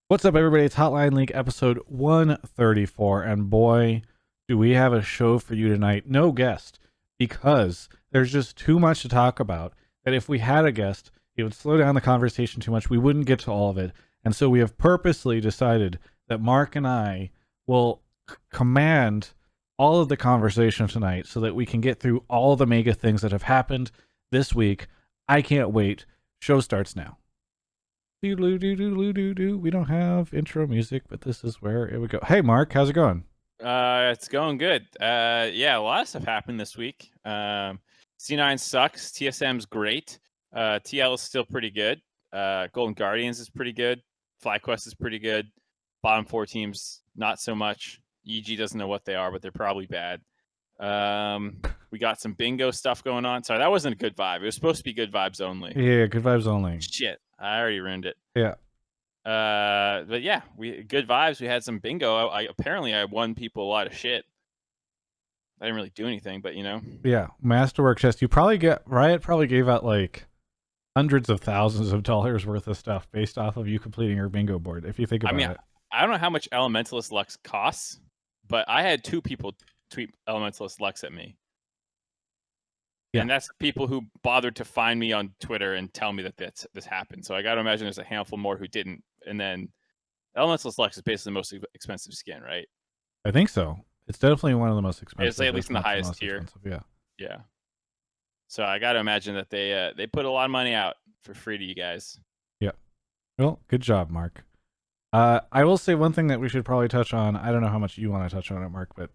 What's up, everybody? It's Hotline League episode 134, and boy, do we have a show for you tonight. No guest, because there's just too much to talk about, that if we had a guest, it would slow down the conversation too much. We wouldn't get to all of it, and so we have purposely decided that Mark and I will command all of the conversation tonight so that we can get through all the mega things that have happened this week. I can't wait. Show starts now. We don't have intro music, but this is where it would go. Hey, Mark, how's it going? It's going good. Yeah, a lot of stuff happened this week. C9 sucks. TSM's great. TL is still pretty good. Golden Guardians is pretty good. FlyQuest is pretty good. Bottom four teams, not so much. EG doesn't know what they are, but they're probably bad. We got some bingo stuff going on. Sorry, that wasn't a good vibe. It was supposed to be good vibes only. Yeah, good vibes only. Shit, I already ruined it. Yeah. But yeah, we good vibes. We had some bingo. Apparently I won people a lot of shit. I didn't really do anything, but you know. Yeah, Masterwork chest. You probably get Riot probably gave out like hundreds of thousands of dollars worth of stuff based off of you completing your bingo board. If you think about it, I don't know how much Elementalist Lux costs, but I had 2 people tweet Elementalist Lux at me. Yeah. And that's people who bothered to find me on Twitter and tell me that this happened. So I got to imagine there's a handful more who didn't. And then Elementalist Lux is basically the most expensive skin, right? I think so. It's definitely one of the most expensive. It's at least in the highest tier. Yeah. Yeah. So I got to imagine that they put a lot of money out for free to you guys. Yeah. Well, good job, Mark. I will say one thing that we should probably touch on. I don't know how much you want to touch on it, Mark, but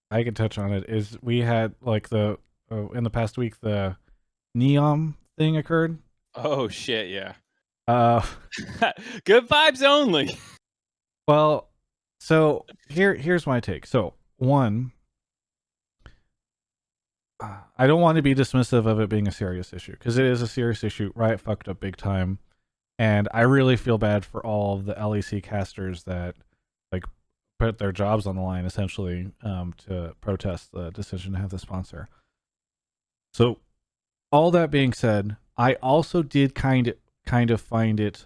I can touch on it. Is we had like in the past week the Neom thing occurred. Oh shit, yeah. Good vibes only. Well, so here's my take. So one, I don't want to be dismissive of it being a serious issue, because it is a serious issue. Riot fucked up big time, and I really feel bad for all of the LEC casters that like put their jobs on the line essentially to protest the decision to have the sponsor. So all that being said, I also did kind of find it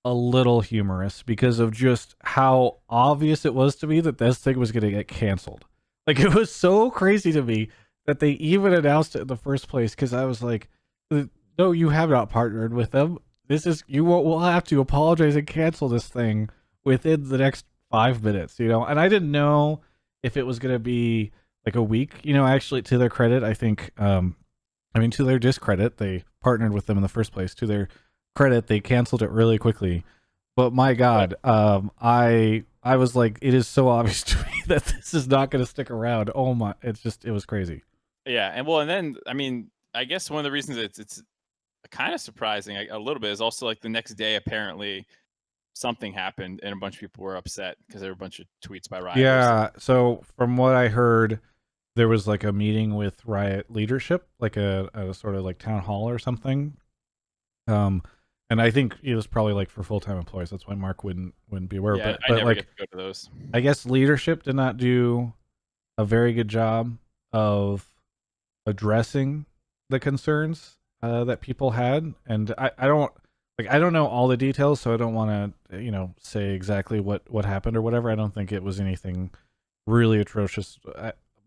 a little humorous because of just how obvious it was to me that this thing was going to get canceled. Like, it was so crazy to me that they even announced it in the first place, because I was like, no, you have not partnered with them. This is, you will have to apologize and cancel this thing within the next 5 minutes, you know? And I didn't know if it was going to be like a week, you know. Actually, to their credit, I think, to their discredit, they partnered with them in the first place. To their credit, they canceled it really quickly. But my God, I was like, it is so obvious to me that this is not going to stick around. Oh my, it was crazy. Yeah, and then I guess one of the reasons it's kind of surprising a little bit is also like the next day apparently something happened and a bunch of people were upset because there were a bunch of tweets by Riot. Yeah, so from what I heard, there was like a meeting with Riot leadership, like a sort of like town hall or something. And I think it was probably like for full-time employees. That's why Mark wouldn't be aware. Yeah, but I never like, get to go to those. I guess leadership did not do a very good job of addressing the concerns that people had, and I don't know all the details, so I don't want to say exactly what happened or whatever. I don't think it was anything really atrocious.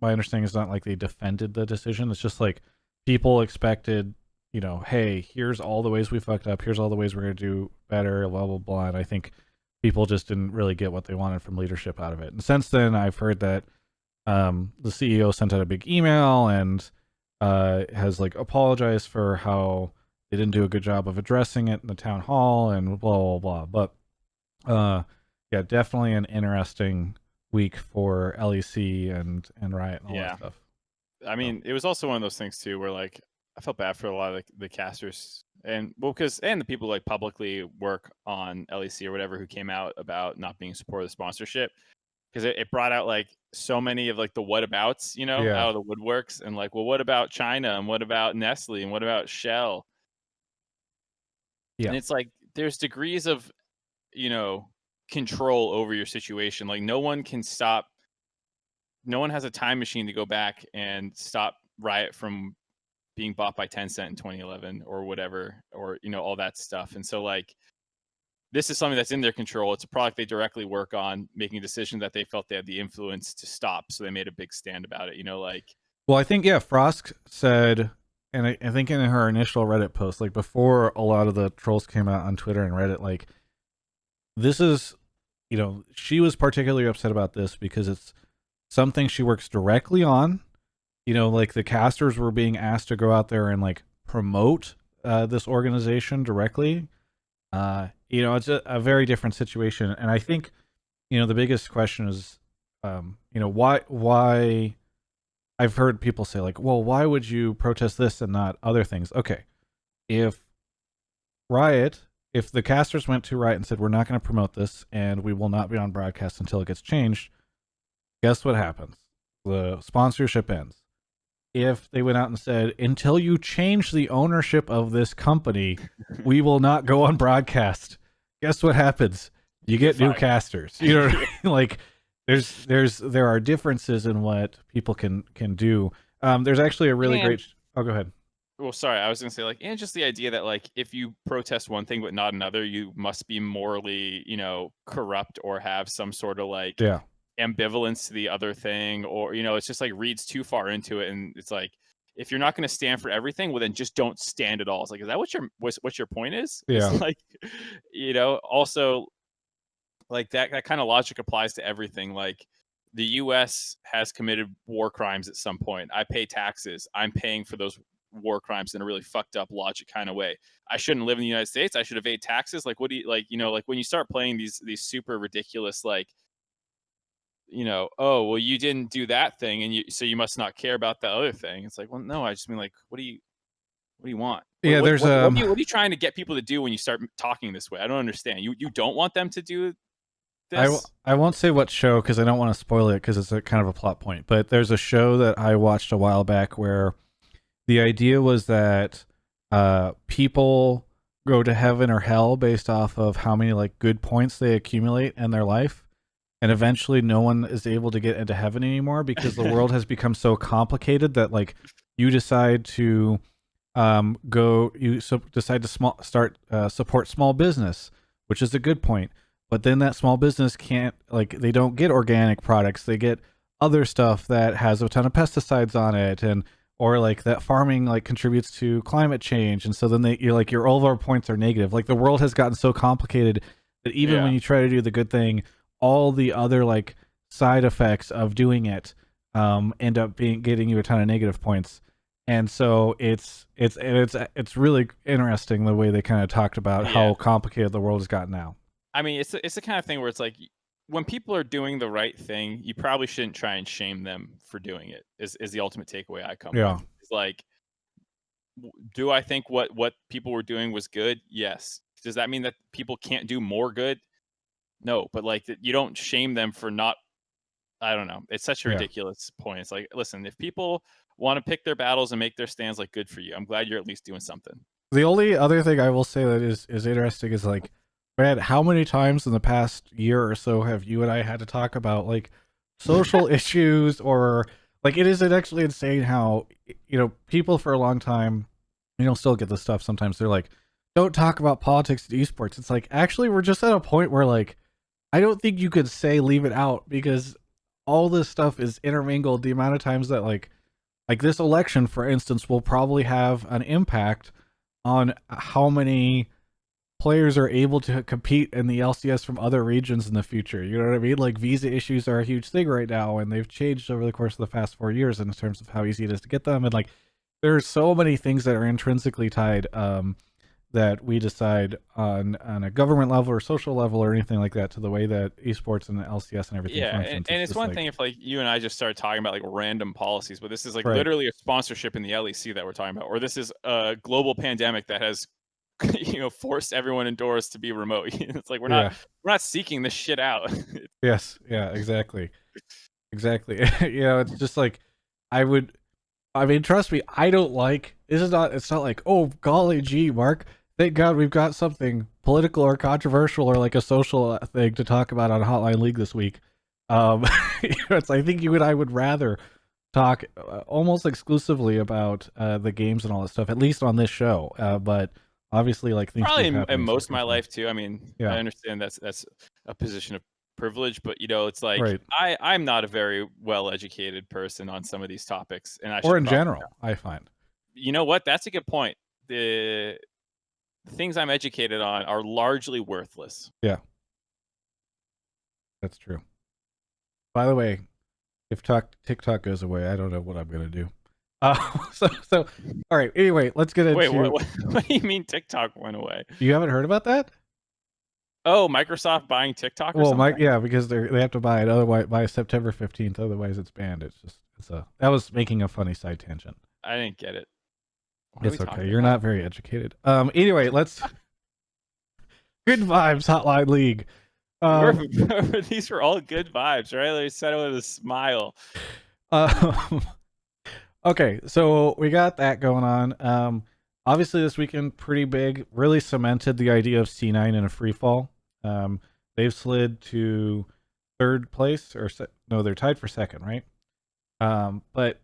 My understanding is not like they defended the decision. It's just like people expected, hey, here's all the ways we fucked up. Here's all the ways we're going to do better, blah, blah, blah. And I think people just didn't really get what they wanted from leadership out of it. And since then, I've heard that the CEO sent out a big email and has like apologized for how they didn't do a good job of addressing it in the town hall and blah, blah, blah. But yeah, definitely an interesting week for LEC and Riot and all that stuff. I mean, it was also one of those things too where like I felt bad for a lot of the casters and the people who like publicly work on LEC or whatever who came out about not being supportive of the sponsorship, because it brought out like so many of like the whatabouts, out of the woodworks, and like, well, what about China, and what about Nestle, and what about Shell? Yeah. And it's like there's degrees of control over your situation. Like no one has a time machine to go back and stop Riot from being bought by Tencent in 2011 or whatever, or all that stuff. And so like this is something that's in their control. It's a product they directly work on, making a decision that they felt they had the influence to stop. So they made a big stand about it. You know, like, Well, I think, yeah, Frost said, and I think in her initial Reddit post, like before a lot of the trolls came out on Twitter and Reddit, like, this is, she was particularly upset about this because it's something she works directly on. Like the casters were being asked to go out there and like promote this organization directly. It's a very different situation. And I think, the biggest question is, why I've heard people say like, well, why would you protest this and not other things? Okay. If the casters went to Riot and said, we're not going to promote this and we will not be on broadcast until it gets changed, guess what happens? The sponsorship ends. If they went out and said, until you change the ownership of this company, we will not go on broadcast, guess what happens? You get new casters. You know what I mean? Like, there are differences in what people can do. There's actually a really great. Oh, go ahead. Well, sorry, I was gonna say like, and just the idea that like if you protest one thing but not another, you must be morally, corrupt or have some sort of like ambivalence to the other thing, or it's just like reads too far into it, and it's like if you're not going to stand for everything, well then just don't stand at all. It's like, is that what your point is? Yeah. It's like, also like that kind of logic applies to everything. Like the US has committed war crimes at some point. I pay taxes. I'm paying for those war crimes in a really fucked up logic kind of way. I shouldn't live in the United States. I should evade taxes. Like, what do you like? Like when you start playing these super ridiculous, like, oh well, you didn't do that thing, and you must not care about that other thing. It's like, well, no, I just mean like, what do you want? Yeah, what are you trying to get people to do when you start talking this way? I don't understand. You don't want them to do this? I won't say what show because I don't want to spoil it because it's a kind of a plot point. But there's a show that I watched a while back where the idea was that people go to heaven or hell based off of how many like good points they accumulate in their life, and eventually no one is able to get into heaven anymore because the world has become so complicated that like you decide to decide to support small business, which is a good point, but then that small business can't, like, they don't get organic products, they get other stuff that has a ton of pesticides on it, and or like that farming like contributes to climate change, and so then your overall points are negative. Like the world has gotten so complicated that even when you try to do the good thing, all the other like side effects of doing it end up getting you a ton of negative points. And so it's really interesting the way they kind of talked about how complicated the world has gotten now. I mean, it's the kind of thing where it's like, when people are doing the right thing, you probably shouldn't try and shame them for doing it. Is the ultimate takeaway I come with. It's like, do I think what people were doing was good? Yes. Does that mean that people can't do more good? No. But like, you don't shame them for not. I don't know. It's such a ridiculous point. It's like, listen, if people want to pick their battles and make their stands, like, good for you. I'm glad you're at least doing something. The only other thing I will say that is interesting is like, man, how many times in the past year or so have you and I had to talk about like social issues, or like, it is actually insane how, people for a long time, still get this stuff sometimes. They're like, don't talk about politics and esports. It's like, actually, we're just at a point where like, I don't think you could say leave it out because all this stuff is intermingled. The amount of times that like this election, for instance, will probably have an impact on how many players are able to compete in the LCS from other regions in the future. You know what I mean? Like, visa issues are a huge thing right now, and they've changed over the course of the past 4 years in terms of how easy it is to get them. And like, there are so many things that are intrinsically tied that we decide on a government level or social level or anything like that to the way that esports and the LCS and everything functions. And it's one thing if like you and I just started talking about like random policies, but this is like literally a sponsorship in the LEC that we're talking about, or this is a global pandemic that has forced everyone indoors to be remote. It's like we're not seeking this shit out. Yes, yeah, exactly. It's just like, I mean, trust me, I don't like, it's not like, oh golly gee, Mark, thank God we've got something political or controversial or like a social thing to talk about on Hotline League this week. It's, I think you and I would rather talk almost exclusively about the games and all that stuff, at least on this show. But Obviously, like things Probably keep in happening. So most it's of my fine. life too. I mean, Yeah. I understand that's a position of privilege, but it's like Right. I'm not a very well educated person on some of these topics, and I Or should in probably. general, I find. You know what? That's a good point. The things I'm educated on are largely worthless. Yeah, that's true. By the way, if TikTok goes away, I don't know what I'm gonna do. So all right. Anyway, let's get Wait, into. what do you mean TikTok went away? You haven't heard about that? Oh, Microsoft buying TikTok or Well, something? yeah, because they have to buy it otherwise by September 15th. Otherwise, it's banned. That was making a funny side tangent. I didn't get it. What are we It's okay. talking You're about? not very educated. Anyway, let's. Good vibes, Hotline League. These were all good vibes, right? They said it with a smile. Okay, so we got that going on. Obviously, this weekend, pretty big, really cemented the idea of C9 in a free fall. They've slid to third place, no, they're tied for second, right? But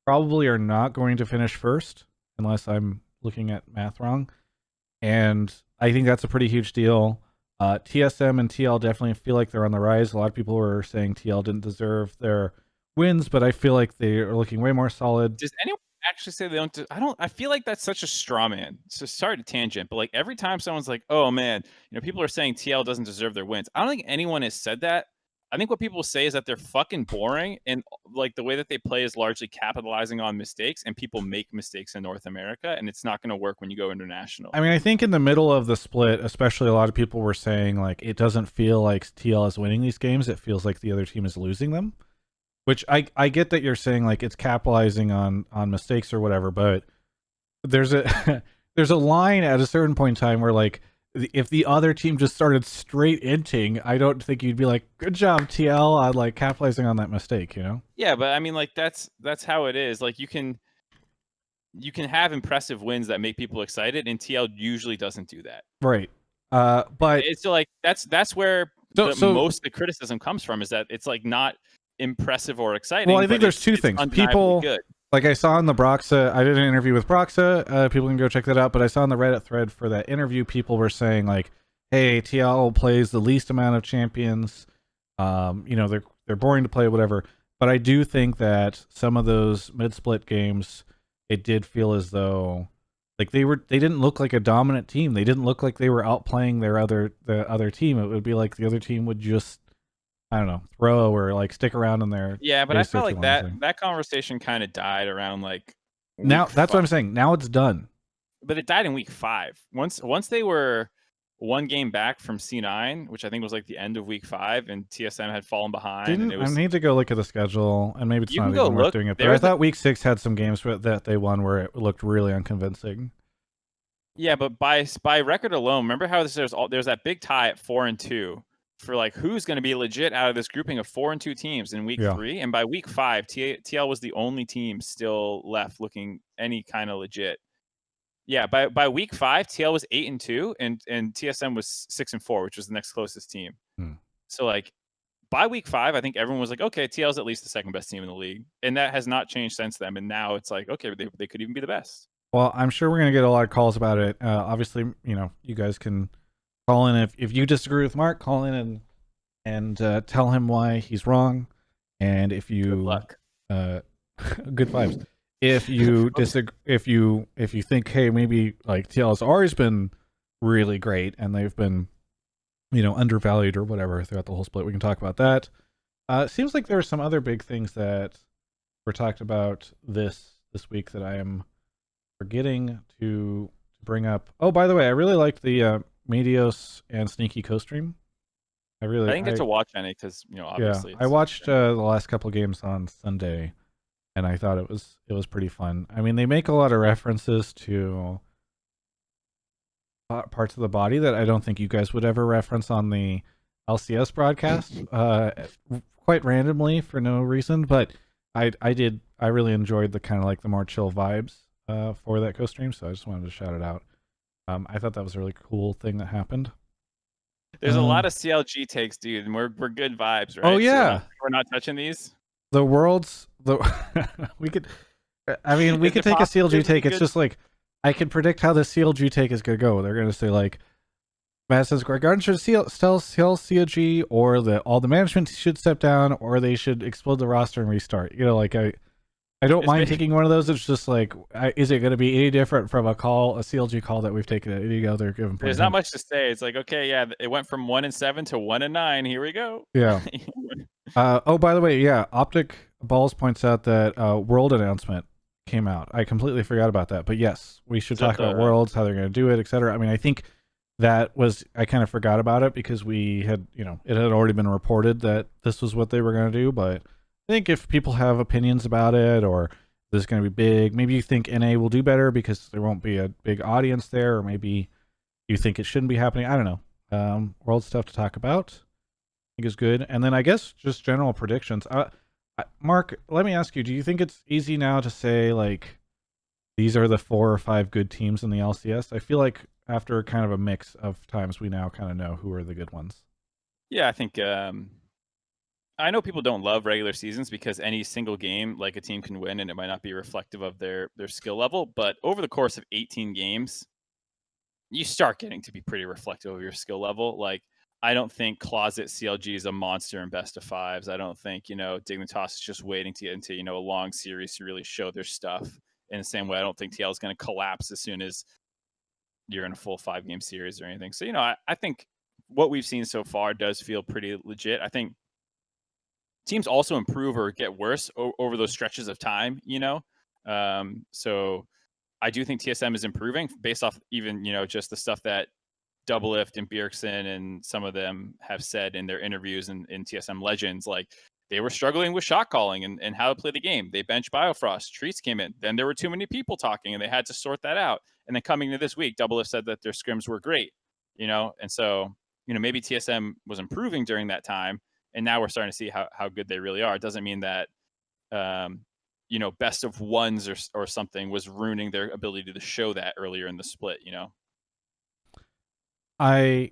probably are not going to finish first, unless I'm looking at math wrong. And I think that's a pretty huge deal. TSM and TL definitely feel like they're on the rise. A lot of people were saying TL didn't deserve their wins, but I feel like they are looking way more solid. Does anyone actually say they don't? I feel like that's such a straw man. So sorry to tangent, but like every time someone's like, "Oh man," people are saying TL doesn't deserve their wins. I don't think anyone has said that. I think what people say is that they're fucking boring, and like the way that they play is largely capitalizing on mistakes, and people make mistakes in North America, and it's not going to work when you go international. I mean, I think in the middle of the split, especially a lot of people were saying like it doesn't feel like TL is winning these games. It feels like the other team is losing them. Which I get that you're saying like it's capitalizing on mistakes or whatever, but there's a there's a line at a certain point in time where like if the other team just started straight inting, I don't think you'd be like, good job TL on like capitalizing on that mistake, Yeah, but I mean, like that's how it is. Like you can have impressive wins that make people excited, and TL usually doesn't do that. Right. But it's so like that's where most of the criticism comes from, is that it's like not impressive or exciting. Well, I think there's two things. People, good. like I saw in the Broxa, I did an interview with Broxa. People can go check that out. But I saw in the Reddit thread for that interview, people were saying like, "Hey, TL plays the least amount of champions. They're boring to play, whatever." But I do think that some of those mid-split games, it did feel as though like they didn't look like a dominant team. They didn't look like they were outplaying the other team. It would be like the other team would just, I don't know, throw or like stick around in there. Yeah, but I felt like that conversation kind of died around like now. That's what I'm saying. Now it's done. But it died in week 5. Once they were one game back from C9, which I think was like the end of week 5, and TSM had fallen behind. I need to go look at the schedule, and maybe it's not even worth doing it. But I thought week 6 had some games that they won where it looked really unconvincing. Yeah, but by record alone, remember how there's that big tie at 4-2 for like who's going to be legit out of this grouping of 4-2 teams in week 3, and by week 5, TL was the only team still left looking any kind of legit. Yeah, by week 5, TL was 8-2, and TSM was 6-4, which was the next closest team. So like by week 5, I think everyone was like, okay, TL is at least the second best team in the league, and that has not changed since then. And now it's like, okay, they could even be the best. Well, I'm sure we're gonna get a lot of calls about it. Obviously, you guys can call in if you disagree with Mark. Call in and tell him why he's wrong. And if you good luck, good vibes. If you disagree, if you think, hey, maybe like TL has always been really great and they've been, undervalued or whatever throughout the whole split, we can talk about that. It seems like there are some other big things that were talked about this week that I am forgetting to bring up. Oh, by the way, I really liked the Medios and Sneaky co-stream. I didn't get to watch any because obviously. Yeah, I watched the last couple games on Sunday, and I thought it was pretty fun. I mean, they make a lot of references to parts of the body that I don't think you guys would ever reference on the LCS broadcast, quite randomly for no reason. But I really enjoyed the kind of like the more chill vibes for that co-stream, so I just wanted to shout it out. I thought that was a really cool thing that happened. There's a lot of CLG takes, dude, and we're good vibes, right? Oh yeah, so we're not touching these. We could take a CLG take. It's just like I can predict how the CLG take is going to go. They're going to say like, Madison Square Garden should sell CLG, or all the management should step down, or they should explode the roster and restart. You know, like I don't mind taking one of those. It's just like, is it going to be any different from a CLG call that we've taken at any other given point? There's not much to say. It's like, okay, yeah, it went from 1-7 to 1-9. Here we go. Yeah. Oh, by the way, yeah, Optic Balls points out that World announcement came out. I completely forgot about that. But yes, we should talk about Worlds, how they're going to do it, etc. I mean, I think I kind of forgot about it because we had, it had already been reported that this was what they were going to do. But I think if people have opinions about it, or this is going to be big, maybe you think NA will do better because there won't be a big audience there, or maybe you think it shouldn't be happening. I don't know. World stuff to talk about, I think is good. And then I guess just general predictions. Mark, let me ask you, do you think it's easy now to say like these are the 4 or 5 good teams in the LCS? I feel like after kind of a mix of times, we now kind of know who are the good ones. Yeah, I think I know people don't love regular seasons because any single game, like, a team can win and it might not be reflective of their skill level. But over the course of 18 games, you start getting to be pretty reflective of your skill level. Like, I don't think Closet CLG is a monster in best of 5s. I don't think, Dignitas is just waiting to get into, a long series to really show their stuff. In the same way, I don't think TL is going to collapse as soon as you're in a full 5-game series or anything. So, I think what we've seen so far does feel pretty legit. I think teams also improve or get worse over those stretches of time, so I do think TSM is improving based off even, just the stuff that Doublelift and Bjergsen and some of them have said in their interviews in TSM Legends. Like, they were struggling with shot calling and how to play the game. They benched Biofrost. Treats came in. Then there were too many people talking and they had to sort that out. And then coming to this week, Doublelift said that their scrims were great, and so, maybe TSM was improving during that time. And now we're starting to see how good they really are. It doesn't mean that, best of ones or something was ruining their ability to show that earlier in the split, I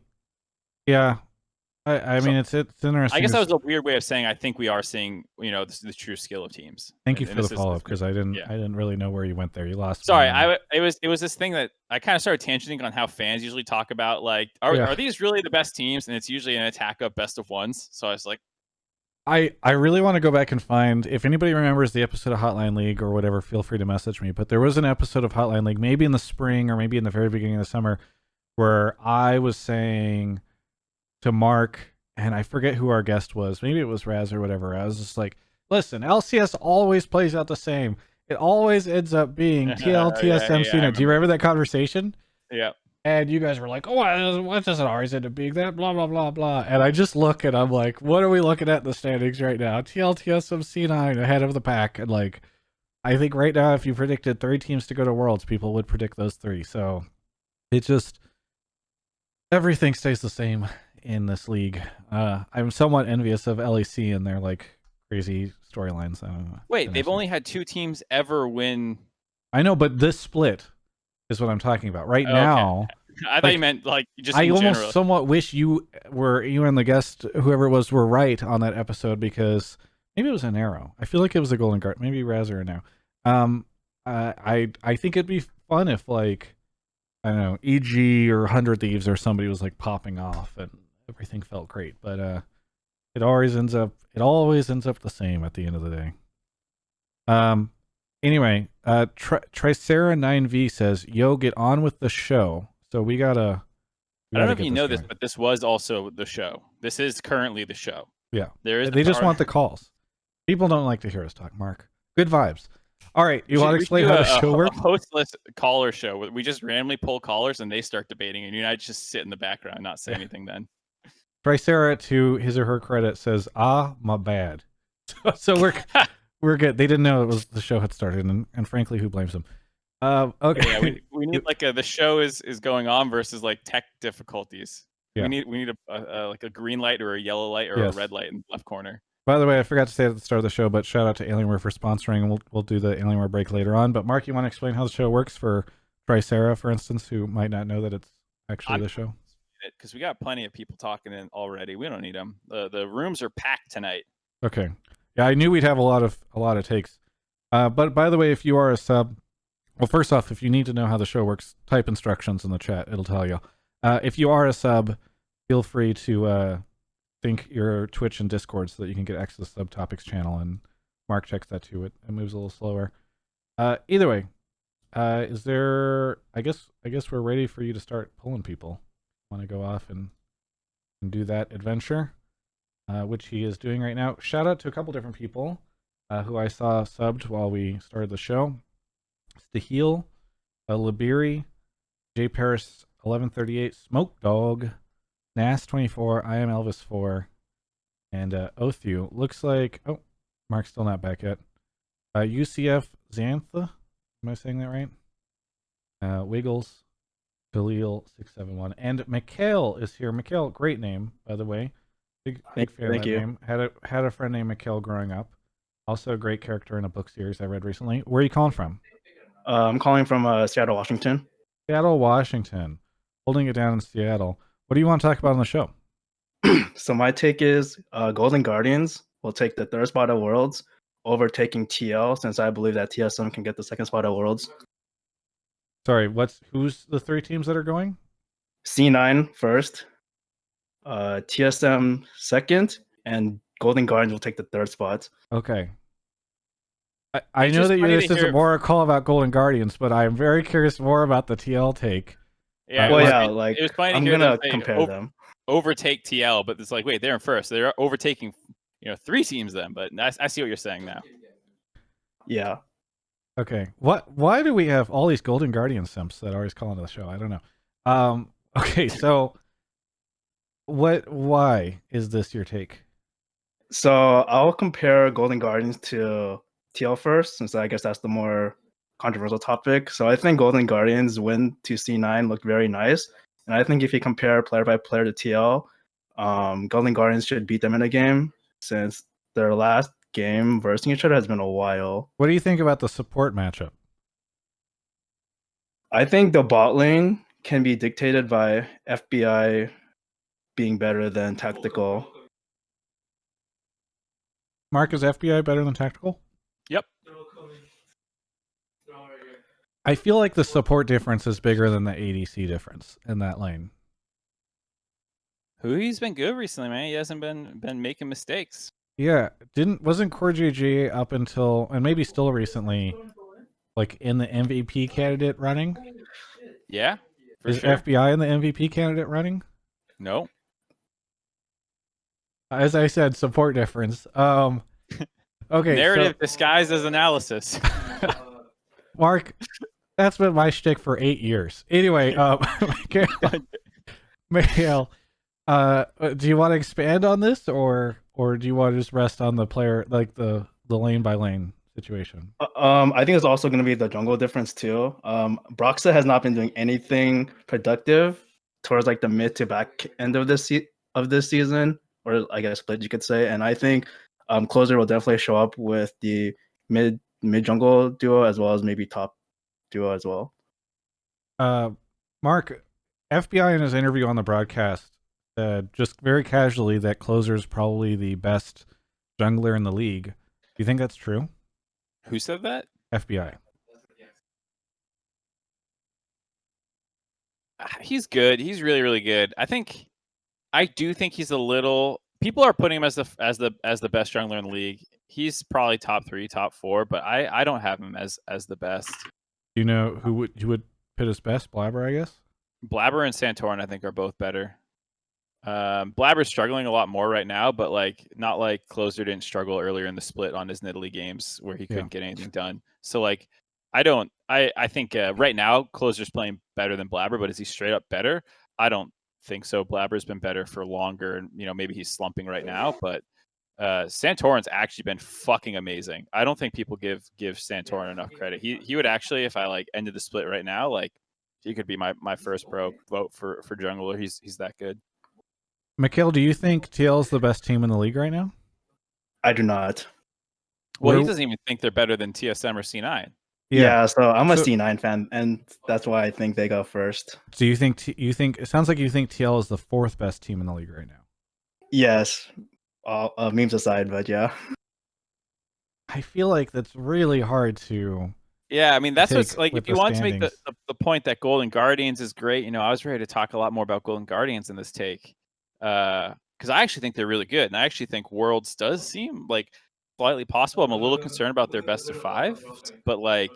mean, it's interesting. I guess that was a weird way of saying I think we are seeing, the true skill of teams. Thank you for the follow-up, because I didn't really know where you went there. You lost. Sorry, it was this thing that I kind of started tangenting on how fans usually talk about, like, are these really the best teams? And it's usually an attack of best of ones. So I was like, I really want to go back and find, if anybody remembers the episode of Hotline League or whatever, feel free to message me. But there was an episode of Hotline League, maybe in the spring or maybe in the very beginning of the summer, where I was saying to Mark, and I forget who our guest was, maybe it was Raz or whatever. I was just like, listen, LCS always plays out the same. It always ends up being TL, TSM, C9. Do you remember that conversation? Yeah. And you guys were like, oh, what does it always end up being that? Blah, blah, blah, blah. And I just look and I'm like, what are we looking at in the standings right now? TL, TSM, C9 ahead of the pack. And like, I think right now, if you predicted 3 teams to go to Worlds, people would predict those 3. So it just, everything stays the same in this league. I'm somewhat envious of LEC and their like crazy storylines. Wait, they've only had 2 teams ever win. I know, but this split is what I'm talking about right now. I thought you meant like just. I almost somewhat wish you and the guest, whoever it was, were right on that episode, because maybe it was an arrow. I feel like it was a golden guard, maybe Raz or an arrow. I think it'd be fun if, like, I don't know, EG or 100 Thieves or somebody was like popping off and everything felt great, but it always ends up the same at the end of the day. Anyway, Tricera 9V says, "Yo, get on with the show." So we gotta. I don't know if you know this, but this was also the show. This is currently the show. Yeah, they just want the calls. People don't like to hear us talk, Mark. Good vibes. All right, you want to explain how the show works? A hostless caller show. We just randomly pull callers and they start debating, and you and I just sit in the background and not say anything. Then Tricera, to his or her credit, says, "Ah, my bad." So we're good. They didn't know it was the show had started, and frankly, who blames them? Okay. Yeah, we need like the show is going on versus like tech difficulties. Yeah. We need a green light or a yellow light or a red light in the left corner. By the way, I forgot to say at the start of the show, but shout out to Alienware for sponsoring, and we'll do the Alienware break later on. But Mark, you want to explain how the show works for Tricera, for instance, who might not know that it's actually the show? Because we got plenty of people talking in already. We don't need them. The rooms are packed tonight. Okay. Yeah, I knew we'd have a lot of takes. But by the way, if you are a sub, Well, first off, if you need to know how the show works, type instructions in the chat. It'll tell you. If you are a sub, feel free to sync your Twitch and Discord so that you can get access to the subtopics channel. And Mark checks that too. It moves a little slower. Either way, is there? I guess we're ready for you to start pulling people. Want to go off and do that adventure, which he is doing right now. Shout out to a couple different people who I saw subbed while we started the show. Stahil, Liberi, J Paris 1138, Smoke Dog, Nas 24, I am Elvis 4, and Othu. Looks like Mark's still not back yet. UCF Xantha, am I saying that right? Wiggles, Khalil 671, and Mikael is here. Mikael, great name by the way. Big fan of that name. Had a friend named Mikael growing up. Also a great character in a book series I read recently. Where are you calling from? I'm calling from Seattle, Washington. Seattle, Washington. Holding it down in Seattle. What do you want to talk about on the show? So my take is Golden Guardians will take the third spot at Worlds, overtaking TL, since I believe that TSM can get the second spot at Worlds. Sorry, who's the three teams that are going? C9 first, TSM second, and Golden Guardians will take the third spot. Okay. I know that this isn't more a call about Golden Guardians, but I'm very curious more about the TL take. Yeah, it was funny I'm gonna compare them. Overtake TL, but it's like, wait, they're in first. They're overtaking, three teams then. But I see what you're saying now. Yeah. Okay. Why do we have all these Golden Guardian simps that always call into the show? I don't know. Okay, so why is this your take? So I'll compare Golden Guardians to TL first, since I guess that's the more controversial topic. So I think Golden Guardians win to C9 looked very nice. And I think if you compare player by player to TL, Golden Guardians should beat them in a game, since their last game versus each other has been a while. What do you think about the support matchup? I think the bot lane can be dictated by FBI being better than tactical. Mark, is FBI better than tactical? Yep. I feel like the support difference is bigger than the ADC difference in that lane. He's been good recently, man. He hasn't been making mistakes. Yeah, wasn't Core JG up until, and maybe still recently, like in the MVP candidate running? Yeah, is sure. FBI in the MVP candidate running? No. As I said, support difference. Okay. Narrative disguised as analysis. Mark, that's been my shtick for 8 years. Anyway, Mikael, do you want to expand on this, or do you want to just rest on the player, like the lane by lane situation? I think it's also going to be the jungle difference too. Broxa has not been doing anything productive towards like the mid to back end of this season, or I guess split you could say. And I think Closer will definitely show up with the mid jungle duo, as well as maybe top duo as well. Mark, FBI in his interview on the broadcast said just very casually that Closer is probably the best jungler in the league. Do you think that's true? Who said that? FBI. He's good. He's really, really good. I do think he's a little. People are putting him as the best jungler in the league. He's probably top 3, top 4, but I don't have him as the best. Do you know who would pit as best? Blabber, I guess. Blabber and Santorin, I think, are both better. Blabber's struggling a lot more right now, but not like Closer didn't struggle earlier in the split on his Nidalee games where he couldn't get anything done. So I think right now Closer's playing better than Blabber, but is he straight up better? I don't think so. Blabber's been better for longer, and maybe he's slumping right now, but Santorin's actually been fucking amazing. I don't think people give Santorin enough credit. He would actually, if I ended the split right now, he could be my first pro vote for jungler. He's that good. Mikael, do you think TL is the best team in the league right now? I do not. Well, he doesn't even think they're better than TSM or C9. Yeah, so I'm a C9 fan, and that's why I think they go first. So you think it sounds like you think TL is the 4th best team in the league right now? Yes, memes aside, but yeah. I feel like that's really hard to. Yeah, I mean that's what's take like. with If you the want to make standings. the point that Golden Guardians is great, I was ready to talk a lot more about Golden Guardians in this take, because I actually think they're really good, and I actually think Worlds does seem like slightly possible. I'm a little concerned about their best of 5, but like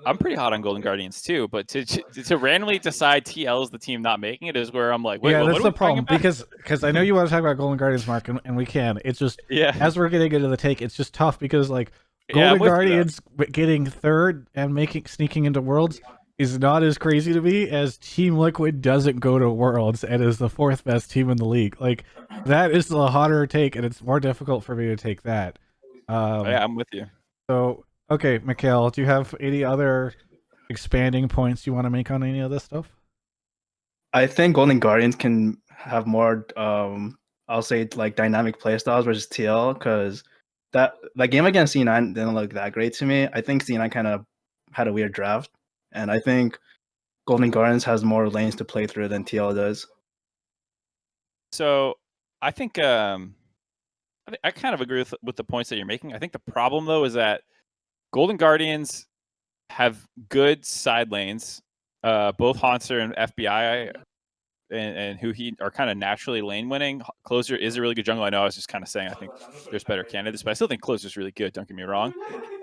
I'm pretty hot on Golden Guardians too. But to randomly decide TL is the team not making it is where I'm like, wait, Yeah, what that's are the we talking problem about? because I know you want to talk about Golden Guardians, Mark, and we can. It's just Yeah, as we're getting into the take, it's just tough because like yeah, I'm Golden with you though. Guardians getting third and sneaking into Worlds is not as crazy to me as Team Liquid doesn't go to Worlds and is the 4th best team in the league. Like that is the hotter take, and it's more difficult for me to take that. Yeah, I'm with you. So okay, Mikael, do you have any other expanding points you want to make on any of this stuff? I think Golden Guardians can have more, I'll say like dynamic playstyles versus TL, because that game against C9 didn't look that great to me. I think C9 kind of had a weird draft, and I think Golden Guardians has more lanes to play through than TL does. So I think I kind of agree with the points that you're making. I think the problem though is that Golden Guardians have good side lanes. Both Haunter and FBI and Huhi are kind of naturally lane winning. Closer is a really good jungle. I know I was just kind of saying I think there's better candidates, but I still think Closer is really good. Don't get me wrong.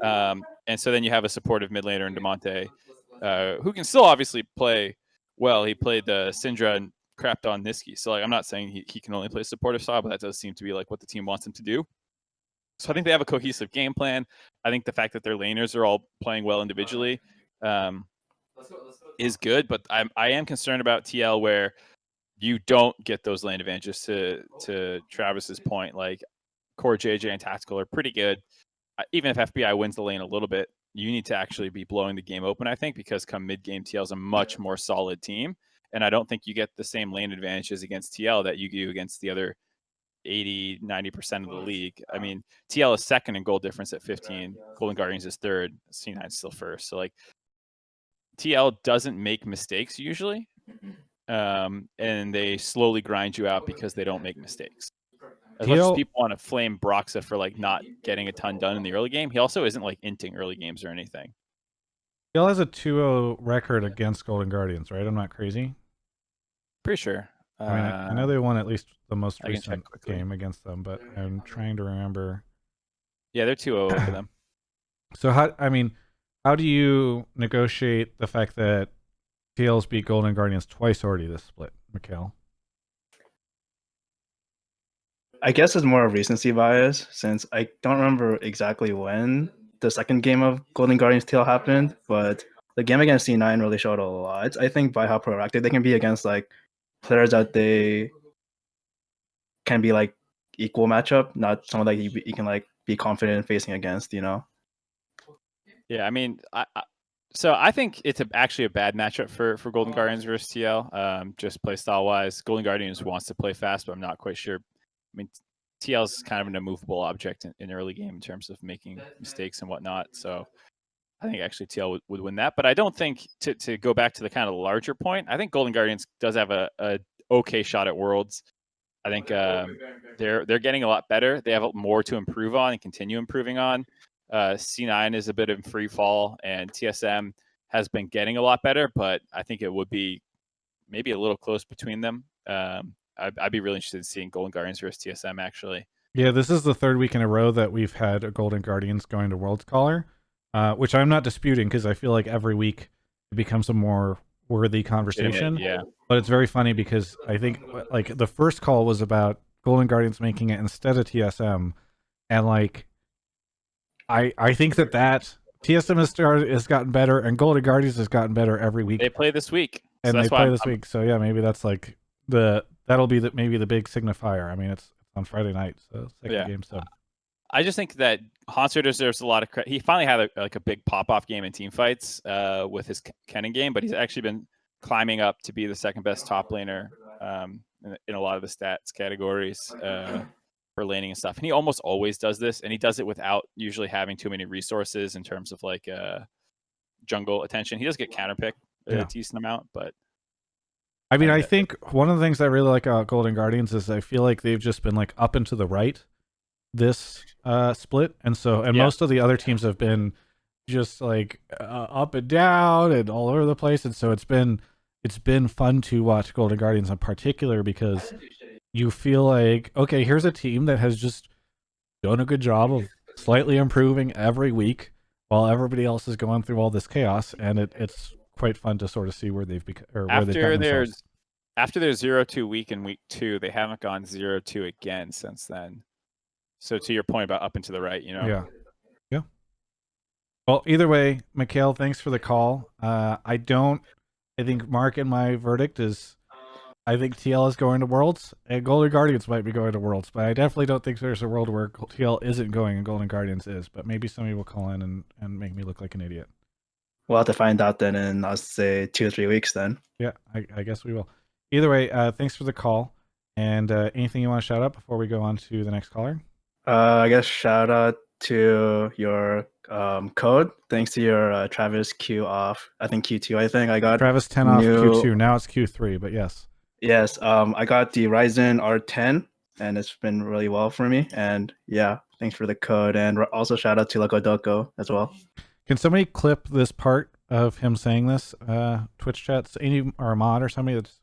And so then you have a supportive mid laner in Demonte, who can still obviously play well. He played the Syndra and crapped on Niski. So like I'm not saying he can only play supportive style, but that does seem to be like what the team wants him to do. So I think they have a cohesive game plan. I think the fact that their laners are all playing well individually is good, but I am concerned about TL where you don't get those lane advantages. To Travis's point, like Core JJ and Tactical are pretty good. Even if FBI wins the lane a little bit, you need to actually be blowing the game open, I think, because come mid-game, TL is a much more solid team. And I don't think you get the same lane advantages against TL that you do against the other 80, 90% of the league. I mean, TL is second in goal difference at 15. Golden Guardians is third. C9 is still first. So, like, TL doesn't make mistakes usually. And they slowly grind you out because they don't make mistakes. As much as people want to flame Broxa for like not getting a ton done in the early game, he also isn't like inting early games or anything. TL has a 2-0 record against Golden Guardians, right? I'm not crazy. Pretty sure. I mean, I know they won at least the most I can check recent game against them, but I'm trying to remember. Yeah, they're 2-0 over them. So how do you negotiate the fact that TL's beat Golden Guardians twice already this split, Mikael? I guess it's more of recency bias, since I don't remember exactly when the second game of Golden Guardians TL happened, but the game against C9 really showed a lot. I think by how proactive they can be against like players that they can be like equal matchup, not someone that you can like be confident in facing against, Yeah, I mean, so I think it's actually a bad matchup for Golden Guardians versus TL. Just play style wise, Golden Guardians wants to play fast, but I'm not quite sure. I mean, TL's kind of an immovable object in early game in terms of making mistakes and whatnot. So I think actually TL would win that. But I don't think to go back to the kind of larger point, I think Golden Guardians does have a okay shot at Worlds. I think they're getting a lot better. They have more to improve on and continue improving on. C9 is a bit in free fall, and TSM has been getting a lot better, but I think it would be maybe a little close between them. I'd be really interested in seeing Golden Guardians versus TSM, actually. Yeah, this is the third week in a row that we've had a Golden Guardians going to Worlds Caller, which I'm not disputing because I feel like every week it becomes a more worthy conversation. Yeah. But it's very funny because I think like the first call was about Golden Guardians making it instead of TSM, and like I think that TSM has gotten better and Golden Guardians has gotten better every week. They play this week, and they play this week. So yeah, maybe that's like that'll be maybe the big signifier. I mean, it's on Friday night, so second game. So I just think that Haunter deserves a lot of credit. He finally had a big pop-off game in team fights with his Kennen game, but he's actually been climbing up to be the second best top laner in a lot of the stats categories for laning and stuff. And he almost always does this, and he does it without usually having too many resources in terms of like jungle attention. He does get counterpick a decent amount, but I mean, I think one of the things I really like about Golden Guardians is I feel like they've just been like up and to the right this split, and most of the other teams have been just like up and down and all over the place, and so it's been fun to watch Golden Guardians in particular because you feel like, okay, here's a team that has just done a good job of slightly improving every week while everybody else is going through all this chaos, and it's quite fun to sort of see where they've where they've gotten themselves. After their 0-2 week in week 2, they haven't gone 0-2 again since then. So to your point about up and to the right, Yeah. Well, either way, Mikael, thanks for the call. I think Mark and my verdict is, I think TL is going to Worlds, and Golden Guardians might be going to Worlds, but I definitely don't think there's a world where TL isn't going and Golden Guardians is. But maybe somebody will call in and make me look like an idiot. We'll have to find out then in, I'll say, 2 or 3 weeks then. Yeah, I guess we will. Either way, thanks for the call. And anything you want to shout out before we go on to the next caller? I guess shout out to your code. Thanks to your Travis Q off. I think Q2. I think I got Travis 10 off Q2. Now it's Q3, but yes. Yes. I got the Ryzen R10, and it's been really well for me. And yeah, thanks for the code. And also shout out to Lokodoko as well. Can somebody clip this part of him saying this? Twitch chats, any or a mod or somebody that's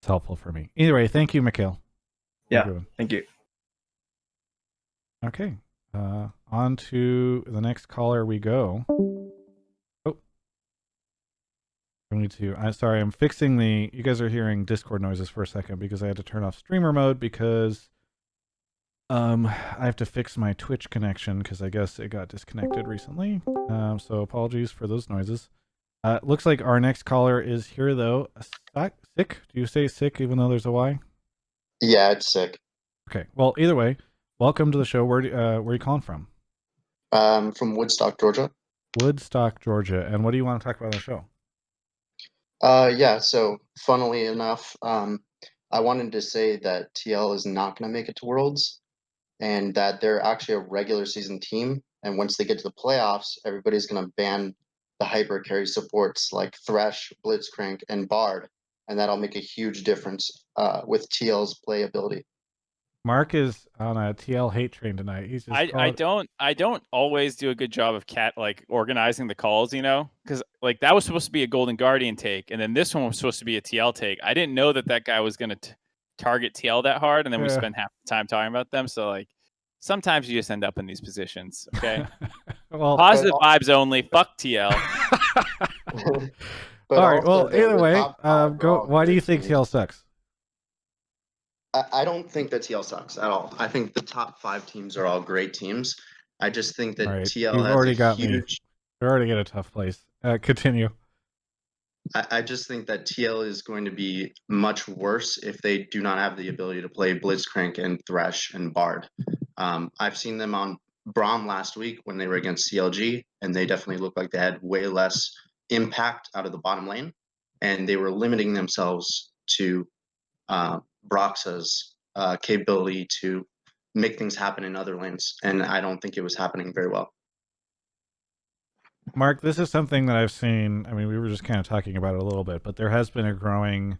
helpful for me. Either way, thank you, Mikael. Yeah, thank you. Okay. On to the next caller we go. Oh. Sorry, I'm fixing you guys are hearing Discord noises for a second because I had to turn off streamer mode because I have to fix my Twitch connection because I guess it got disconnected recently. So apologies for those noises. Looks like our next caller is here though. Syck? Do you say Syck even though there's a Y? Yeah, it's Syck. Okay. Well, either way, welcome to the show. Where are you calling from? From Woodstock, Georgia. Woodstock, Georgia. And what do you want to talk about on the show? Yeah, so funnily enough, I wanted to say that TL is not going to make it to Worlds and that they're actually a regular season team. And once they get to the playoffs, everybody's going to ban the hyper carry supports like Thresh, Blitzcrank, and Bard. And that'll make a huge difference with TL's playability. Mark is on a TL hate train tonight. He's just I don't always do a good job of organizing the calls, because like that was supposed to be a Golden Guardian take, and then this one was supposed to be a TL take. I didn't know that guy was gonna target TL that hard, and then we spend half the time talking about them. So like sometimes you just end up in these positions. Okay, well, positive vibes only. Fuck TL. All right. Well, either way, why do you think TL sucks? I don't think that TL sucks at all. I think the top 5 teams are all great teams. I just think that TL You've has already got huge... me. You're already in a tough place. Continue. I just think that TL is going to be much worse if they do not have the ability to play Blitzcrank and Thresh and Bard. I've seen them on Braum last week when they were against CLG, and they definitely looked like they had way less impact out of the bottom lane, and they were limiting themselves to Broxa's capability to make things happen in other lanes, and I don't think it was happening very well. Mark, this is something that I've seen. I mean, we were just kind of talking about it a little bit, but there has been a growing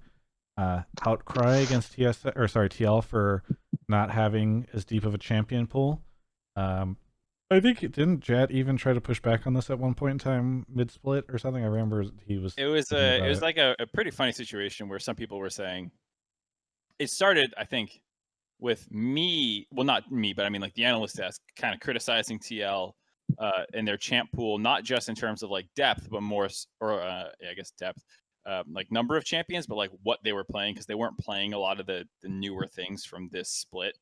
outcry against TL for not having as deep of a champion pool. I think didn't Jet even try to push back on this at one point in time mid split or something? I remember he was. It was like a pretty funny situation where some people were saying it started, I think, with me. Well, not me, but I mean like the analyst desk kind of criticizing TL in their champ pool, not just in terms of like depth, but more I guess depth, like number of champions, but like what they were playing, because they weren't playing a lot of the newer things from this split.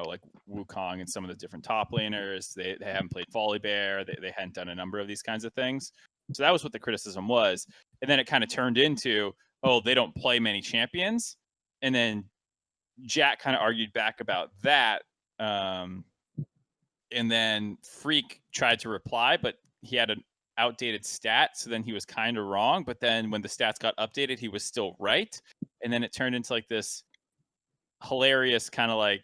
Like Wukong and some of the different top laners. They haven't played Volibear. They hadn't done a number of these kinds of things. So that was what the criticism was. And then it kind of turned into, oh, they don't play many champions. And then Jack kind of argued back about that. And then Freak tried to reply, but he had an outdated stat. So then he was kind of wrong. But then when the stats got updated, he was still right. And then it turned into like this hilarious kind of like,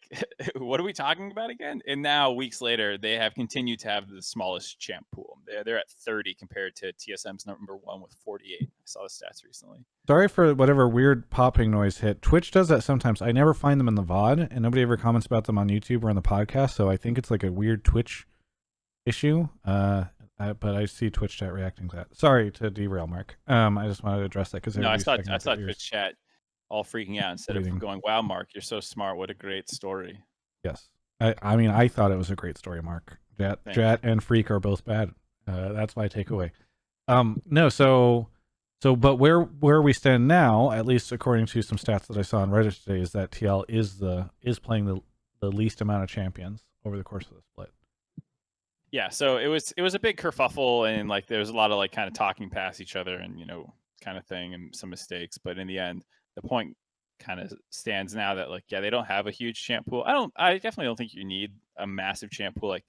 what are we talking about again? And now weeks later, they have continued to have the smallest champ pool. They're at 30 compared to TSM's number 1 with 48. I saw the stats recently. Sorry for whatever weird popping noise hit. Twitch does that sometimes. I never find them in the VOD, and nobody ever comments about them on YouTube or on the podcast, so I think it's like a weird Twitch issue. But I see Twitch chat reacting to that. Sorry to derail, Mark. I just wanted to address that because No, I saw checking out their ears. Twitch chat all freaking out instead of going, "Wow, Mark, you're so smart. What a great story." Yes. I mean, I thought it was a great story, Mark. Jat and Freak are both bad. That's my takeaway. No, but where we stand now, at least according to some stats that I saw on Reddit today, is that TL is playing the least amount of champions over the course of the split. Yeah, so it was a big kerfuffle, and like there was a lot of like kind of talking past each other and kind of thing, and some mistakes. But in the end, the point kind of stands now that like they don't have a huge champ pool. I definitely don't think you need a massive champ pool. Like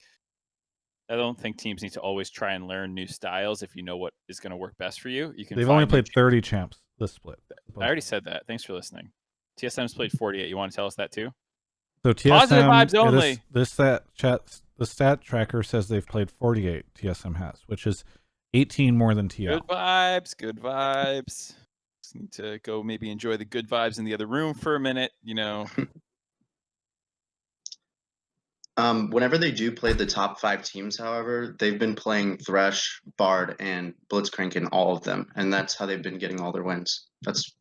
I don't think teams need to always try and learn new styles if you know what is going to work best for you. You can. They've only played 30 champs this split. I already said that. Thanks for listening. TSM's played 48. You want to tell us that too? So TSM, positive vibes only. The stat tracker says they've played 48. TSM has, which is 18 more than TL. Good vibes. Good vibes. Just need to go maybe enjoy the good vibes in the other room for a minute. Whenever they do play the top 5 teams, however, they've been playing Thresh, Bard, and Blitzcrank in all of them, and that's how they've been getting all their wins. That's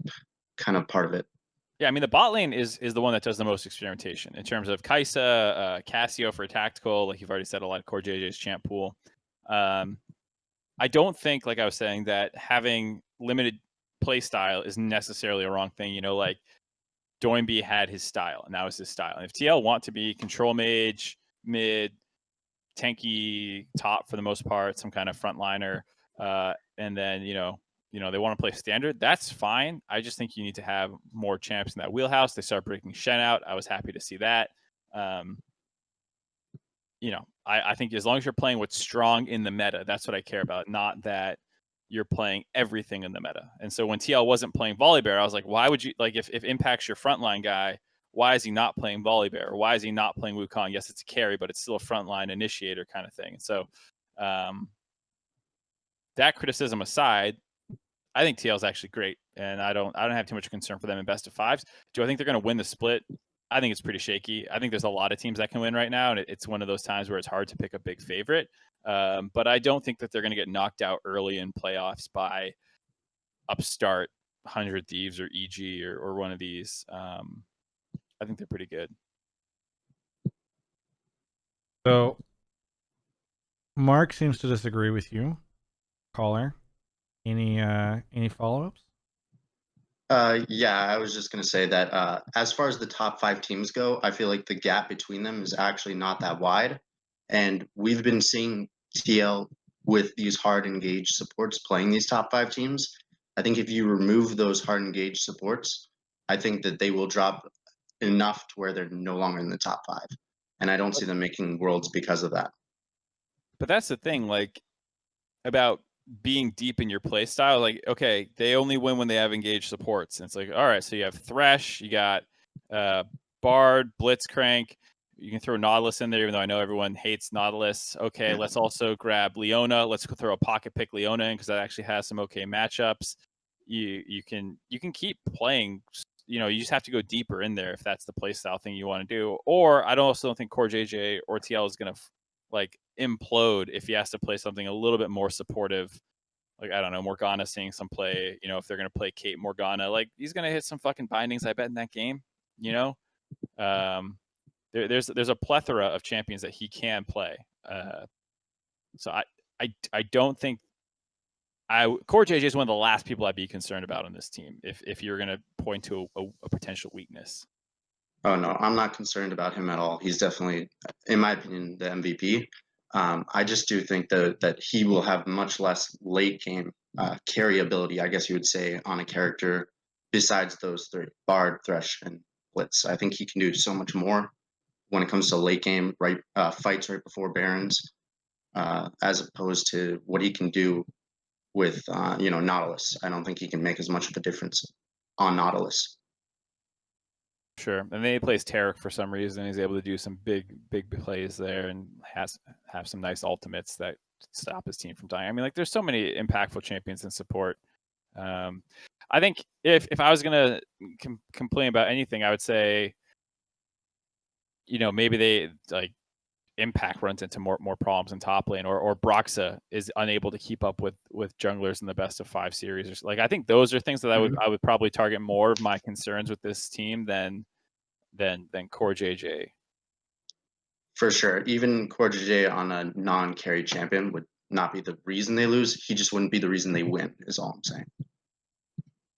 kind of part of it. Yeah, I mean, the bot lane is the one that does the most experimentation in terms of Kai'Sa, Cassio for tactical, like you've already said, a lot of core JJ's champ pool. I don't think, like I was saying, that having limited play style is necessarily a wrong thing. Like Doinby had his style, and that was his style. And if TL want to be control mage, mid, tanky, top for the most part, some kind of frontliner, and then they want to play standard, that's fine. I just think you need to have more champs in that wheelhouse. They start breaking Shen out. I was happy to see that. I think as long as you're playing what's strong in the meta, that's what I care about, not that you're playing everything in the meta. And so when TL wasn't playing Volibear, I was like, why would you, like, if Impact's your frontline guy, why is he not playing Volibear? Or why is he not playing Wukong? Yes, it's a carry, but it's still a frontline initiator kind of thing. And so that criticism aside, I think TL is actually great, and I don't have too much concern for them in best of fives. Do I think they're going to win the split? I think it's pretty shaky. I think there's a lot of teams that can win right now, and it's one of those times where it's hard to pick a big favorite. But I don't think that they're going to get knocked out early in playoffs by upstart 100 Thieves or EG or one of these. I think they're pretty good. So Mark seems to disagree with you, caller. Any follow-ups? Yeah, I was just going to say that as far as the top 5 teams go, I feel like the gap between them is actually not that wide. And we've been seeing TL with these hard engaged supports playing these top 5 teams. I think if you remove those hard engaged supports, I think that they will drop enough to where they're no longer in the top 5. And I don't see them making worlds because of that. But that's the thing, like, about being deep in your play style. Like, okay, they only win when they have engaged supports. And it's like, all right, so you have Thresh, you got Bard, Blitzcrank. You can throw Nautilus in there, even though I know everyone hates Nautilus. Okay, let's also grab Leona. Let's throw a pocket pick Leona in because that actually has some okay matchups. You can keep playing. You just have to go deeper in there if that's the play style thing you want to do. Or I also don't think Core JJ or TL is going to like implode if he has to play something a little bit more supportive. Like, I don't know, Morgana seeing some play, if they're going to play Kate Morgana, like he's going to hit some fucking bindings, I bet, in that game, there's a plethora of champions that he can play. So I don't think Core JJ is one of the last people I'd be concerned about on this team if you're going to point to a potential weakness. Oh, no, I'm not concerned about him at all. He's definitely, in my opinion, the MVP. I just do think that he will have much less late game carry ability, I guess you would say, on a character besides those 3, Bard, Thresh, and Blitz. I think he can do so much more when it comes to late game fights right before Barons, as opposed to what he can do with Nautilus. I don't think he can make as much of a difference on Nautilus. Sure, and then he plays Tarek for some reason. He's able to do some big plays there and have some nice ultimates that stop his team from dying. I mean, like, there's so many impactful champions in support. I think if I was gonna complain about anything, I would say, maybe they like Impact runs into more problems in top lane, or Broxa is unable to keep up with junglers in the best of 5 series. Or like I think those are things that I would probably target more of my concerns with this team than Core JJ. For sure. Even Core JJ on a non-carry champion would not be the reason they lose. He just wouldn't be the reason they win, is all I'm saying.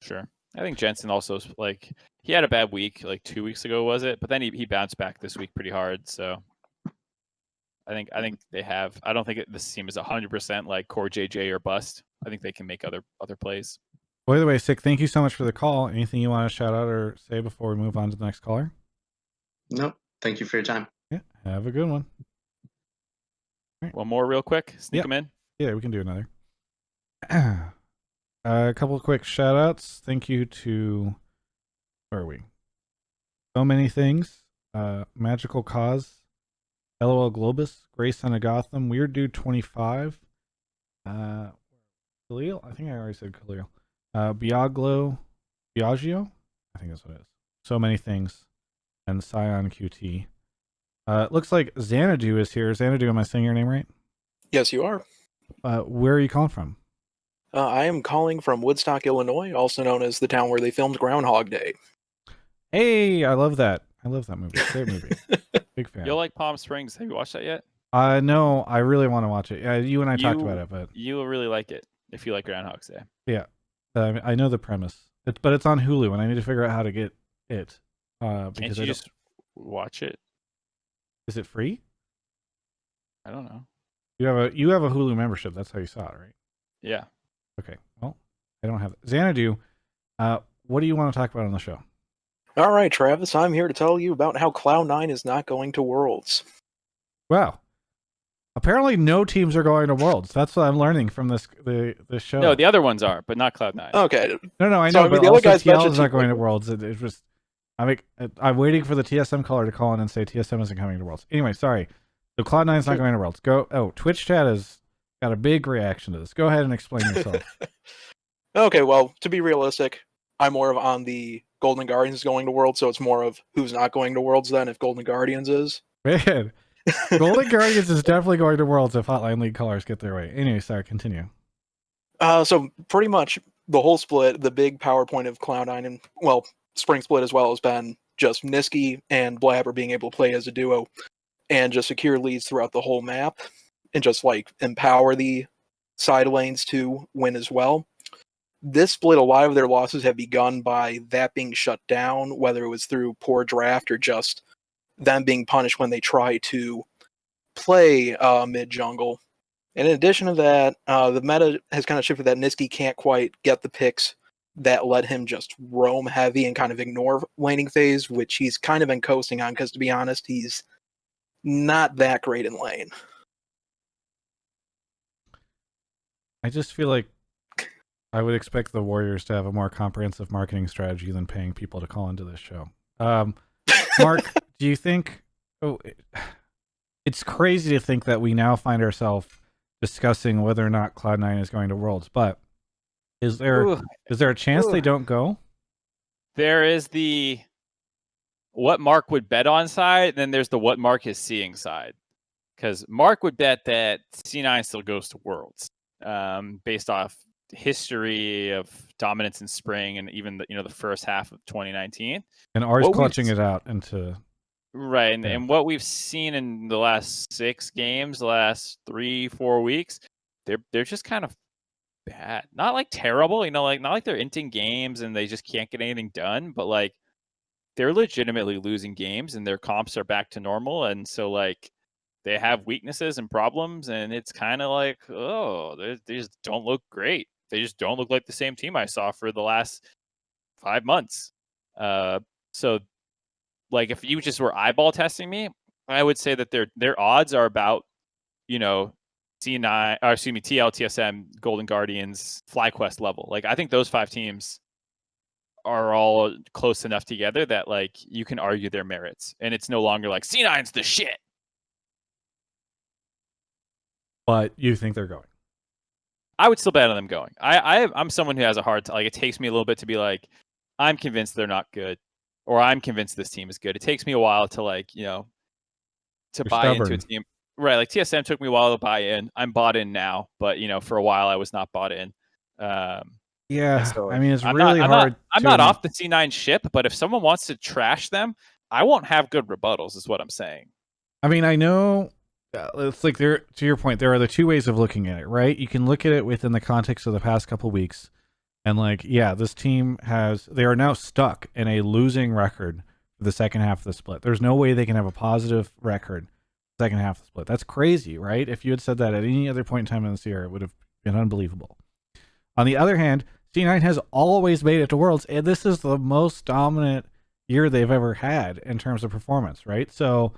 Sure. I think Jensen also, like, he had a bad week, like 2 weeks ago, was it? But then he bounced back this week pretty hard. So I think they have. I don't think this team is 100% like Core JJ or bust. I think they can make other plays. By the way, Syck, thank you so much for the call. Anything you want to shout out or say before we move on to the next caller? Nope. Thank you for your time. Yeah, have a good one. One more real quick. Sneak them in. Yeah, we can do another. A couple of quick shout outs. Thank you to, where are we? So Many Things, Magical Cause, LOL Globus, Grace Son of Gotham, Weird Dude 25, Khalil, I think I already said Khalil, Biagio, I think that's what it is. So Many Things, and Scion QT. Looks like Xanadu is here. Xanadu, am I saying your name right? Yes, you are. Where are you calling from? I am calling from Woodstock, Illinois, also known as the town where they filmed Groundhog Day. Hey, I love that. I love that movie. Great movie. Big fan. You'll like Palm Springs. Have you watched that yet? No, I really want to watch it. You and I talked about it, but you will really like it if you like Groundhog's Day. Yeah, I know the premise. But it's on Hulu, and I need to figure out how to get it. Because Can't you just watch it? Is it free? I don't know. You have a Hulu membership. That's how you saw it, right? Yeah. Okay. Well, I don't have it. Xanadu, what do you want to talk about on the show? All right, Travis, I'm here to tell you about how Cloud9 is not going to Worlds. Wow. Apparently, no teams are going to Worlds. That's what I'm learning from the show. No, the other ones are, but not Cloud9. Okay. No, I know, So, but the also other guys TL mentioned is not going to Worlds. It was, I'm waiting for the TSM caller to call in and say TSM isn't coming to Worlds. Anyway, sorry. So Cloud9 is not going to Worlds. Twitch chat has got a big reaction to this. Go ahead and explain yourself. Okay, well, to be realistic, I'm more of on the Golden Guardians going to Worlds, so it's more of who's not going to Worlds then if Golden Guardians is. Man, Golden Guardians is definitely going to Worlds if Hotline League callers get their way. Anyway, sorry, continue. So pretty much the whole split, the big PowerPoint of Cloud9 and, well, Spring Split as well has been just Niski and Blabber being able to play as a duo and just secure leads throughout the whole map and just like empower the side lanes to win as well. This split, a lot of their losses have begun by that being shut down, whether it was through poor draft or just them being punished when they try to play mid-jungle. And in addition to that, the meta has kind of shifted that Niski can't quite get the picks that let him just roam heavy and kind of ignore laning phase, which he's kind of been coasting on because, to be honest, he's not that great in lane. I just feel like I would expect the Warriors to have a more comprehensive marketing strategy than paying people to call into this show. Mark, do you think... it's crazy to think that we now find ourselves discussing whether or not Cloud9 is going to Worlds, but is there a chance they don't go? There is the what Mark would bet on side, and then there's the what Mark is seeing side. Because Mark would bet that C9 still goes to Worlds, based off history of dominance in spring and even the first half of 2019. And R's clutching it out into... Right, and what we've seen in the last 6 games, the last 3-4 weeks, they're just kind of bad. Not like terrible, not like they're inting games and they just can't get anything done, but like they're legitimately losing games and their comps are back to normal, and so like they have weaknesses and problems, and it's kind of like, oh, they just don't look great. They just don't look like the same team I saw for the last 5 months. So like if you just were eyeball testing me, I would say that their odds are about, TL, TSM, Golden Guardians, FlyQuest level. Like I think those 5 teams are all close enough together that like you can argue their merits, and it's no longer like C9's the shit. But you think they're going? I would still bet on them going. I'm someone who has a hard time. Like it takes me a little bit to be like, I'm convinced they're not good, or I'm convinced this team is good. It takes me a while to like, You're buy into a stubborn. team. Right, like TSM took me a while to buy in. I'm bought in now, but for a while I was not bought in. Yeah, And so I mean, it's I'm really hard. not off the C9 ship, but if someone wants to trash them, I won't have good rebuttals, is what I'm saying. I mean, I know it's like to your point, there are the two ways of looking at it, right? You can look at it within the context of the past couple weeks and this team they are now stuck in a losing record for the second half of the split. There's no way they can have a positive record second half of the split. That's crazy, right? If you had said that at any other point in time in this year, it would have been unbelievable. On the other hand, C9 has always made it to Worlds, and this is the most dominant year they've ever had in terms of performance, right? So,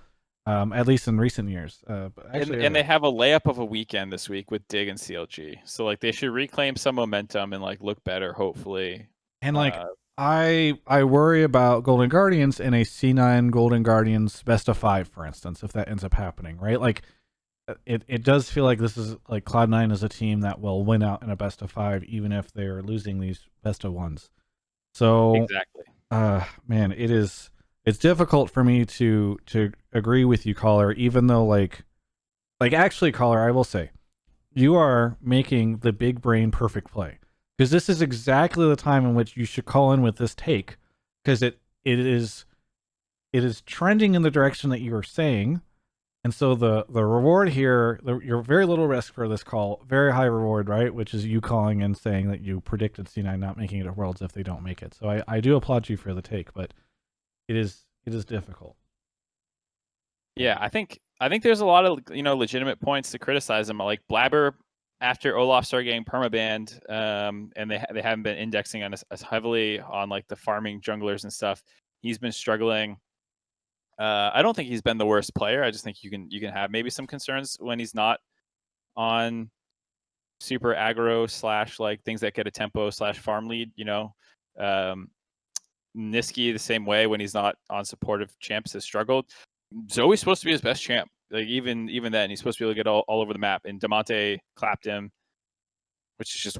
at least in recent years. And they have a layup of a weekend this week with Dig and CLG. So they should reclaim some momentum and look better, hopefully. And I worry about Golden Guardians in a C9 Golden Guardians best of 5, for instance, if that ends up happening, right? It does feel like this is Cloud9 is a team that will win out in a best of 5, even if they're losing these best of 1s. So exactly. Man, it's difficult for me to agree with you, caller, even though actually, caller, I will say you are making the big brain perfect play, because this is exactly the time in which you should call in with this take, because it is trending in the direction that you are saying. And so the reward here, you're very little risk for this call, very high reward, right? Which is you calling and saying that you predicted C9 not making it to Worlds if they don't make it. So I do applaud you for the take, but it is difficult. Yeah, I think there's a lot of legitimate points to criticize them. Like Blabber, after Olaf started getting permabanned, and they haven't been indexing on as heavily on the farming junglers and stuff. He's been struggling. I don't think he's been the worst player. I just think you can have maybe some concerns when he's not on super aggro / things that get a tempo / farm lead. Niski the same way when he's not on supportive champs has struggled. Zoe's supposed to be his best champ. Even then, he's supposed to be able to get all over the map. And Damonte clapped him, which is just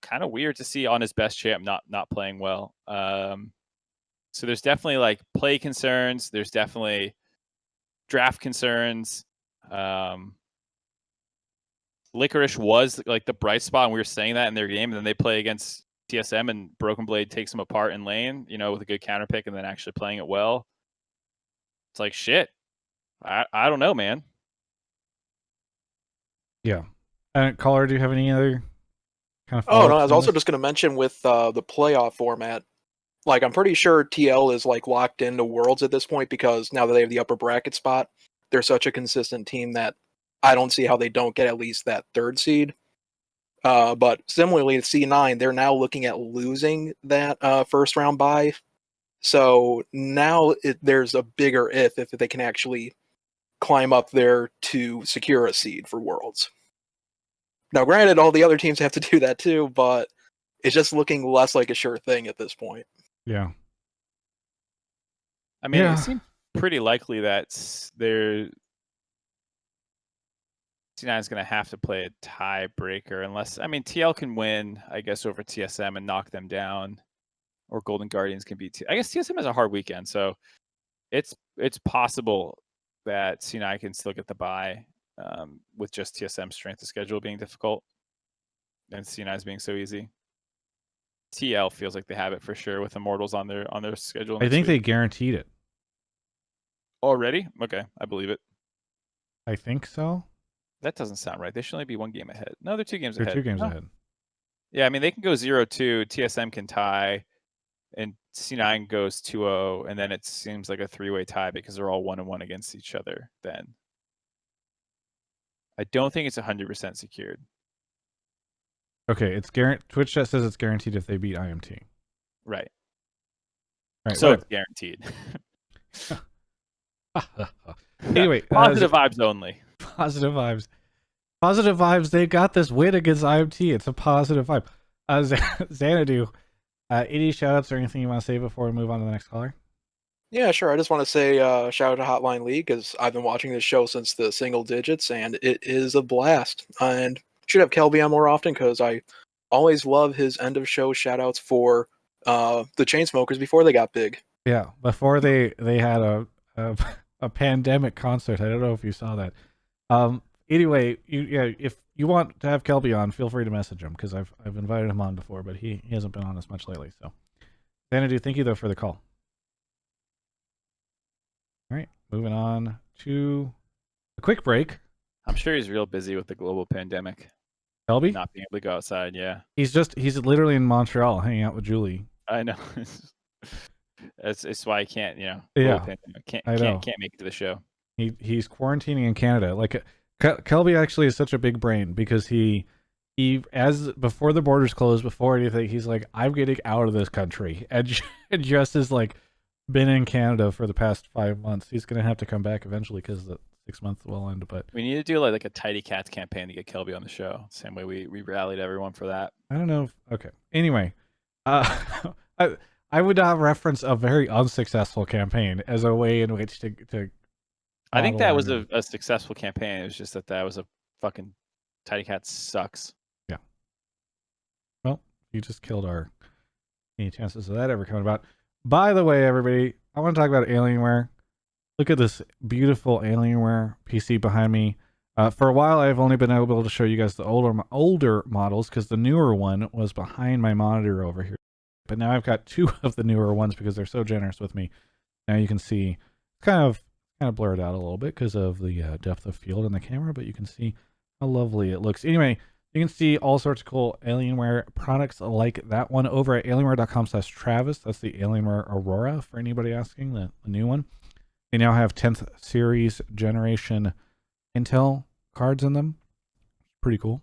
kind of weird to see on his best champ not playing well. So there's definitely play concerns. There's definitely draft concerns. Licorice was the bright spot, and we were saying that in their game. And then they play against TSM, and Broken Blade takes them apart in lane, with a good counter pick, and then actually playing it well. It's shit. I don't know, man. Yeah. Caller, do you have any other kind of? Oh no, I was also just going to mention with the playoff format. I'm pretty sure TL is locked into Worlds at this point, because now that they have the upper bracket spot, they're such a consistent team that I don't see how they don't get at least that 3rd seed. But similarly to C9, they're now looking at losing that first round bye. So now there's a bigger if they can actually climb up there to secure a seed for Worlds. Now, granted, all the other teams have to do that too, but it's just looking less like a sure thing at this point. Yeah. I mean, It seems pretty likely that C9 is going to have to play a tiebreaker, unless TL can win, I guess, over TSM and knock them down, or Golden Guardians can beat. I guess TSM has a hard weekend, so it's possible that C9 can still get the bye, with just TSM's strength of schedule being difficult and C9's being so easy. TL feels like they have it for sure with Immortals on their schedule. I think they guaranteed it already. Okay, I believe it. I think so. That doesn't sound right. They should only be 1 game ahead. No, they're 2 games ahead. They're 2 games ahead. Yeah, they can go 0-2. TSM can tie, and C9 goes 2-0, and then it seems like a 3-way tie because they're all 1-1 against each other. Then I don't think it's 100% secured. Okay, it's Twitch chat says it's guaranteed if they beat IMT. Right. So it's guaranteed. Anyway, positive vibes only. Positive vibes. Positive vibes. They got this win against IMT. It's a positive vibe. Xanadu, any shoutouts or anything you want to say before we move on to the next caller? Yeah, sure. I just want to say shout out to Hotline League, because I've been watching this show since the single digits, and it is a blast. And should have Kelby on more often, because I always love his end of show shoutouts for the Chainsmokers before they got big. Yeah, before they had a a pandemic concert. I don't know if you saw that. Anyway, if you want to have Kelby on, feel free to message him because I've invited him on before, but he hasn't been on as much lately. So, Xanadu, thank you though for the call. All right, moving on to a quick break. I'm sure he's real busy with the global pandemic. Kelby? Not being able to go outside, yeah. He's literally in Montreal hanging out with Julie. I know. It's why I can't, Yeah, can't I know. can't make it to the show. He's quarantining in Canada. Like Kelby actually is such a big brain because he as before the borders closed, before anything, he's like, I'm getting out of this country, and just has like been in Canada for the past 5 months. He's gonna have to come back eventually because the 6 months will end. But we need to do like a Tidy Cats campaign to get Kelby on the show. Same way we rallied everyone for that. I don't know. Okay. Anyway, I would not reference a very unsuccessful campaign as a way in which to. I think that was a successful campaign. It was just that was a fucking Tidy Cats sucks. Yeah. Well, you just killed any chances of that ever coming about. By the way, everybody, I want to talk about Alienware. Look at this beautiful Alienware PC behind me. For a while, I've only been able to show you guys the older models because the newer one was behind my monitor over here. But now I've got 2 of the newer ones because they're so generous with me. Now you can see kind of blurred out a little bit because of the depth of field in the camera, but you can see how lovely it looks. Anyway, you can see all sorts of cool Alienware products like that one over at alienware.com/Travis. That's the Alienware Aurora for anybody asking, the new one. They now have 10th series generation Intel cards in them. Pretty cool.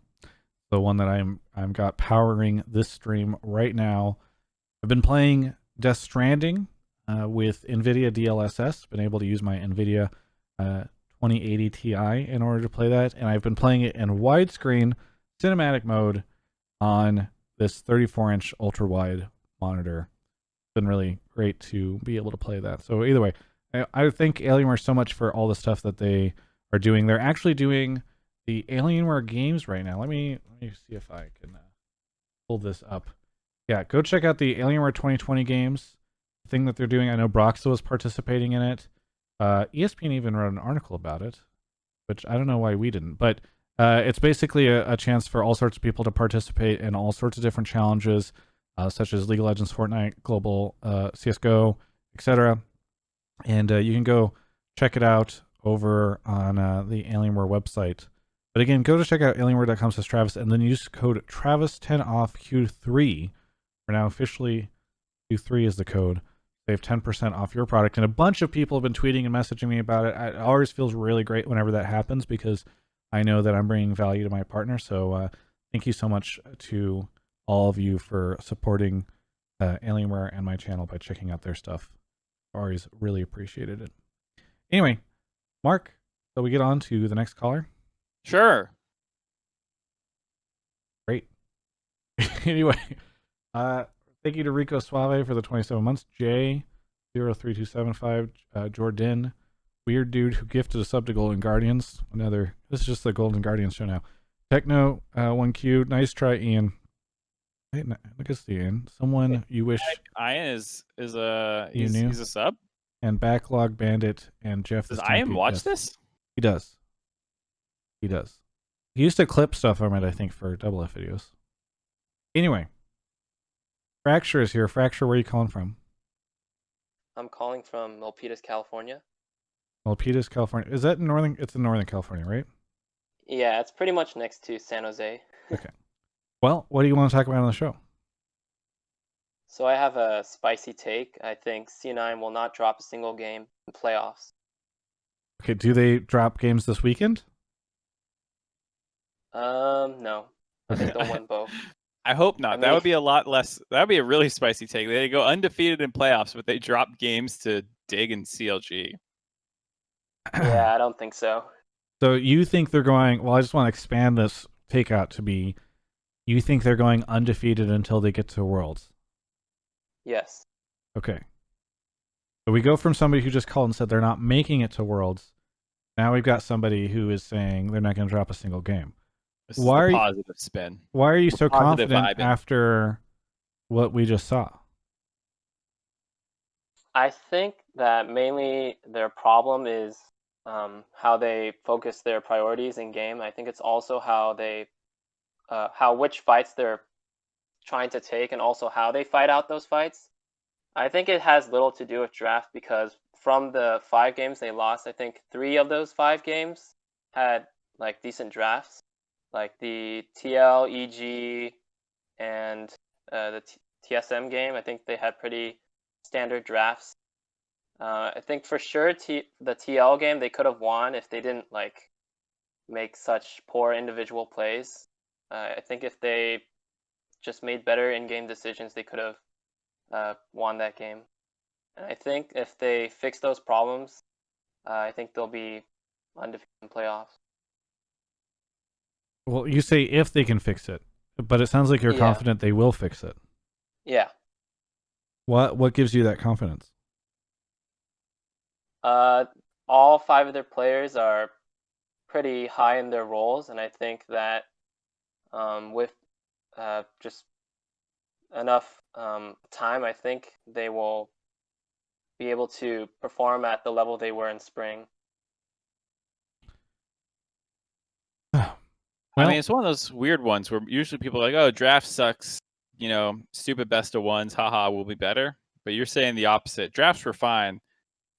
The one that I'm got powering this stream right now. I've been playing Death Stranding with NVIDIA DLSS. Been able to use my NVIDIA 2080 Ti in order to play that, and I've been playing it in widescreen cinematic mode on this 34-inch ultra-wide monitor. It's been really great to be able to play that. So either way, I thank Alienware so much for all the stuff that they are doing. They're actually doing the Alienware games right now. Let me see if I can pull this up. Yeah, go check out the Alienware 2020 games. The thing that they're doing. I know Broxo was participating in it. ESPN even wrote an article about it, which I don't know why we didn't. But it's basically a chance for all sorts of people to participate in all sorts of different challenges, such as League of Legends, Fortnite, Global, CSGO, etc. And you can go check it out over on the Alienware website. But again, go to check out alienware.com/Travis and then use code Travis10 off Q3. We're now officially Q3 is the code. Save 10% off your product. And a bunch of people have been tweeting and messaging me about it. It always feels really great whenever that happens because I know that I'm bringing value to my partner. So thank you so much to all of you for supporting Alienware and my channel by checking out their stuff. Always really appreciated it. Anyway, Mark, so we get on to the next caller. Sure. Great. Anyway, thank you to Rico Suave for the 27 months. J03275, Jordan, weird dude who gifted a sub to Golden Guardians. This is just the Golden Guardians show now. Techno 1Q, nice try, Ian. Hey, look at Ian. Someone you wish. Ian is he's a sub. And Backlog Bandit and Jeff. Does Ian watch this? He does. He does. He used to clip stuff from it, I think, for Double F videos. Anyway, Fracture is here. Fracture, where are you calling from? I'm calling from Milpitas, California. Milpitas, California. Is that in Northern? It's in Northern California, right? Yeah, it's pretty much next to San Jose. Okay. Well, what do you want to talk about on the show? So I have a spicy take. I think C9 will not drop a single game in playoffs. Okay, do they drop games this weekend? No. I think they'll win both. I hope not. That would be a lot less. That would be a really spicy take. They go undefeated in playoffs, but they drop games to Dig and CLG. Yeah, I don't think so. So you think they're going, well, I just want to expand this take out to be, you think they're going undefeated until they get to Worlds? Yes. Okay. So we go from somebody who just called and said they're not making it to Worlds. Now we've got somebody who is saying they're not going to drop a single game. This is the positive spin. Why are you so Positive confident vibing. after what we just saw? I think that mainly their problem is how they focus their priorities in game. I think it's also how which fights they're trying to take, and also how they fight out those fights. I think it has little to do with draft, because from the 5 games they lost, I think 3 of those 5 games had like decent drafts, like the TL, EG, and the TSM game. I think they had pretty standard drafts. I think for sure the TL game they could have won if they didn't like make such poor individual plays. I think if they just made better in-game decisions, they could have won that game. And I think if they fix those problems, I think they'll be undefeated in playoffs. Well, you say if they can fix it, but it sounds like you're Yeah. confident they will fix it. Yeah. What gives you that confidence? All 5 of their players are pretty high in their roles, and I think that with just enough time, I think they will be able to perform at the level they were in spring. I mean, it's one of those weird ones where usually people are like, oh, draft sucks, you know, stupid best of ones, haha, we'll be better. But you're saying the opposite. Drafts were fine.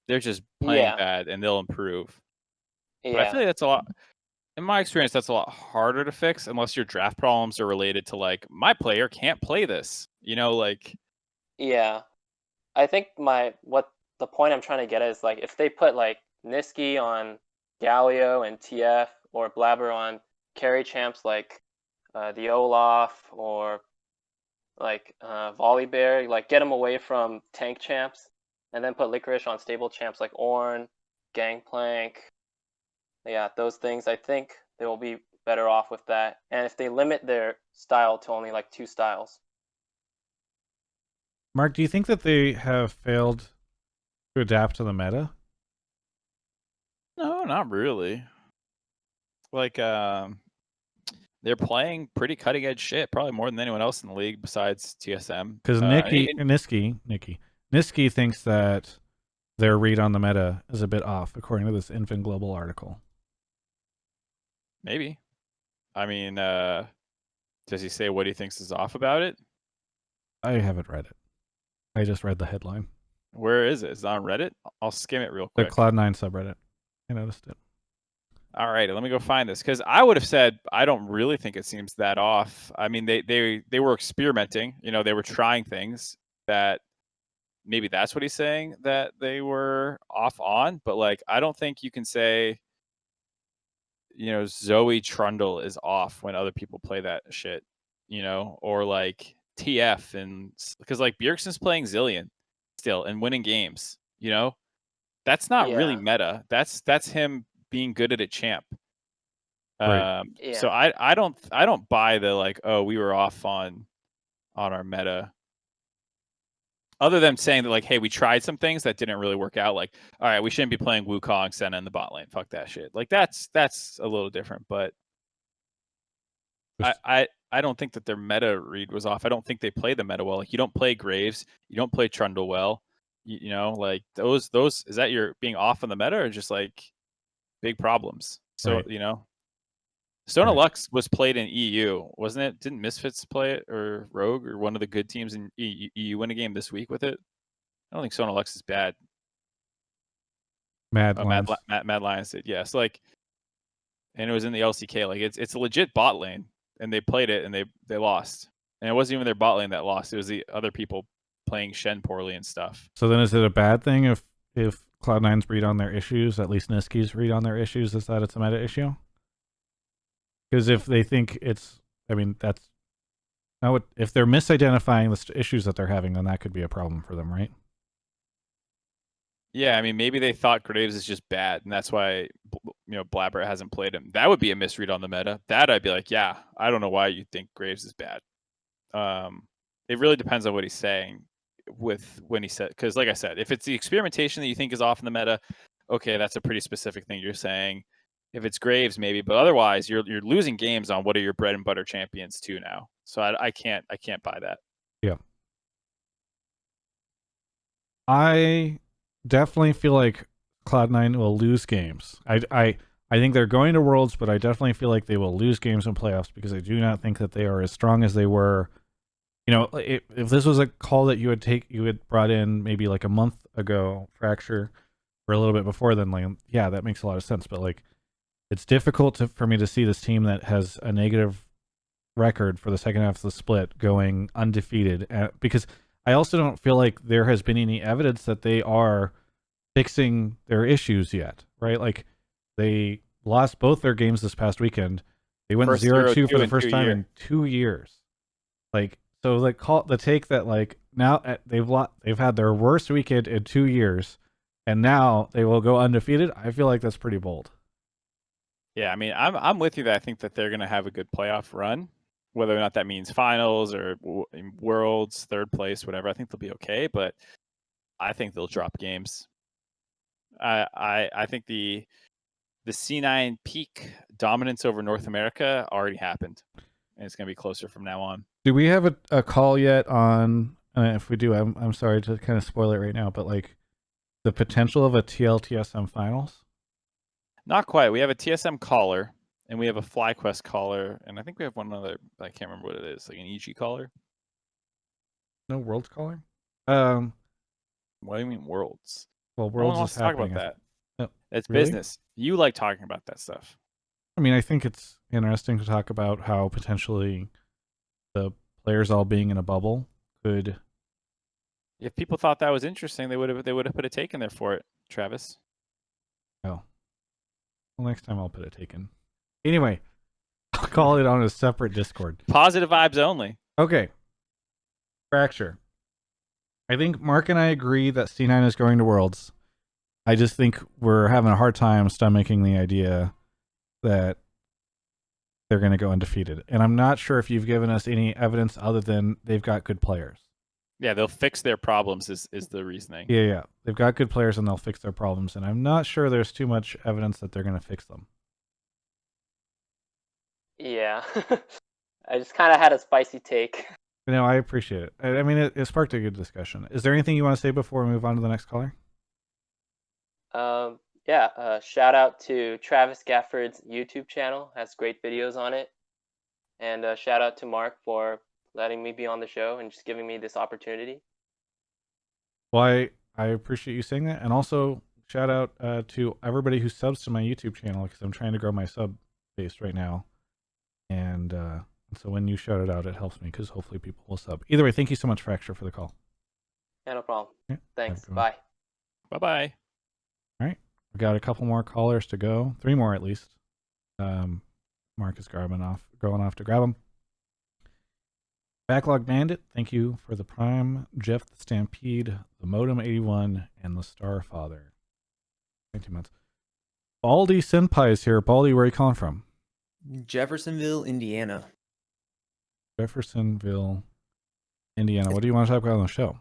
They're just playing bad, and they'll improve. Yeah. But I feel like that's a lot, in my experience, that's a lot harder to fix unless your draft problems are related to, like, my player can't play this. You know, like... Yeah. I think the point I'm trying to get at is, like, if they put, like, Niski on Galio and TF, or Blabber on carry champs like the Olaf, or like Volibear, like get them away from tank champs, and then put Licorice on stable champs like Ornn, Gangplank. Yeah, those things, I think they will be better off with that. And if they limit their style to only like 2 styles. Mark, do you think that they have failed to adapt to the meta? No, not really. Like, they're playing pretty cutting edge shit, probably more than anyone else in the league besides TSM. Because Niski thinks that their read on the meta is a bit off, according to this Infant Global article. Maybe. I mean, does he say what he thinks is off about it? I haven't read it. I just read the headline. Where is it? Is it on Reddit? I'll skim it real quick. The Cloud9 subreddit. I noticed it. All right, let me go find this, because I would have said I don't really think it seems that off. I mean, they were experimenting. You know, they were trying things that maybe that's what he's saying that they were off on. But like, I don't think you can say, you know, Zoe Trundle is off when other people play that shit. You know, or like TF, and because like Bjergsen's playing Zillion still and winning games. You know, that's not really meta. That's him being good at a champ. Right. So I don't buy the like, oh, we were off on our meta. Other than saying that, like, hey, we tried some things that didn't really work out. Like, all right, we shouldn't be playing Wukong, Senna in the bot lane. Fuck that shit. Like, that's a little different. But I don't think that their meta read was off. I don't think they play the meta well. Like, you don't play Graves, you don't play Trundle well. You know, like those is that you're being off on the meta, or just like big problems? So Right. you know, Sona Lux was played in EU, wasn't it? Didn't Misfits play it, or Rogue, or one of the good teams in EU win a game this week with it? I don't think Sona Lux is bad. Mad Lions. Mad Lions did, yes. Like, and it was in the LCK. Like, it's a legit bot lane, and they played it and they lost. And it wasn't even their bot lane that lost. It was the other people playing Shen poorly and stuff. So then, is it a bad thing if Cloud9's read on their issues, at least Niski's read on their issues, is that it's a meta issue? Because if they think it's, I mean, that's now if they're misidentifying the issues that they're having, then that could be a problem for them, right? Yeah, I mean, maybe they thought Graves is just bad, and that's why, you know, Blabber hasn't played him. That would be a misread on the meta. That I'd be like, yeah, I don't know why you think Graves is bad. It really depends on what he's saying with when he said, because like I said, if it's the experimentation that you think is off in the meta, okay, that's a pretty specific thing you're saying. If it's Graves, maybe, but otherwise, you're losing games on what are your bread and butter champions too now. So I can't buy that. Yeah. I definitely feel like Cloud9 will lose games. I think they're going to Worlds, but I definitely feel like they will lose games in playoffs because I do not think that they are as strong as they were. You know, if this was a call that you had brought in maybe like a month ago, Fracture, or a little bit before then, like, yeah, that makes a lot of sense. But like, it's difficult for me to see this team that has a negative record for the second half of the split going undefeated, because I also don't feel like there has been any evidence that they are fixing their issues yet, right? Like, they lost both their games this past weekend. They went 0-2 for the first time in 2 years. Like, so the take that like now they've had their worst weekend in 2 years, and now they will go undefeated. I feel like that's pretty bold. Yeah, I mean, I'm with you that I think that they're going to have a good playoff run, whether or not that means finals or Worlds, third place, whatever. I think they'll be okay, but I think they'll drop games. I think the C9 peak dominance over North America already happened, and it's going to be closer from now on. Do we have a call yet on? If we do, I'm sorry to kind of spoil it right now, but like the potential of a TL-TSM finals. Not quite. We have a TSM caller, and we have a FlyQuest caller, and I think we have one other. I can't remember what it is, like an EG caller. No Worlds caller. What do you mean Worlds? Well, No Worlds one wants is to talk happening. about that. Oh, It's really? business. You like talking about that stuff. I mean, I think it's interesting to talk about how potentially the players all being in a bubble could. If people thought that was interesting, they would have put a take in there for it, Travis. Oh, well, next time I'll put a take in. Anyway, I'll call it on a separate Discord. Positive vibes only. Okay. Fracture. I think Mark and I agree that C9 is going to Worlds. I just think we're having a hard time stomaching the idea that they're going to go undefeated. And I'm not sure if you've given us any evidence other than they've got good players. Yeah, they'll fix their problems is the reasoning. Yeah. They've got good players and they'll fix their problems. And I'm not sure there's too much evidence that they're going to fix them. Yeah. I just kind of had a spicy take. No, I appreciate it. I mean, it sparked a good discussion. Is there anything you want to say before we move on to the next caller? Shout out to Travis Gafford's YouTube channel. Has great videos on it. And shout out to Mark for letting me be on the show and just giving me this opportunity. Well, I appreciate you saying that. And also shout out to everybody who subs to my YouTube channel, because I'm trying to grow my sub base right now. And so when you shout it out, it helps me because hopefully people will sub. Either way, thank you so much, Fracture, for the call. Yeah, no problem. Yeah, Thanks. have a good one. Bye. Bye-bye. All right. We've got a couple more callers to go. 3 more at least. Mark is going off to grab them. Backlog Bandit, thank you for the Prime. Jeff the Stampede, the Modem 81, and the Starfather. 19 months. BaldySenpai is here. Baldy, where are you calling from? Jeffersonville, Indiana. Jeffersonville, Indiana. What do you want to talk about on the show?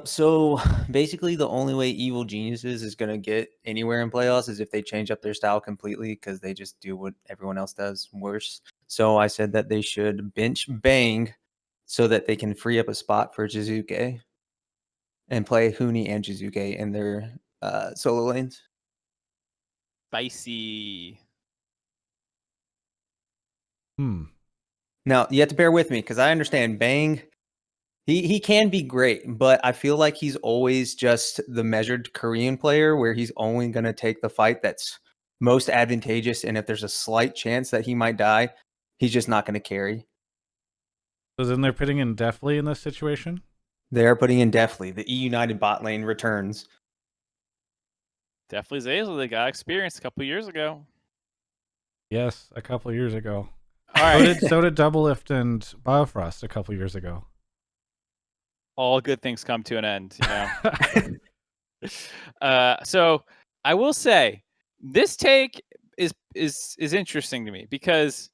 So basically the only way Evil Geniuses is going to get anywhere in playoffs is if they change up their style completely, because they just do what everyone else does worse. So I said that they should bench Bang so that they can free up a spot for Jiizuke and play Huni and Jiizuke in their solo lanes. Spicy. Now, you have to bear with me because I understand Bang. He can be great, but I feel like he's always just the measured Korean player where he's only going to take the fight that's most advantageous. And if there's a slight chance that he might die, he's just not going to carry. So then they're putting in Deftly in this situation? They are putting in Deftly. The E United bot lane returns. Definitely Zazel. They got experience a couple years ago. Yes, a couple years ago. All right. So did Doublelift and Biofrost a couple years ago. All good things come to an end, you know. So I will say this take is interesting to me because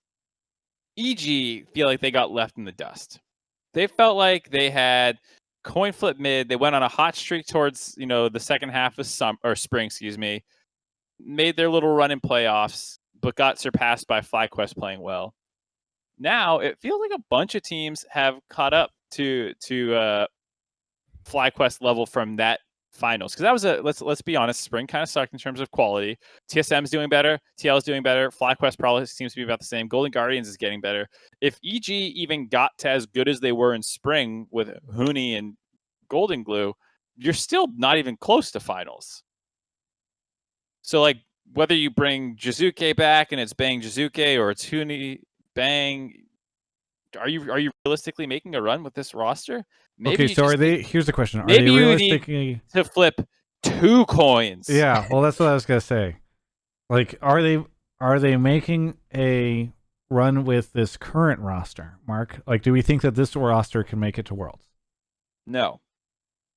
EG feel like they got left in the dust. They felt like they had coin flip mid. They went on a hot streak towards the second half of spring, made their little run in playoffs, but got surpassed by FlyQuest playing well. Now it feels like a bunch of teams have caught up to FlyQuest level from that finals, because that was let's be honest, spring kind of sucked in terms of quality. TSM's doing better, TL is doing better, FlyQuest probably seems to be about the same. Golden Guardians is getting better. If EG even got to as good as they were in spring with Huni and Golden Glue, you're still not even close to finals. So like whether you bring Jiizuke back and it's Bang Jiizuke or it's Huni Bang, are you realistically making a run with this roster? Okay, so are they? Here's the question: Are maybe they you realistically need to flip 2 coins? Yeah, well, that's what I was gonna say. Like, are they making a run with this current roster, Mark? Like, do we think that this roster can make it to Worlds? No.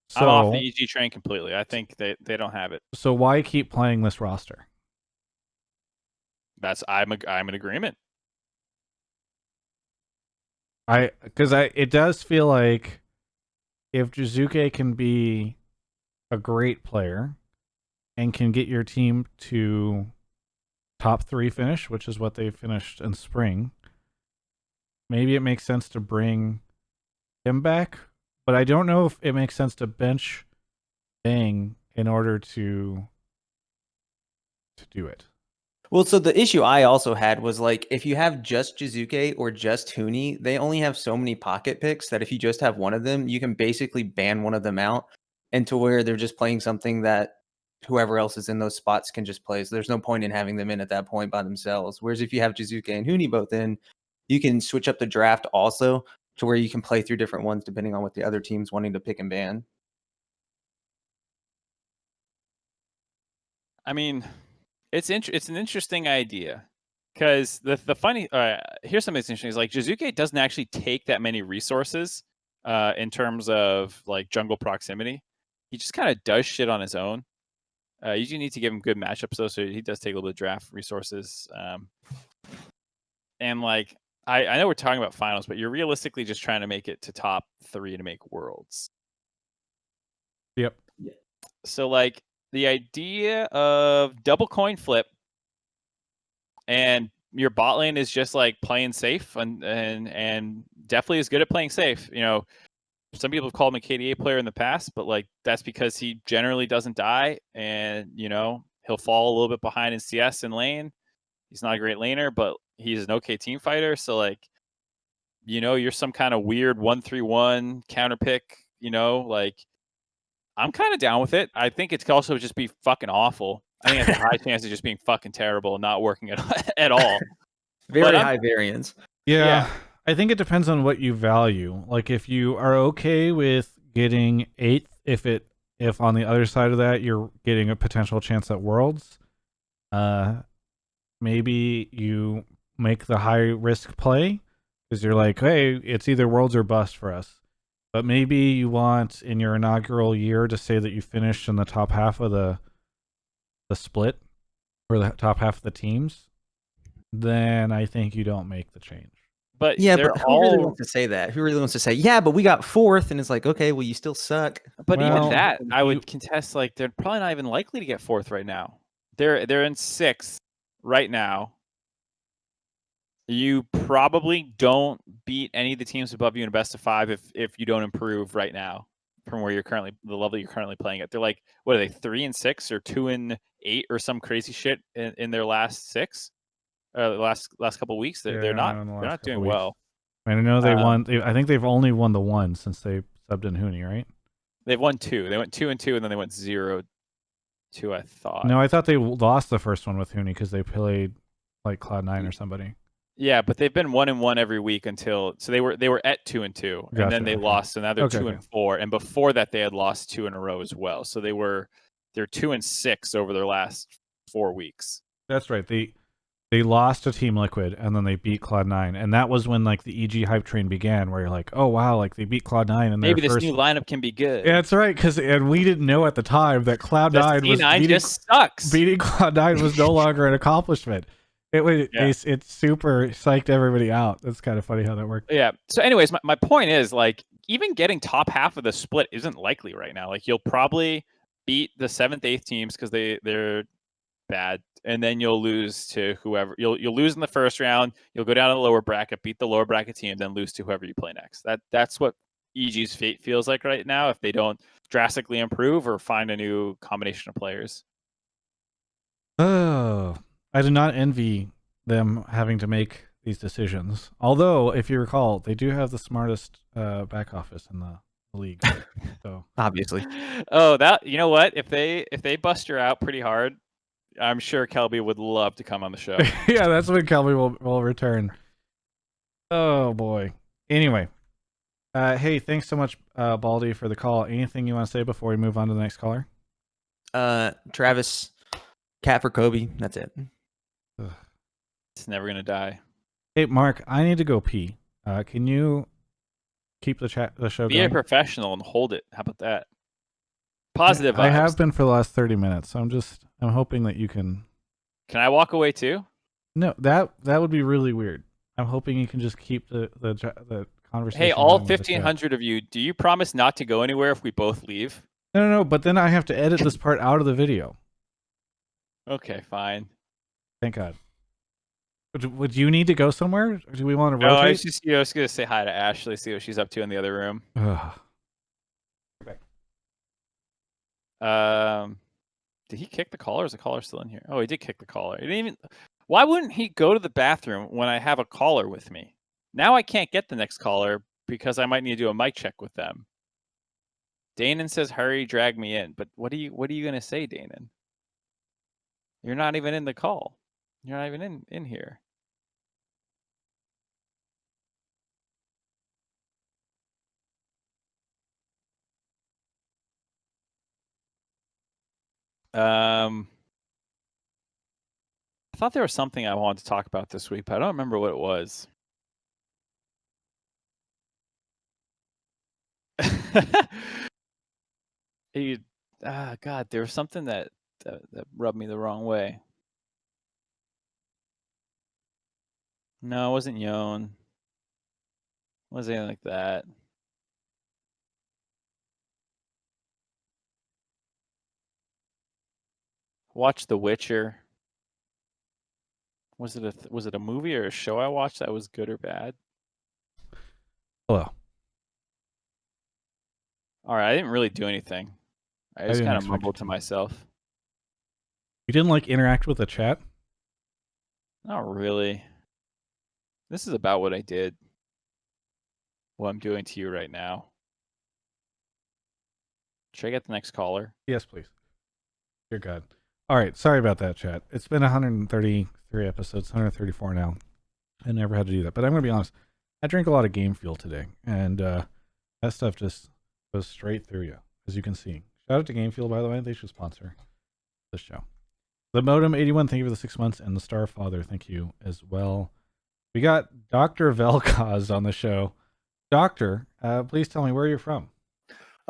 So, I'm off the EG train completely. I think they don't have it. So why keep playing this roster? I'm in agreement. It does feel like if Jiizuke can be a great player and can get your team to top 3 finish, which is what they finished in spring, maybe it makes sense to bring him back. But I don't know if it makes sense to bench Bang in order to do it. Well, so the issue I also had was like if you have just Jiizuke or just Huni, they only have so many pocket picks that if you just have one of them, you can basically ban one of them out, and to where they're just playing something that whoever else is in those spots can just play. So there's no point in having them in at that point by themselves. Whereas if you have Jiizuke and Huni both in, you can switch up the draft also to where you can play through different ones depending on what the other team's wanting to pick and ban. I mean, it's an interesting idea, because the funny here's something that's interesting is like Jiizuke doesn't actually take that many resources in terms of like jungle proximity. He just kind of does shit on his own. You do need to give him good matchups though, so he does take a little bit of draft resources. And like I know we're talking about finals, but you're realistically just trying to make it to top 3 to make Worlds. Yep. So like the idea of double coin flip and your bot lane is just like playing safe and definitely is good at playing safe. You know, some people have called him a KDA player in the past, but like that's because he generally doesn't die, and you know he'll fall a little bit behind in CS and lane. He's not a great laner, but he's an okay team fighter. So like, you know, you're some kind of weird 1-3-1 counter pick. You know, like I'm kind of down with it. I think it could also just be fucking awful. I think it's a high chance of just being fucking terrible and not working at all. Very high variance. Yeah, I think it depends on what you value. Like if you are okay with getting 8th, if on the other side of that you're getting a potential chance at Worlds, maybe you make the high risk play because you're like, hey, it's either Worlds or bust for us. But maybe you want in your inaugural year to say that you finished in the top half of the split or the top half of the teams, then I think you don't make the change. But yeah, but who really wants to say that? Who really wants to say, yeah, but we got 4th, and it's like, okay, well, you still suck. But well, even that, I would contest. Like, they're probably not even likely to get 4th right now. They're in 6th right now. You probably don't beat any of the teams above you in a best of 5 if you don't improve right now from where you're currently, the level you're currently playing at. They're like, what are they, 3-6 or 2-8 or some crazy shit in their last 6? Last couple of weeks, they're not doing well. I mean, I know they won. I think they've only won the one since they subbed in Huni, right? They've won 2. They went 2-2, and then they went 0-2. I thought. No, I thought they lost the first one with Huni because they played like Cloud9 or somebody. Yeah, but they've been 1-1 every week until they were at 2-2, and then they lost, so now they're 2-4. And before that, they had lost 2 in a row as well. So they're 2-6 over their last 4 weeks. That's right. They lost to Team Liquid, and then they beat Cloud9, and that was when like the EG hype train began, where you're like, oh wow, like they beat Cloud9, and maybe this new lineup can be good. Yeah, that's right, and we didn't know at the time that Cloud9 was beating Cloud9 was no longer an accomplishment. It super psyched everybody out. That's kind of funny how that worked. Yeah. So, anyways, my point is like even getting top half of the split isn't likely right now. Like you'll probably beat the 7th, 8th teams because they're bad, and then you'll lose to whoever. You'll lose in the first round. You'll go down to the lower bracket, beat the lower bracket team, then lose to whoever you play next. That's what EG's fate feels like right now if they don't drastically improve or find a new combination of players. Oh, I do not envy them having to make these decisions. Although, if you recall, they do have the smartest back office in the league. So Obviously. Oh, that you know what? If they bust her out pretty hard, I'm sure Kelby would love to come on the show. yeah, that's when Kelby will return. Oh boy. Anyway, hey, thanks so much, Baldy, for the call. Anything you want to say before we move on to the next caller? Travis, cat for Kobe. That's it. Ugh. It's never gonna die. Hey, Mark, I need to go pee. Can you keep the show Be going? a professional and hold it. How about that? Positive vibes. I have been for the last 30 minutes, so I'm hoping that you can. Can I walk away too? No, that would be really weird. I'm hoping you can just keep the conversation. Hey, all going with the chat. 1,500 of you, do you promise not to go anywhere if we both leave? No, but then I have to edit this part out of the video. Okay, fine. Thank God. Would you need to go somewhere? Or do we want to No, rotate? I was just gonna say hi to Ashley, see what she's up to in the other room. Ugh. Did he kick the caller? Or is the caller still in here? Oh, he did kick the caller. He didn't even. Why wouldn't he go to the bathroom when I have a caller with me? Now I can't get the next caller because I might need to do a mic check with them. Danon says, "Hurry, drag me in." But what are you gonna say, Danon? You're not even in the call. You're not even in here. I thought there was something I wanted to talk about this week, but I don't remember what it was. God, there was something that rubbed me the wrong way. No, it wasn't Yon. It wasn't anything like that. Watch The Witcher. Was it a movie or a show I watched that was good or bad? Hello. All right, I didn't really do anything. I just kind of mumbled to myself. You didn't like interact with the chat? Not really. This is about what I did. What I'm doing to you right now. Should I get the next caller? Yes, please. Dear God. All right, sorry about that, chat. It's been 133 episodes, 134 now. I never had to do that, but I'm going to be honest. I drank a lot of Game Fuel today, and that stuff just goes straight through you, as you can see. Shout out to Game Fuel, by the way. They should sponsor this show. The Modem 81, thank you for the 6 months, and the Starfather, thank you as well. We got Dr. Velkaz on the show. Doctor, please tell me where you're from.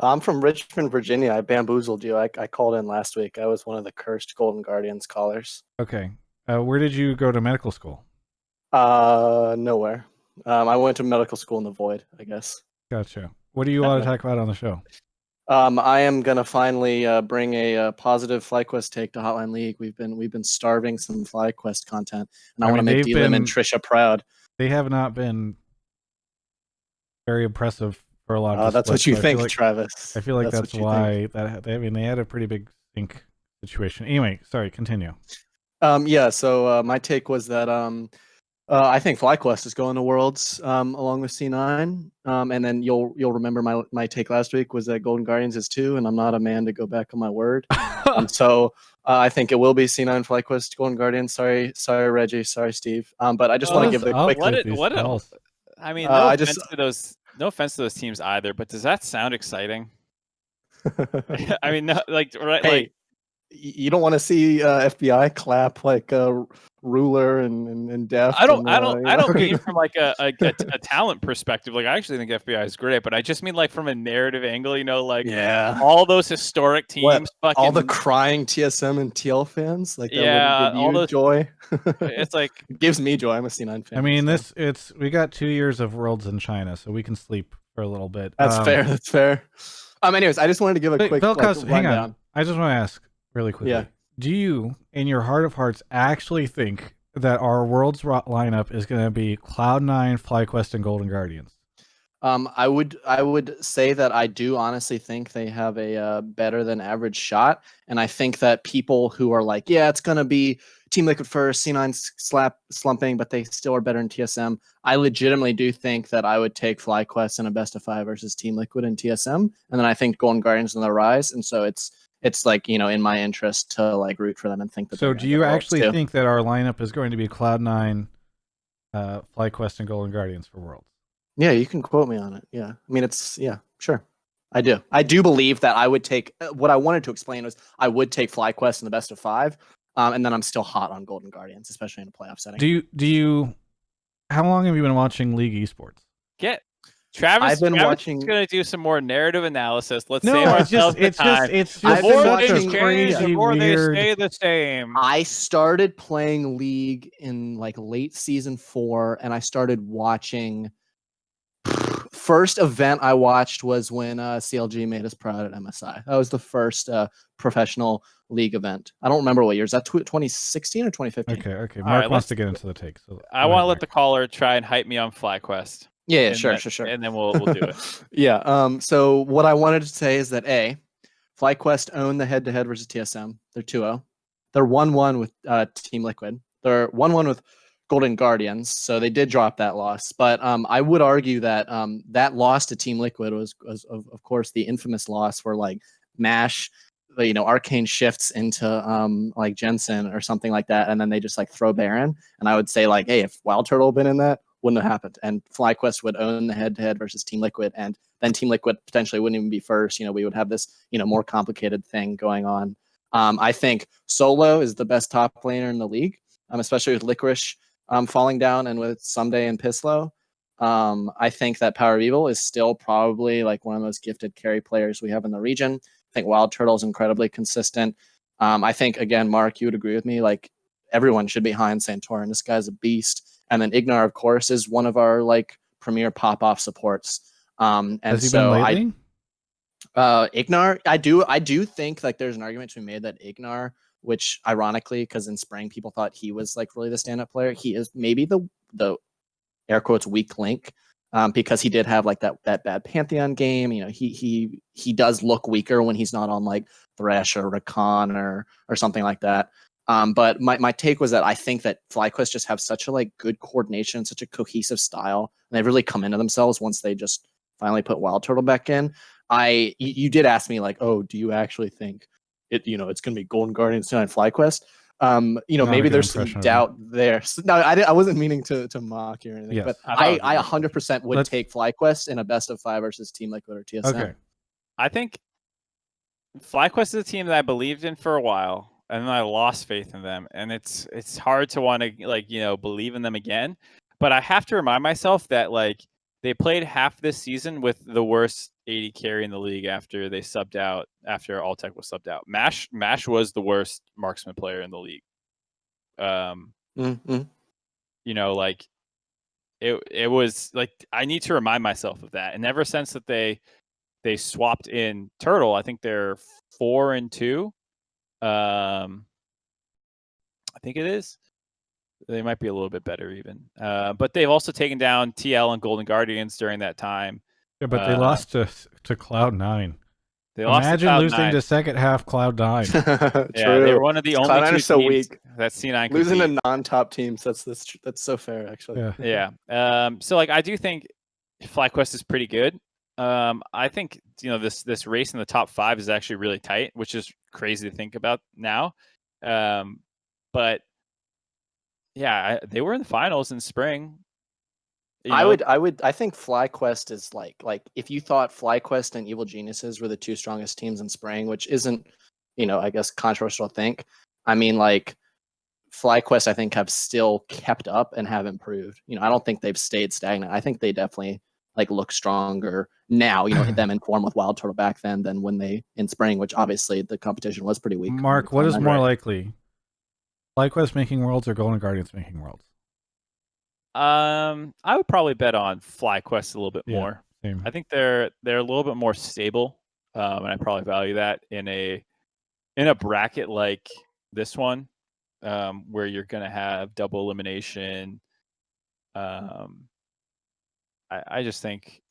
I'm from Richmond, Virginia. I bamboozled you. I called in last week. I was one of the cursed Golden Guardians callers. Okay. Where did you go to medical school? Nowhere. I went to medical school in the void, I guess. Gotcha. What do you want to talk about on the show? I am gonna finally bring a positive FlyQuest take to Hotline League. We've been starving some FlyQuest content, and I want to make D-Lim and Trisha proud. They have not been very impressive for a lot of that's what you think, Travis. I feel like that's why they had a pretty big sync situation. Anyway, sorry, continue. So my take was that I think FlyQuest is going to Worlds along with C9, and then you'll remember my take last week was that Golden Guardians is 2, and I'm not a man to go back on my word. So I think it will be C9 FlyQuest Golden Guardians. Sorry Reggie, sorry Steve. But I just want to give a quick. I mean, no offense to those teams either, but does that sound exciting? I mean, no, like right. Hey, like, you don't want to see FBI clap like Ruler and Def. I don't mean from like a talent perspective. Like I actually think FBI is great, but I just mean like from a narrative angle. You know, like all those historic teams, all the crying TSM and TL fans. Like that yeah, give you joy. It's like it gives me joy. I'm a C9 fan. I mean, we got 2 years of Worlds in China, so we can sleep for a little bit. That's fair. That's fair. Anyways, I just wanted to give a quick hang on. I just want to ask really quickly. Yeah. Do you, in your heart of hearts, actually think that our Worlds lineup is going to be Cloud9, FlyQuest, and Golden Guardians? I would say that I do honestly think they have a better than average shot, and I think that people who are like, yeah, it's gonna be Team Liquid first, C9 slumping, but they still are better in TSM. I legitimately do think that I would take FlyQuest in a best of 5 versus Team Liquid in TSM, and then I think Golden Guardians on the rise, and so it's like, you know, in my interest to like root for them and think that. So do you actually think that our lineup is going to be Cloud9, FlyQuest, and Golden Guardians for Worlds? Yeah, you can quote me on it. Yeah. I mean, sure. I do. I do believe that I would take what I wanted to explain was I would take FlyQuest in the best of 5. And then I'm still hot on Golden Guardians, especially in a playoff setting. Do you how long have you been watching League Esports? Travis, I've been watching. Is going to do some more narrative analysis. Let's No, save it's ourselves just time. it's I've just been such watching a crazy the more weird. they stay the same. I started playing League in like late season 4, and I started watching. First event I watched was when CLG made us proud at MSI. That was the first professional League event. I don't remember what year. Is that 2016 or 2015? Okay. Mark wants to get into the take. So I want to let the caller try and hype me on FlyQuest. Yeah, sure. And then we'll do it. Yeah. So what I wanted to say is that FlyQuest own the head-to-head versus TSM. They're 2-0. They're 1-1 with Team Liquid. They're 1-1 with Golden Guardians. So they did drop that loss. But I would argue that that loss to Team Liquid was of course the infamous loss where like MASH, you know, Arcane shifts into like Jensen or something like that, and then they just like throw Baron. And I would say like, hey, if Wild Turtle had been in that, wouldn't have happened. And FlyQuest would own the head-to-head versus Team Liquid, and then Team Liquid potentially wouldn't even be first. You know, we would have this, you know, more complicated thing going on. I think Solo is the best top laner in the league, especially with Licorice falling down and with Someday and Pislow. I think that Power of Evil is still probably like one of the most gifted carry players we have in the region. I think Wild Turtle is incredibly consistent. I think, again, Mark, you would agree with me, like everyone should be behind Santorin. This guy's a beast. And then Ignar, of course, is one of our like premier pop-off supports. And has he so been lately? Ignar, I do think like there's an argument to be made that Ignar, which ironically, because in spring people thought he was like really the stand-up player, he is maybe the air quotes weak link, because he did have like that bad Pantheon game. You know, he does look weaker when he's not on like Thresh or Rakan or something like that. But my take was that I think that FlyQuest just have such a like good coordination, such a cohesive style, and they've really come into themselves once they just finally put Wild Turtle back in. You did ask me like, oh, do you actually think it's going to be Golden Guardians tonight, FlyQuest? Maybe there's some doubt there. So, no, I wasn't meaning to mock or anything, but I 100% would take FlyQuest in a best of 5 versus Team Liquid or TSM. Okay. I think FlyQuest is a team that I believed in for a while, and then I lost faith in them, and it's hard to want to believe in them again. But I have to remind myself that like they played half this season with the worst AD carry in the league after they subbed out, after Alltech was subbed out. MASH was the worst marksman player in the league. Like it was like I need to remind myself of that. And ever since that they swapped in Turtle, I think they're 4-2. I think it is. They might be a little bit better even. But they've also taken down TL and Golden Guardians during that time. Yeah, but they lost to Cloud9. Imagine losing to second half Cloud9. Yeah, they were one of the only Cloud9 two are so teams weak. that C9 losing to non-top teams. That's so fair, actually. Yeah. So like I do think FlyQuest is pretty good. I think this race in the top 5 is actually really tight, which is crazy to think about now. But yeah, they were in the finals in spring. I think FlyQuest is like if you thought FlyQuest and Evil Geniuses were the 2 strongest teams in spring, which isn't, I guess controversial to think. I mean, like FlyQuest, I think have still kept up and have improved. I don't think they've stayed stagnant. I think they definitely like look stronger now, them in form with Wild Turtle back then than when they in spring, which obviously the competition was pretty weak. Mark, what is more likely? FlyQuest making Worlds or Golden Guardians making Worlds? I would probably bet on FlyQuest a little bit more. Same. I think they're a little bit more stable, and I probably value that in a bracket like this one, where you're gonna have double elimination. I just think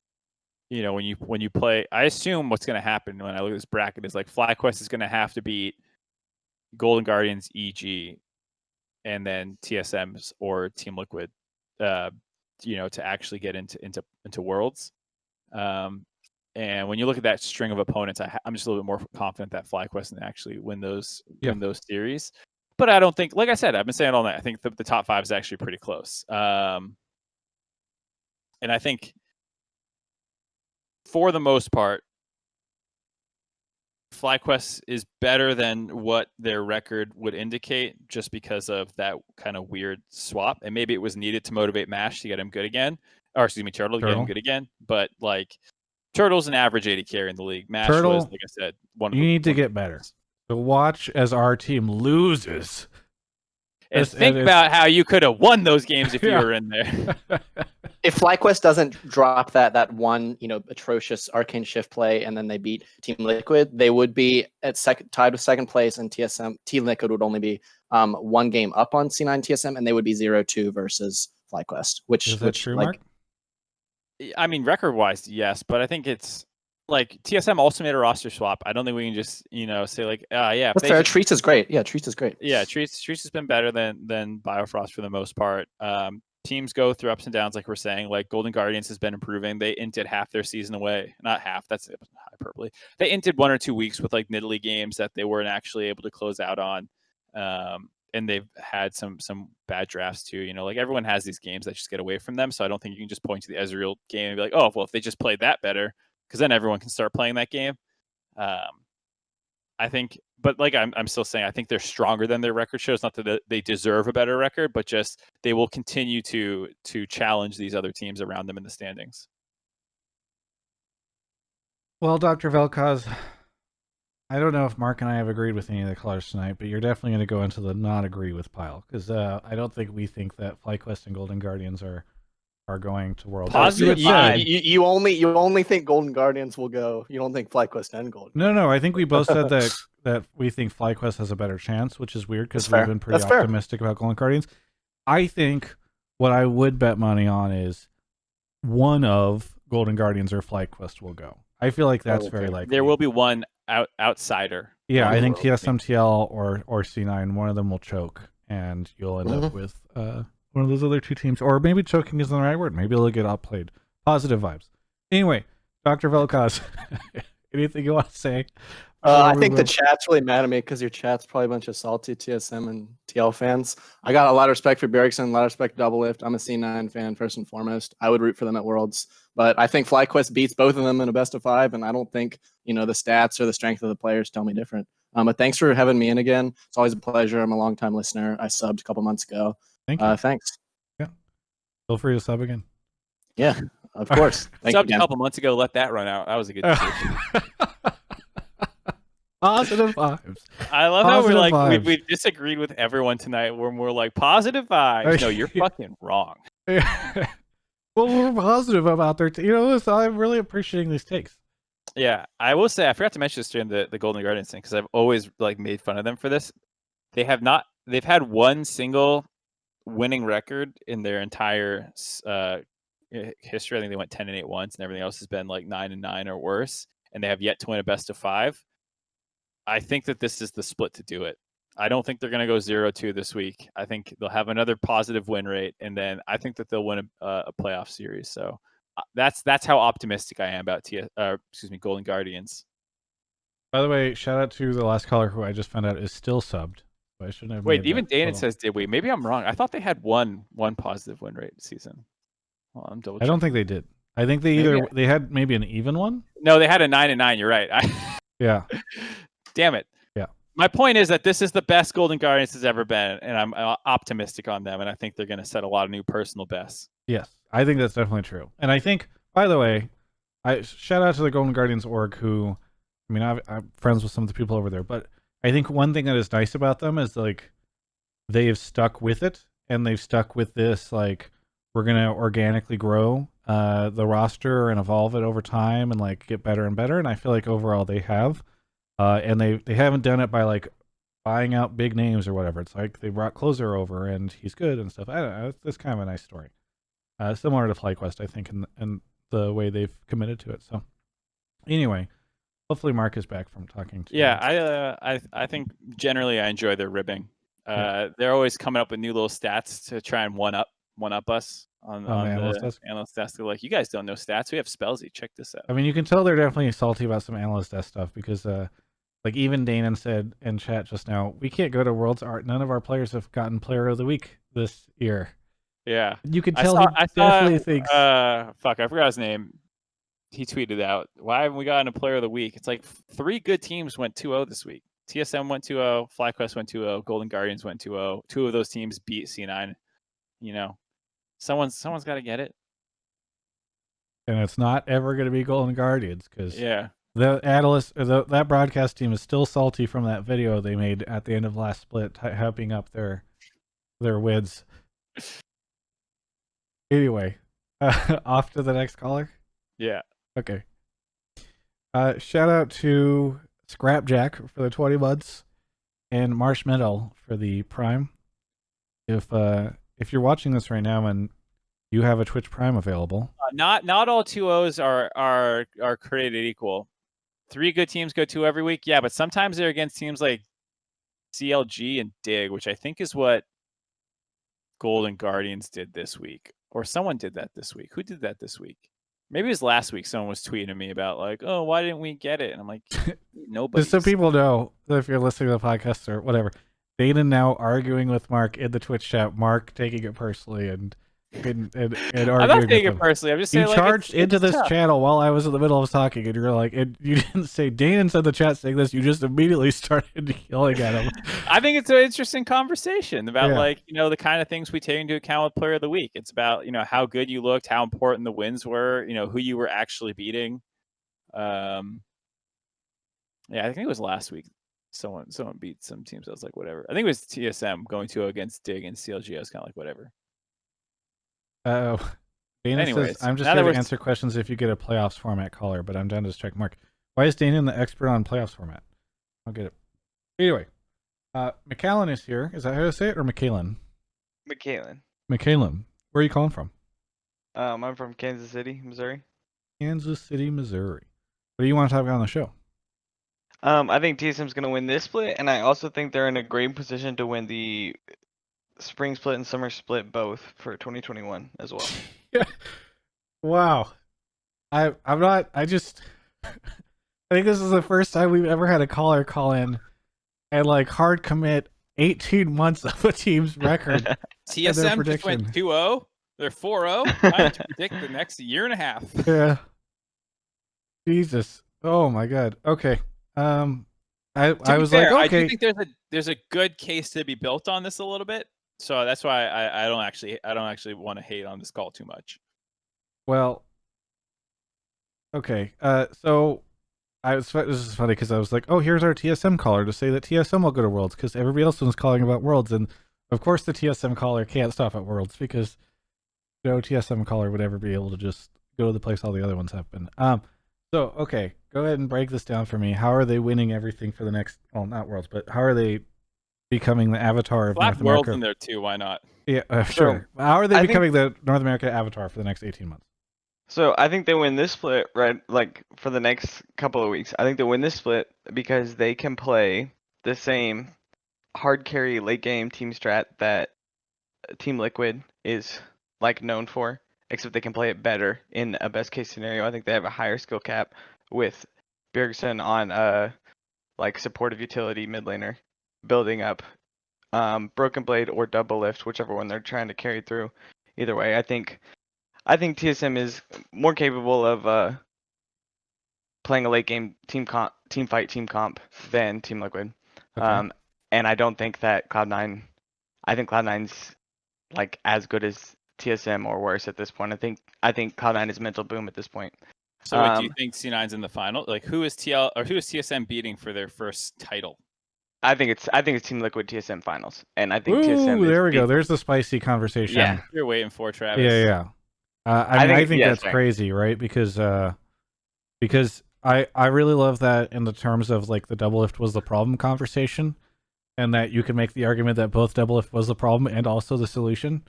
you know, when you play, I assume what's going to happen when I look at this bracket is like FlyQuest is going to have to beat Golden Guardians, EG, and then TSMs or Team Liquid, you know, to actually get into Worlds. And when you look at that string of opponents, I'm just a little bit more confident that FlyQuest can actually win those series. But I don't think, like I said, I've been saying all night, I think the top 5 is actually pretty close. And I think for the most part, FlyQuest is better than what their record would indicate just because of that kind of weird swap. And maybe it was needed to motivate Mash to get him good again. Or excuse me, Turtle to get him good again. But like Turtle's an average 80 carry in the league. Mash was, like I said, you need to get better. So watch as our team loses. And think about how you could have won those games if you were in there. If FlyQuest doesn't drop that one, you know, atrocious Arcane Shift play and then they beat Team Liquid, they would be at tied with second place, and Team Liquid would only be 1 game up on C9 TSM, and they would be 0-2 versus FlyQuest. Which is that true, like, Mark? I mean, record-wise, yes, but I think it's like TSM also made a roster swap. I don't think we can just, you know, say like, yeah. That's fair. Treats is great. Yeah, Treats is great. Yeah, Treats has been better than Biofrost for the most part. Teams go through ups and downs, like we're saying. Like Golden Guardians has been improving. They inted half their season away. Not half, that's hyperbole. They inted 1 or 2 weeks with like niddly games that they weren't actually able to close out on. And they've had some bad drafts too. You know, like everyone has these games that just get away from them. So I don't think you can just point to the Ezreal game and be like, oh, well, if they just played that better, because then everyone can start playing that game. I think, but like I'm still saying, I think they're stronger than their record shows. Not that they deserve a better record, but just they will continue to challenge these other teams around them in the standings. Well, Dr. Velkaz, I don't know if Mark and I have agreed with any of the colors tonight, but you're definitely going to go into the not agree with pile, because I don't think we think that FlyQuest and Golden Guardians are going to Worlds. You only think Golden Guardians will go. You don't think FlyQuest and Golden. No. I think we both said that we think FlyQuest has a better chance, which is weird because we've been pretty optimistic about Golden Guardians. I think what I would bet money on is one of Golden Guardians or FlyQuest will go. I feel like that's very likely. There will be one outsider. Yeah, I think TSMTL or C9, one of them will choke, and you'll end up with one of those other 2 teams, or maybe choking isn't the right word. Maybe they'll get outplayed. Positive vibes. Anyway, Dr. Velkaz, anything you want to say? I think the chat's really mad at me because your chat's probably a bunch of salty TSM and TL fans. I got a lot of respect for Bjergsen, a lot of respect for Double Lift. I'm a C9 fan first and foremost. I would root for them at Worlds, but I think FlyQuest beats both of them in a best of 5, and I don't think, you know, the stats or the strength of the players tell me different. But thanks for having me in again. It's always a pleasure. I'm a longtime listener. I subbed a couple months ago. Thank you. Thanks. Yeah. Feel free to sub again. Yeah, of course. Subbed a couple months ago. Let that run out. That was a good decision. Positive vibes. I love how we're like we disagreed with everyone tonight. We're more like positive vibes. No, you're fucking wrong. Well, we're positive about their you know, so I'm really appreciating these takes. Yeah, I will say I forgot to mention this during the Golden Guardians thing because I've always like made fun of them for this. They've had one single winning record in their entire history. I think they went 10-8 once, and everything else has been like 9-9 or worse. And they have yet to win a best of 5. I think that this is the split to do it. I don't think they're going to go 0-2 this week. I think they'll have another positive win rate, and then I think that they'll win a playoff series. So that's how optimistic I am about Golden Guardians. By the way, shout out to the last caller who I just found out is still subbed. So I shouldn't have. Wait, even Dana says, "Did we?" Maybe I'm wrong. I thought they had one positive win rate season. Well, I'm double. I don't think they did. I think they had maybe an even one. No, they had a 9-9. You're right. Yeah. Damn it. Yeah. My point is that this is the best Golden Guardians has ever been, and I'm optimistic on them, and I think they're going to set a lot of new personal bests. Yes, I think that's definitely true. And I think, by the way, I shout out to the Golden Guardians org who, I mean, I'm friends with some of the people over there, but I think one thing that is nice about them is like they've stuck with it, and they've stuck with this, like, we're going to organically grow the roster and evolve it over time and like get better and better. And I feel like overall they have. And they haven't done it by like buying out big names or whatever. It's like they brought Closer over and he's good and stuff. I don't know. It's kind of a nice story. Similar to FlyQuest, I think, in the way they've committed to it. So anyway, hopefully Mark is back from talking to. Yeah, I think generally I enjoy their ribbing. They're always coming up with new little stats to try and one up us on the analyst desk. Analyst desk. They're like, you guys don't know stats. We have Spellsy. Check this out. I mean, you can tell they're definitely salty about some analyst desk stuff because, like even Danon said in chat just now, we can't go to Worlds. None of our players have gotten Player of the Week this year. Yeah, you can tell he definitely thinks. Fuck, I forgot his name. He tweeted out, "Why haven't we gotten a Player of the Week?" It's like 3 good teams went 2-0 this week. TSM went 2-0, FlyQuest went 2-0, Golden Guardians went 2-0. 2 of those teams beat C9. You know, someone's got to get it. And it's not ever going to be Golden Guardians because the analyst, that broadcast team is still salty from that video they made at the end of last split, hyping up their wins. Anyway, off to the next caller. Yeah. Okay. Shout out to Scrapjack for the 20 months and Marshmallow for the Prime. If you're watching this right now and you have a Twitch Prime available, not all 2-0s are created equal. 3 good teams go 2 every week. Yeah, but sometimes they're against teams like CLG and Dig, which I think is what Golden Guardians did this week, or someone did that this week. Who did that this week? Maybe it was last week. Someone was tweeting at me about like, oh, why didn't we get it? And I'm like, nobody. Just so people know, if you're listening to the podcast or whatever, Dana now arguing with Mark in the Twitch chat. Mark taking it personally and arguing. I'm not taking it personally. I'm just saying. You charged into this channel while I was in the middle of talking, and you're like, and you didn't say Dana said the chat saying this. You just immediately started yelling at him. I think it's an interesting conversation about like the kind of things we take into account with Player of the Week. It's about how good you looked, how important the wins were, who you were actually beating. Yeah, I think it was last week. Someone beat some teams. I was like, whatever. I think it was TSM going 2 against Dig and CLG. I was kind of like, whatever. Oh, Dana Anyways, says, I'm just here to answer questions if you get a playoffs format caller, but I'm down to check Mark. Why is Dana the expert on playoffs format? I'll get it. Anyway, McKalen is here. Is that how to say it, or McKalen? McKalen. McKalen. Where are you calling from? I'm from Kansas City, Missouri. Kansas City, Missouri. What do you want to talk about on the show? I think TSM's going to win this split, and I also think they're in a great position to win the spring split and summer split both for 2021 as well. Wow. I think this is the first time we've ever had a caller call in and like hard commit 18 months of a team's record. TSM just went 2-0. They're 4-0. I have to predict the next year and a half. Yeah. Jesus. Oh my God. Okay. I was fair, like, okay. I do think there's a good case to be built on this a little bit. So that's why I don't actually want to hate on this call too much. Well, okay. So this is funny because I was like, oh, here's our TSM caller to say that TSM will go to Worlds because everybody else was calling about Worlds, and of course the TSM caller can't stop at Worlds because no TSM caller would ever be able to just go to the place all the other ones have been. So okay, go ahead and break this down for me. How are they winning everything for the next? Well, not Worlds, but how are they becoming the avatar of North America? Worlds in there too. Why not? Yeah, sure. How are they becoming the North America avatar for the next 18 months? So I think they win this split, right? Like for the next couple of weeks. I think they win this split because they can play the same hard carry late game team strat that Team Liquid is like known for, except they can play it better in a best case scenario. I think they have a higher skill cap with Bjergsen on like supportive utility mid laner, building up Broken Blade or Double Lift, whichever one they're trying to carry through. Either way, I think TSM is more capable of playing a late game team comp than Team Liquid. Okay. And I don't think that Cloud9. I think Cloud9's like as good as TSM or worse at this point. I think Cloud9 is mental boom at this point. So do you think C9's in the final? Like who is TSM beating for their first title? I think it's Team Liquid TSM finals, and I think Ooh, TSM. There we go. There's the spicy conversation. Yeah, you're waiting for Travis. Yeah. I think that's crazy, right? Because I really love that in the terms of like the double lift was the problem conversation, and that you can make the argument that both double lift was the problem and also the solution,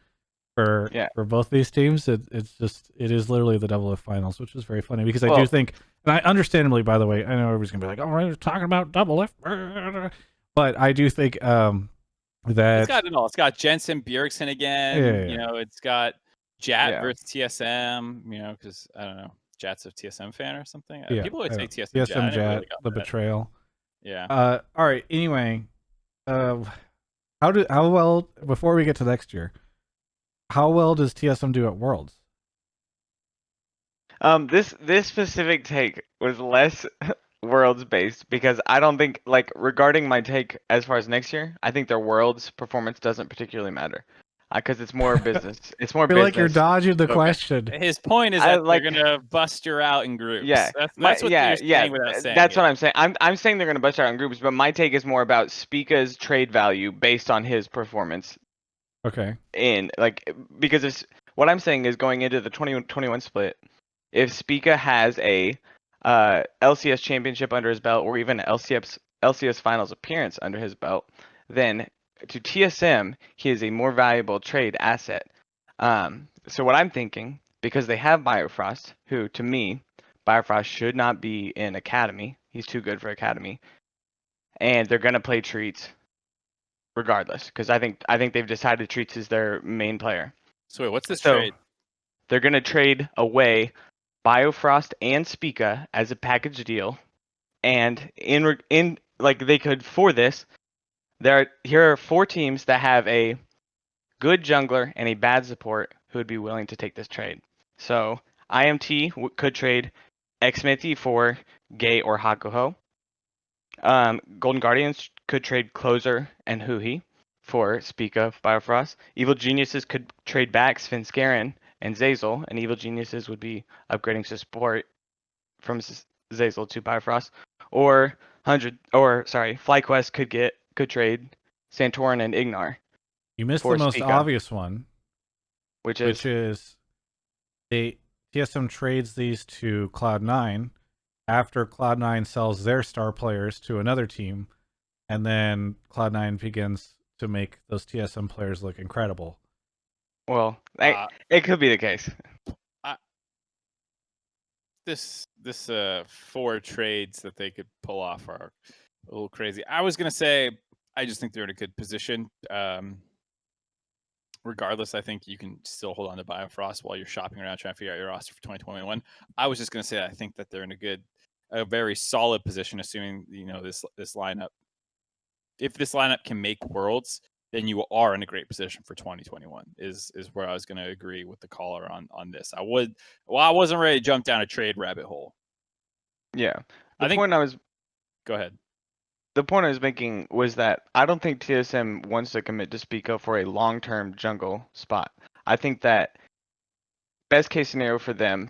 for Yeah. for both these teams. It is literally the double F finals, which is very funny because I do Well- think, and I understandably, by the way, I know everybody's gonna be like, "Oh, we're talking about double F," but I do think that It's got it all. It's got Jensen Bjergsen again. Yeah. You know, it's got Jat Yeah. versus TSM. You know, because I don't know, Jat's a TSM fan or something. yeah, People always I say know. TSM Jat. I TSM never Jat, really got the that. betrayal. Yeah. All right. Anyway, how well, before we get to next year, how well does TSM do at Worlds? This specific take was less Worlds based because I don't think, like, regarding my take as far as next year, I think their Worlds performance doesn't particularly matter because it's more business. It's more I feel business. like you're dodging the Okay. question. His point is I that like- they're gonna bust you out in groups. Yeah, That's what you're saying without saying that's it. what I'm saying. I'm saying they're gonna bust out in groups, but my take is more about Spica's trade value based on his performance Okay. in, like, because it's what I'm saying is going into the 2021 split, if Spica has a LCS championship under his belt or even an LCS finals appearance under his belt, then to TSM he is a more valuable trade asset. So what I'm thinking, because they have Biofrost, who to me Biofrost should not be in Academy. He's too good for Academy, and they're gonna play Treats regardless because I think they've decided Treats is their main player. So wait, what's this So trade? they're gonna trade away Biofrost and Spica as a package deal, and in like they could for this. Here are 4 teams that have a good jungler and a bad support who would be willing to take this trade. So IMT could trade Xmeti for Gay or Hakuho. Golden Guardians could trade Closer and Huhi for Spica Biofrost. Evil Geniuses could trade back Svenskeren and Zazel, and Evil Geniuses would be upgrading support from Zazel to Biofrost. Or FlyQuest could trade Santorin and Ignar, You missed for the most Spica. obvious one, which which is is TSM trades these to Cloud9 after Cloud9 sells their star players to another team, and then Cloud9 begins to make those TSM players look incredible. well, Uh, it could be the case. This 4 trades that they could pull off are a little crazy. I was gonna say I just think they're in a good position. Regardless, I think you can still hold on to Biofrost while you're shopping around trying to figure out your roster for 2021. I was just gonna say I think that they're in a very solid position, assuming this lineup. If this lineup can make Worlds, then you are in a great position for 2021. Is where I was going to agree with the caller on this. I wasn't ready to jump down a trade rabbit hole. Yeah. I think. Go ahead. The point I was making was that I don't think TSM wants to commit to Spica for a long-term jungle spot. I think that best case scenario for them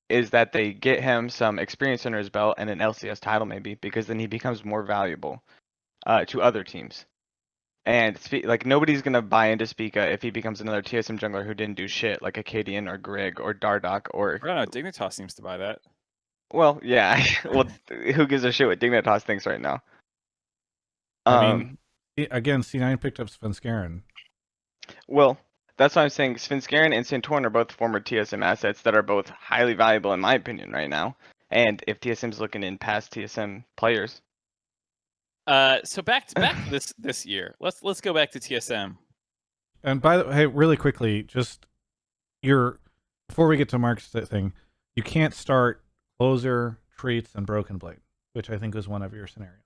is that they get him some experience under his belt and an LCS title maybe, because then he becomes more valuable to other teams. And like nobody's gonna buy into Spica if he becomes another TSM jungler who didn't do shit, like Acadian or Grig or Dardoch or. I don't know. Dignitas seems to buy that. Well, yeah. Well, who gives a shit what Dignitas thinks right now? I mean, again, C9 picked up Svenskeren. Well, that's why I'm saying Svenskeren and Santorin are both former TSM assets that are both highly valuable in my opinion right now. And if TSM's looking in past TSM players. So back to this year. Let's go back to TSM. And by the way, hey, really quickly, just before we get to Mark's thing, you can't start Closer, Treats, and Broken Blade, which I think was one of your scenarios.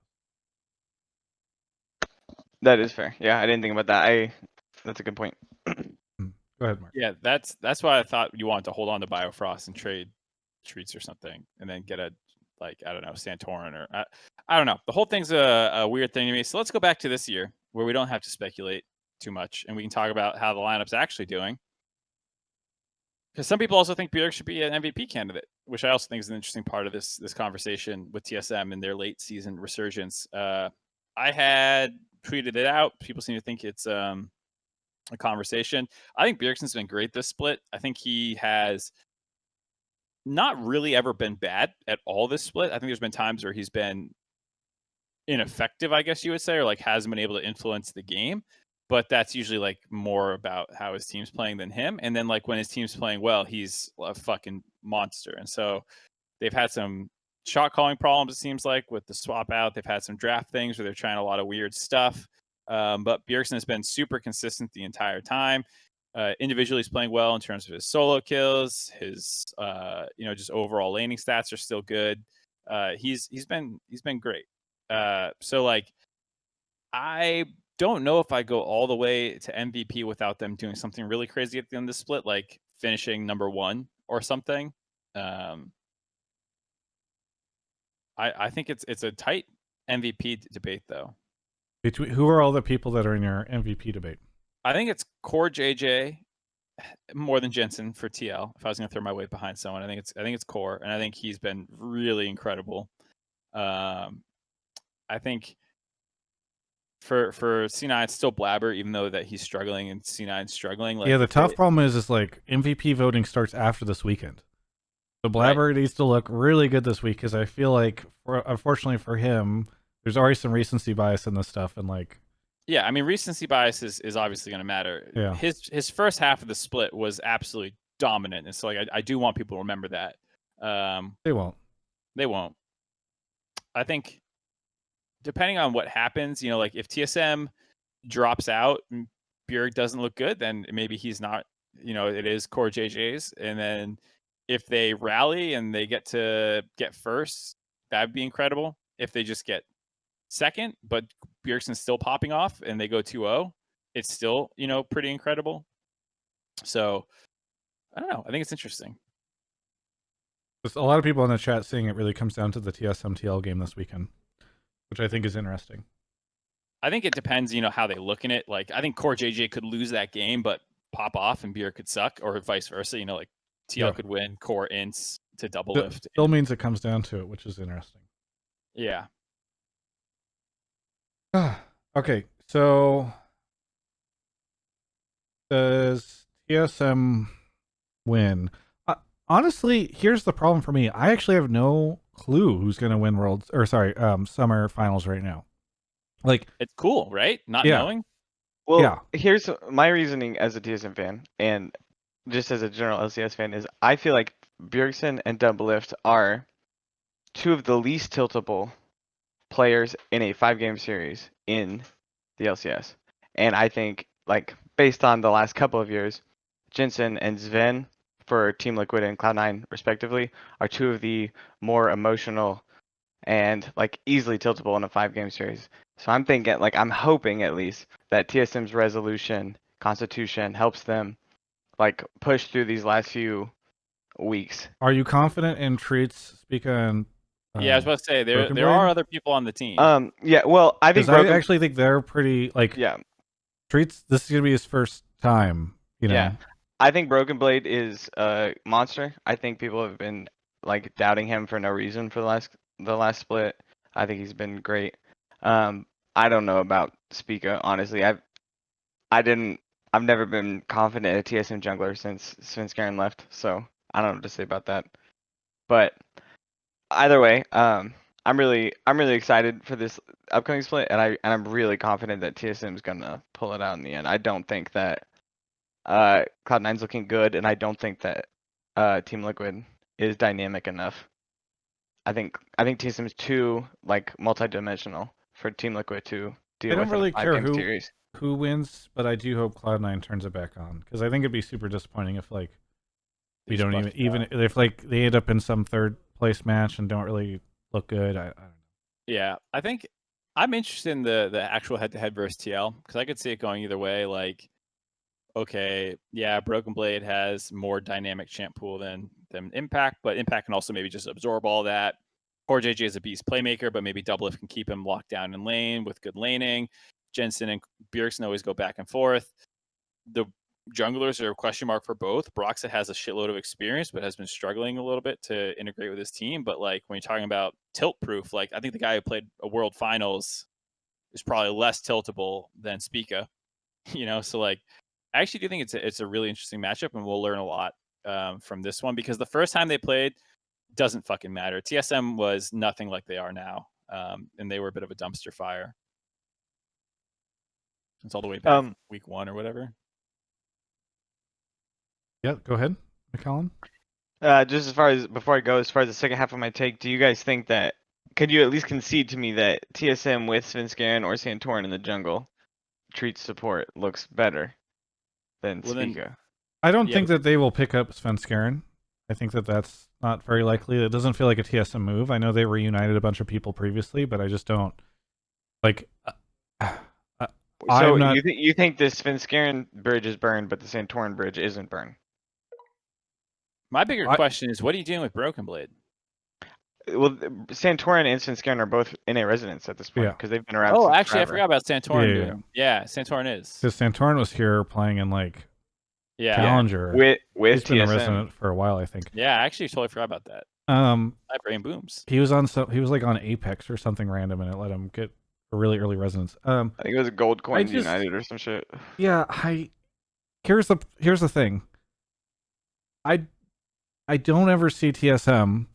That is fair. Yeah, I didn't think about that. That's a good point. Go ahead, Mark. Yeah, that's why I thought you wanted to hold on to Biofrost and trade Treats or something, and then get a I don't know, Santorin or I don't know. The whole thing's a weird thing to me. So let's go back to this year where we don't have to speculate too much, and we can talk about how the lineup's actually doing. Because some people also think Bjerg should be an MVP candidate, which I also think is an interesting part of this conversation with TSM and their late season resurgence. I had tweeted it out. People seem to think it's a conversation. I think Bjergsen's been great this split. I think he has not really ever been bad at all this split. I think there's been times where he's been ineffective, I guess you would say, or like hasn't been able to influence the game. but that's usually like more about how his team's playing than him. And then like when his team's playing well, he's a fucking monster. And so they've had some shot calling problems, it seems like, with the swap out. They've had some draft things where they're trying a lot of weird stuff. But Bjergsen has been super consistent the entire time. Individually, he's playing well in terms of his solo kills. His just overall laning stats are still good. He's been great. So like, I don't know if I go all the way to MVP without them doing something really crazy at the end of the split, like finishing number 1 or something. I think it's a tight MVP debate though. Between who are all the people that are in your MVP debate? I think it's Core JJ more than Jensen for TL. If I was going to throw my weight behind someone, I think it's Core, and I think he's been really incredible. I think for C9 it's still Blabber, even though that he's struggling and C9's struggling. Like, yeah, the tough problem is like MVP voting starts after this weekend. So Blabber needs to look really good this week because I feel like, unfortunately for him, there's already some recency bias in this stuff, and like. Yeah, I mean, recency bias is obviously going to matter. Yeah. His first half of the split was absolutely dominant, and so like I do want people to remember that. They won't. They won't. I think depending on what happens, like if TSM drops out and Bjerg doesn't look good, then maybe he's not. It is Core JJ's, and then if they rally and they get first, that'd be incredible. If they just get second, but Bjergsen's still popping off and they go 2-0, it's still, pretty incredible. So I don't know. I think it's interesting. There's a lot of people in the chat saying it really comes down to the TSM TL game this weekend, which I think is interesting. I think it depends, how they look in it. Like, I think Core JJ could lose that game, but pop off and Bjerg could suck, or vice versa. Like TL could win, Core ints to double lift. Still means it comes down to it, which is interesting. Yeah. Okay, so does TSM win? Honestly, here's the problem for me. I actually have no clue who's going to win summer finals right now. Like, it's cool, right? Not knowing. Well, here's my reasoning as a TSM fan, and just as a general LCS fan, is I feel like Bjergsen and Doublelift are two of the least tiltable players in a 5-game series in the LCS. And I think, like, based on the last couple of years, Jensen and Sven for Team Liquid and Cloud9 respectively are two of the more emotional and like easily tiltable in a 5-game series. So I'm thinking, like, I'm hoping at least that TSM's resolution constitution helps them like push through these last few weeks. Are you confident in Treats, Spica, and yeah, I was about to say there Broken are Blade? other people on the team. Yeah, well, I think I actually think they're pretty like Treats. This is gonna be his first time, Yeah, I think Broken Blade is a monster. I think people have been like doubting him for no reason for the last split. I think he's been great. I don't know about Spica, honestly. I've never been confident at TSM jungler since Svenskaren left, so I don't know what to say about that. But either way, I'm really excited for this upcoming split, and I'm really confident that TSM is gonna pull it out in the end. I don't think that Cloud9's looking good, and I don't think that Team Liquid is dynamic enough. I think TSM is too like multi-dimensional for Team Liquid to deal I don't with really in a care 5-game series. who wins, but I do hope Cloud9 turns it back on, because I think it'd be super disappointing if like we don't even if like they end up in some third place match and don't really look good. I don't know. Yeah, I think I'm interested in the actual head-to-head versus TL, because I could see it going either way. Like, okay, yeah, Broken Blade has more dynamic champ pool than Impact, but Impact can also maybe just absorb all that. Core JJ is a beast playmaker, but maybe Doublelift can keep him locked down in lane with good laning. Jensen and Bjergsen always go back and forth. The junglers are a question mark for both. Broxa has a shitload of experience, but has been struggling a little bit to integrate with his team. But like when you're talking about tilt proof, like I think the guy who played a World Finals is probably less tiltable than Spica. So like I actually do think it's a really interesting matchup, and we'll learn a lot from this one, because the first time they played doesn't fucking matter. TSM was nothing like they are now, and they were a bit of a dumpster fire. It's all the way back Um, from week 1 or whatever. Yeah, go ahead, McKalen. Just as far as before I go, as far as the second half of my take, do you guys think that could you at least concede to me that TSM with Svenskeren or Santorin in the jungle treats support looks better than Well, then- Spica? I don't Yeah, think that they will pick up Svenskeren. I think that that's not very likely. It doesn't feel like a TSM move. I know they reunited a bunch of people previously, but I just don't like. So I'm not. you think this Svenskeren bridge is burned, but the Santorin bridge isn't burned? My bigger I- question is, what are you doing with Broken Blade? Well, Santorin and Svenskeren are both NA residents at this point Yeah. because they've been around. Oh, since actually, I forever. forgot about Santorin Yeah, doing. Yeah, Santorin is. Because Santorin was here playing in like Yeah. Challenger. with He's been a TSM. resident for a while, I think. Yeah, I actually totally forgot about that. My brain booms. He was like on Apex or something random, and it let him get a really early resonance. I think it was Gold Coins just- United or some shit. Yeah, here's the thing. I don't ever see TSM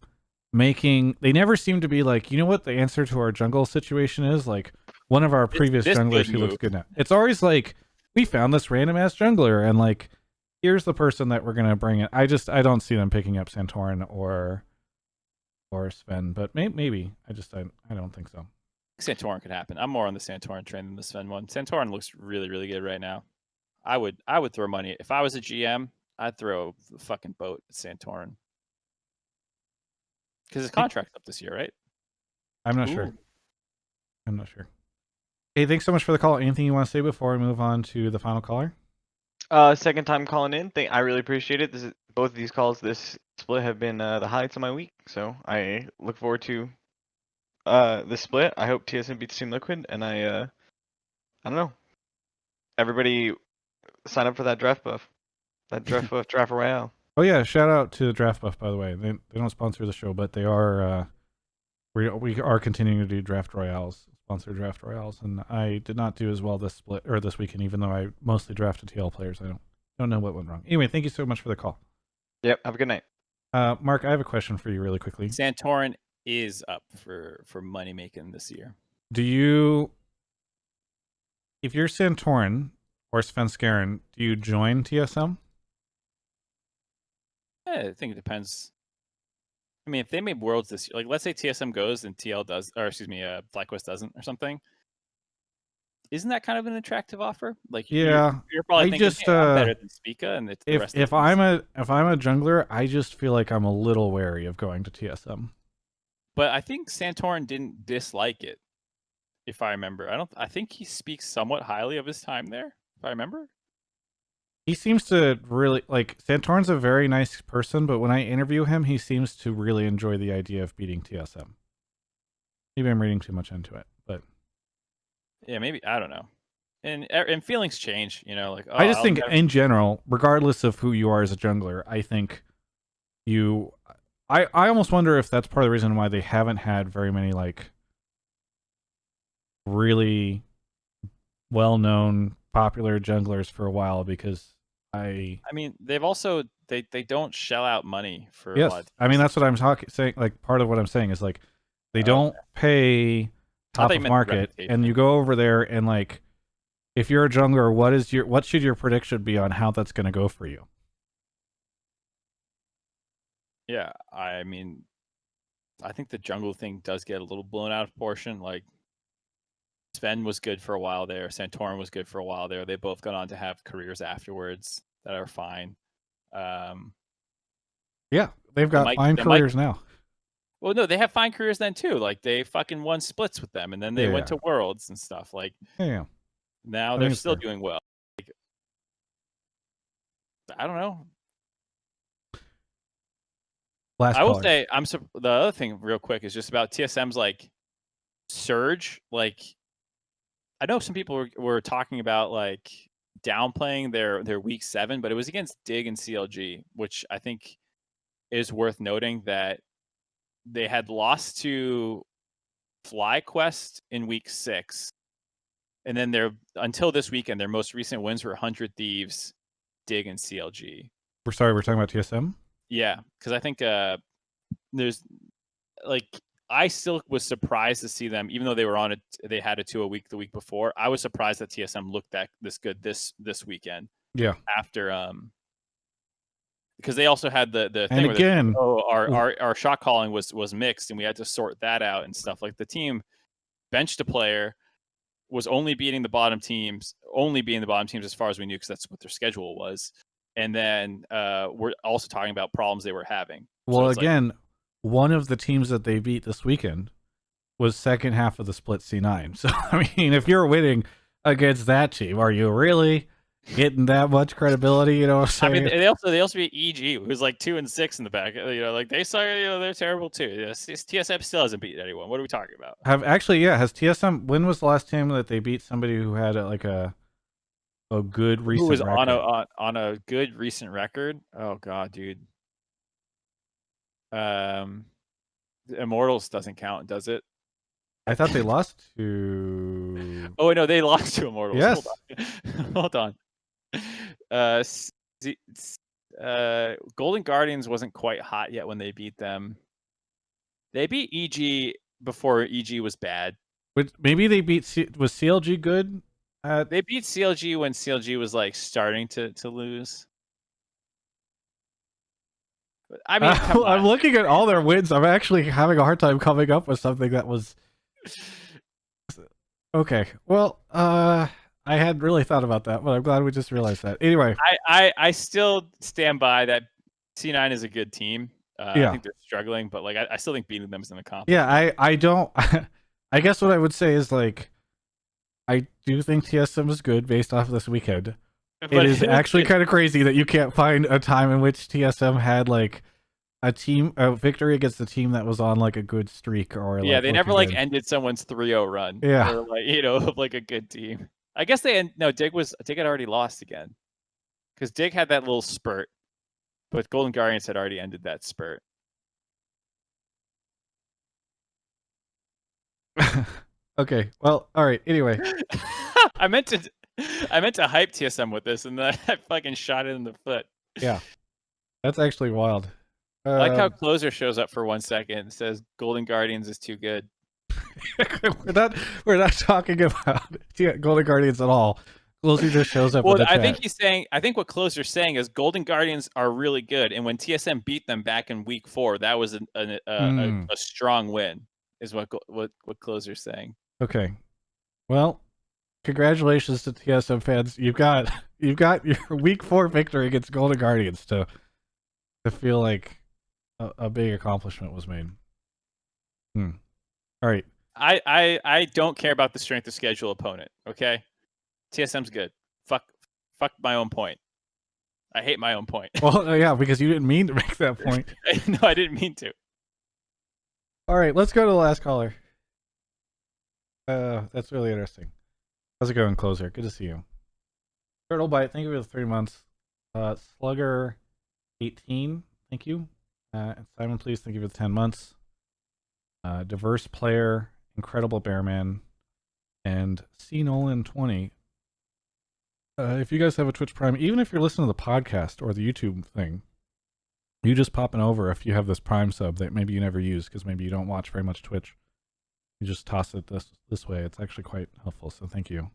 they never seem to be like, you know what the answer to our jungle situation is? Like one of our previous this junglers big who looks move. good now. It's always like, we found this random ass jungler and like, here's the person that we're gonna bring in. I don't see them picking up Santorin or Sven, but maybe. I don't think so. Santorin could happen. I'm more on the Santorin train than the Sven one. Santorin looks really, really good right now. I would throw money. If I was a GM, I'd throw the fucking boat at Santorin. Because his contract's up this year, right? I'm not sure. Hey, thanks so much for the call. Anything you want to say before we move on to the final caller? Second time calling in. I really appreciate it. Both of these calls this split have been the highlights of my week. So I look forward to this split. I hope TSM beats Team Liquid, and I don't know. Everybody sign up for that draft buff. That draft buff draft royale. Oh yeah, shout out to Draft Buff, by the way. They don't sponsor the show, but they are we are continuing to do draft royales, sponsor draft royales, and I did not do as well this split or this weekend, even though I mostly drafted TL players. I don't know what went wrong. Anyway, thank you so much for the call. Yep. Have a good night. Mark, I have a question for you really quickly. Santorin is up for money making this year. If you're Santorin or Svenskeren, do you join TSM? I think it depends. I mean, if they made Worlds this year, like let's say TSM goes and TL does, or excuse me, FlyQuest doesn't or something. Isn't that kind of an attractive offer? Like, Yeah, you're probably I thinking, just, hey, I'm better than Spica, and it's the rest of if I'm a jungler, I just feel like I'm a little wary of going to TSM. But I think Santorin didn't dislike it, if I remember. I think he speaks somewhat highly of his time there, if I remember. He seems to really like Santorin's a very nice person, but when I interview him, he seems to really enjoy the idea of beating TSM. Maybe I'm reading too much into it, but Yeah, maybe, I don't know. And feelings change, you know, like I just think in general, regardless of who you are as a jungler, I think I almost wonder if that's part of the reason why they haven't had very many like really well-known popular junglers for a while, because I mean, they've also they don't shell out money for a yes, lot of I mean teams. that's what I'm saying. Like part of what I'm saying is like they don't pay top thought you of meant market, reputation. and you go over there and like if you're a jungler, what should your prediction be on how that's going to go for you? Yeah, I mean, I think the jungle thing does get a little blown out of proportion. Like, Sven was good for a while there. Santorin was good for a while there. They both got on to have careers afterwards that are fine. Yeah, they've got fine careers now. Well, no, they have fine careers then too. Like, they fucking won splits with them, and then they went to Worlds and stuff. Like, Yeah. now I they're think it's still fair. doing well. Like, I don't know. Last I will caller. say, the other thing real quick is just about TSM's like surge. Like, I know some people were talking about like downplaying their week 7, but it was against Dig and CLG, which I think is worth noting that they had lost to FlyQuest in week 6, and then until this weekend, their most recent wins were 100 Thieves, Dig, and CLG. We're talking about TSM. Yeah, because I think there's like I still was surprised to see them, even though they were on it. They had a 2 a week the week before. I was surprised that TSM looked this good this weekend. Yeah. After because they also had the And thing where again, our shot calling was mixed, and we had to sort that out and stuff. Like the team benched a player, was only beating the bottom teams as far as we knew, because that's what their schedule was. And then we're also talking about problems they were having. Well, again, one of the teams that they beat this weekend was second half of the split C9. So, I mean, if you're winning against that team, are you really getting that much credibility? You know what I'm saying? I mean, they also beat EG, who's like 2-6 in the back. You know, like they saw, they're terrible too. TSM still hasn't beaten anyone. What are we talking about? Has TSM? When was the last time that they beat somebody who had a good recent who was record? on a good recent record? Oh god, dude. Immortals doesn't count, does it? I thought they lost to. Oh no, they lost to Immortals. Yes. Hold on. Golden Guardians wasn't quite hot yet when they beat them. They beat EG before EG was bad. Maybe they beat. Was CLG good? They beat CLG when CLG was like starting to lose. I mean, I'm looking at all their wins. I'm actually having a hard time coming up with something that was. Okay, well, I hadn't really thought about that, but I'm glad we just realized that. Anyway, I still stand by that C9 is a good team. Yeah. I think they're struggling, but like I still think beating them is an accomplishment. Yeah, I don't. I guess what I would say is like, I do think TSM is good based off of this weekend. But It is actually kind of crazy that you can't find a time in which TSM had like a victory against a team that was on like a good streak or yeah, like, they never looking like good. ended someone's 3-0 run. Yeah. Or like, of like a good team. I guess Dig had already lost again. Because Dig had that little spurt. But Golden Guardians had already ended that spurt. Okay. Well, all right. Anyway, I meant to hype TSM with this, and then I fucking shot it in the foot. yeah, that's actually wild. I like how Closer shows up for 1 second and says Golden Guardians is too good. we're not talking about Golden Guardians at all. Closer just shows up. Well, in the chat. I think what Closer's saying is Golden Guardians are really good, and when TSM beat them back in week 4, that was a strong win. Is what Closer's saying. Okay. Well, congratulations to TSM fans. You've got your week 4 victory against Golden Guardians to feel like a big accomplishment was made. All right. I don't care about the strength of schedule opponent. Okay, TSM's good. Fuck my own point. I hate my own point. Well, yeah, because you didn't mean to make that point. No, I didn't mean to. All right, let's go to the last caller. That's really interesting. How's it going, Closer? Good to see you. Turtle Bite, thank you for the 3 months. Slugger 18, thank you. And Simon, please, thank you for the 10 months. Diverse Player, Incredible Bearman, and C Nolan 20. If you guys have a Twitch Prime, even if you're listening to the podcast or the YouTube thing, you just popping over if you have this Prime sub that maybe you never use because maybe you don't watch very much Twitch. You just toss it this way. It's actually quite helpful. So thank you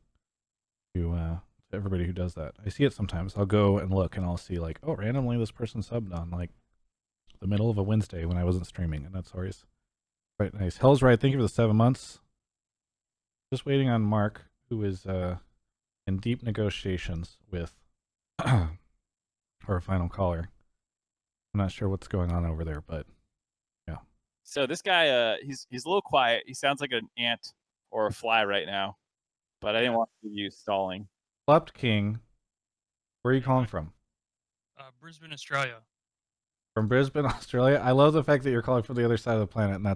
to everybody who does that. I see it sometimes. I'll go and look and I'll see like, oh, randomly this person subbed on like the middle of a Wednesday when I wasn't streaming, and that's always quite nice. Hell's right. Thank you for the 7 months. Just waiting on Mark, who is in deep negotiations with our final caller. I'm not sure what's going on over there, but yeah. So this guy, he's a little quiet. He sounds like an ant or a fly right now, but I didn't want to you stalling. Slept King, where are you calling from? Brisbane, Australia. From Brisbane, Australia. I love the fact that you're calling from the other side of the planet, and I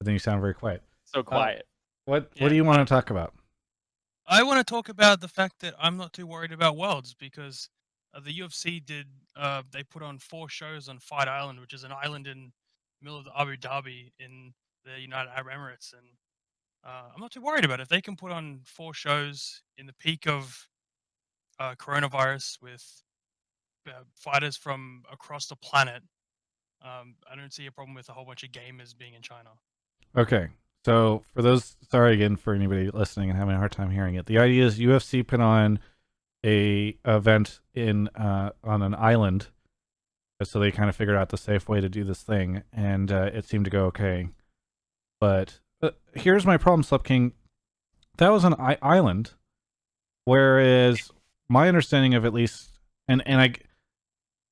think you sound very quiet. So quiet. What do you want to talk about? I want to talk about the fact that I'm not too worried about Worlds because the UFC they put on 4 shows on Fight Island, which is an island in the middle of the Abu Dhabi in the United Arab Emirates, and I'm not too worried about it. If they can put on 4 shows in the peak of coronavirus with fighters from across the planet, I don't see a problem with a whole bunch of gamers being in China. Okay. So for those, sorry again for anybody listening and having a hard time hearing it. The idea is UFC put on a event in on an island, so they kind of figured out the safe way to do this thing, and it seemed to go okay. But here's my problem, Slip King. That was an island, whereas my understanding of at least,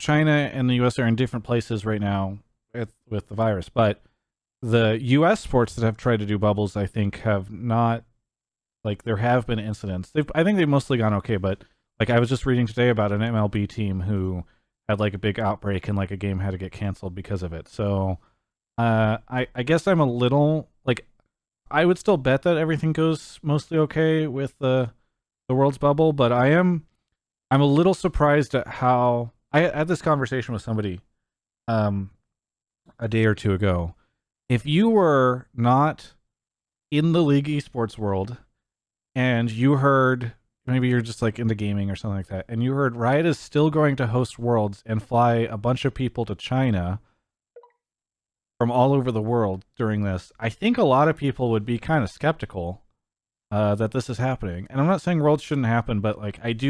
China and the U.S. are in different places right now with the virus, but the U.S. sports that have tried to do bubbles, I think, have not, like, there have been incidents. I think they've mostly gone okay, but like I was just reading today about an MLB team who had like a big outbreak and like a game had to get canceled because of it. So I guess I'm a little like, I would still bet that everything goes mostly okay with the world's bubble, but I'm a little surprised at how I had this conversation with somebody a day or two ago. If you were not in the league esports world and you heard, maybe you're just like into gaming or something like that, and you heard Riot is still going to host Worlds and fly a bunch of people to China from all over the world during this, I think a lot of people would be kind of skeptical that this is happening. And I'm not saying Worlds shouldn't happen, but like it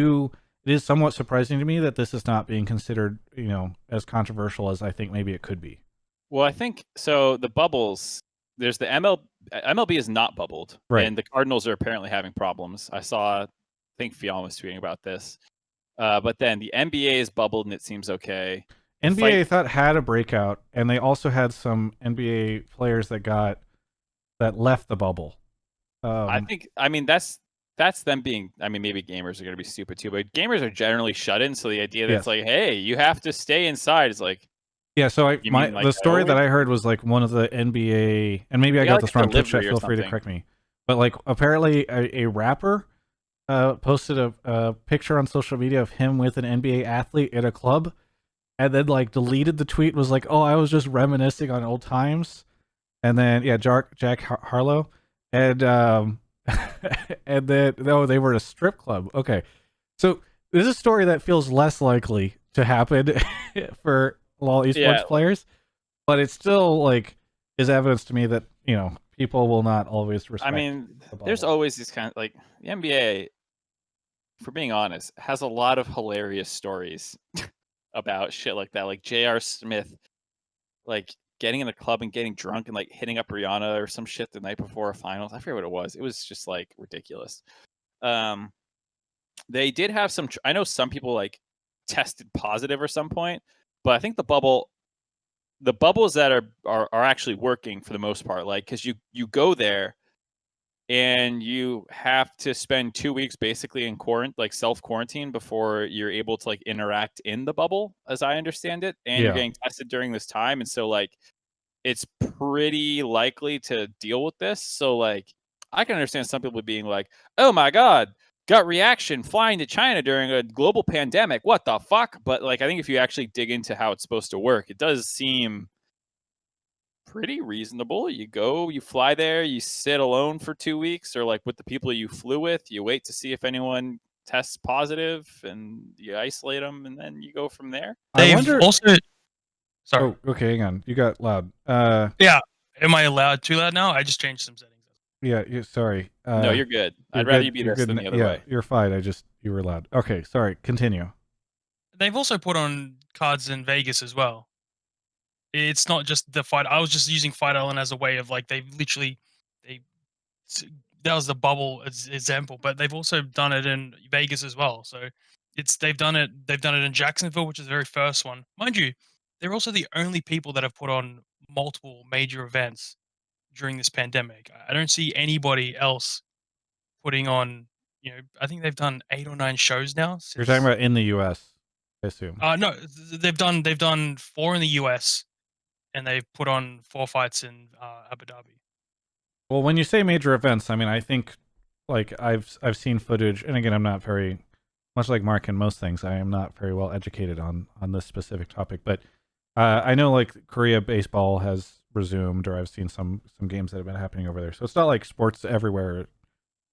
is somewhat surprising to me that this is not being considered, as controversial as I think maybe it could be. Well, I think so. The bubbles, there's the MLB is not bubbled, Right. and the Cardinals are apparently having problems. I think Fionn was tweeting about this. But then the NBA is bubbled, and it seems okay. NBA I thought had a breakout, and they also had some NBA players that left the bubble. I mean that's them being. I mean, maybe gamers are going to be stupid too, but gamers are generally shut in. So the idea that it's like, hey, you have to stay inside is like. Yeah, so the story that I heard was like one of the NBA, and maybe I got this wrong. Twitch chat, feel free to correct me. But like apparently a rapper posted a picture on social media of him with an NBA athlete at a club, and then like deleted the tweet. Was like, oh, I was just reminiscing on old times. And then Jack Harlow, and and then they were at a strip club. Okay, so this is a story that feels less likely to happen for LoL esports players, but it still like is evidence to me that people will not always respect. I mean, there's always these kind of like the NBA, for being honest, has a lot of hilarious stories about shit like that, like J.R. Smith, like getting in the club and getting drunk and like hitting up Rihanna or some shit the night before a finals. I forget what it was. It was just like ridiculous. They did have some. I know some people like tested positive or some point. But I think the bubbles that are actually working for the most part, like because you go there and you have to spend 2 weeks basically in self quarantine before you're able to like interact in the bubble, as I understand it, and you're getting tested during this time, and so like it's pretty likely to deal with this. So like I can understand some people being like, "Oh my god, gut reaction flying to China during a global pandemic. What the fuck?" But like, I think if you actually dig into how it's supposed to work, it does seem pretty reasonable. You go, you fly there, you sit alone for 2 weeks, or like with the people you flew with, you wait to see if anyone tests positive, and you isolate them, and then you go from there. They've also. Sorry. Oh, okay, hang on. You got loud. Yeah. Am I allowed too loud now? I just changed some settings. Yeah, sorry. No, you're good. I'd rather you be this than the other way. You're fine. You were loud. Okay, sorry. Continue. They've also put on cards in Vegas as well. It's not just the fight. I was just using Fight Island as a way of like that was the bubble example, but they've also done it in Vegas as well. So they've done it in Jacksonville, which is the very first one. Mind you, they're also the only people that have put on multiple major events during this pandemic. I don't see anybody else putting on, I think they've done 8 or 9 shows now. You're talking about in the US, I assume. No, they've done 4 in the US, and they've put on 4 fights in Abu Dhabi. Well, when you say major events, I mean, I think like I've seen footage, and again, I'm not very much like Mark in most things. I am not very well educated on this specific topic, but I know like Korea baseball has resumed, or I've seen some games that have been happening over there. So it's not like sports everywhere. It's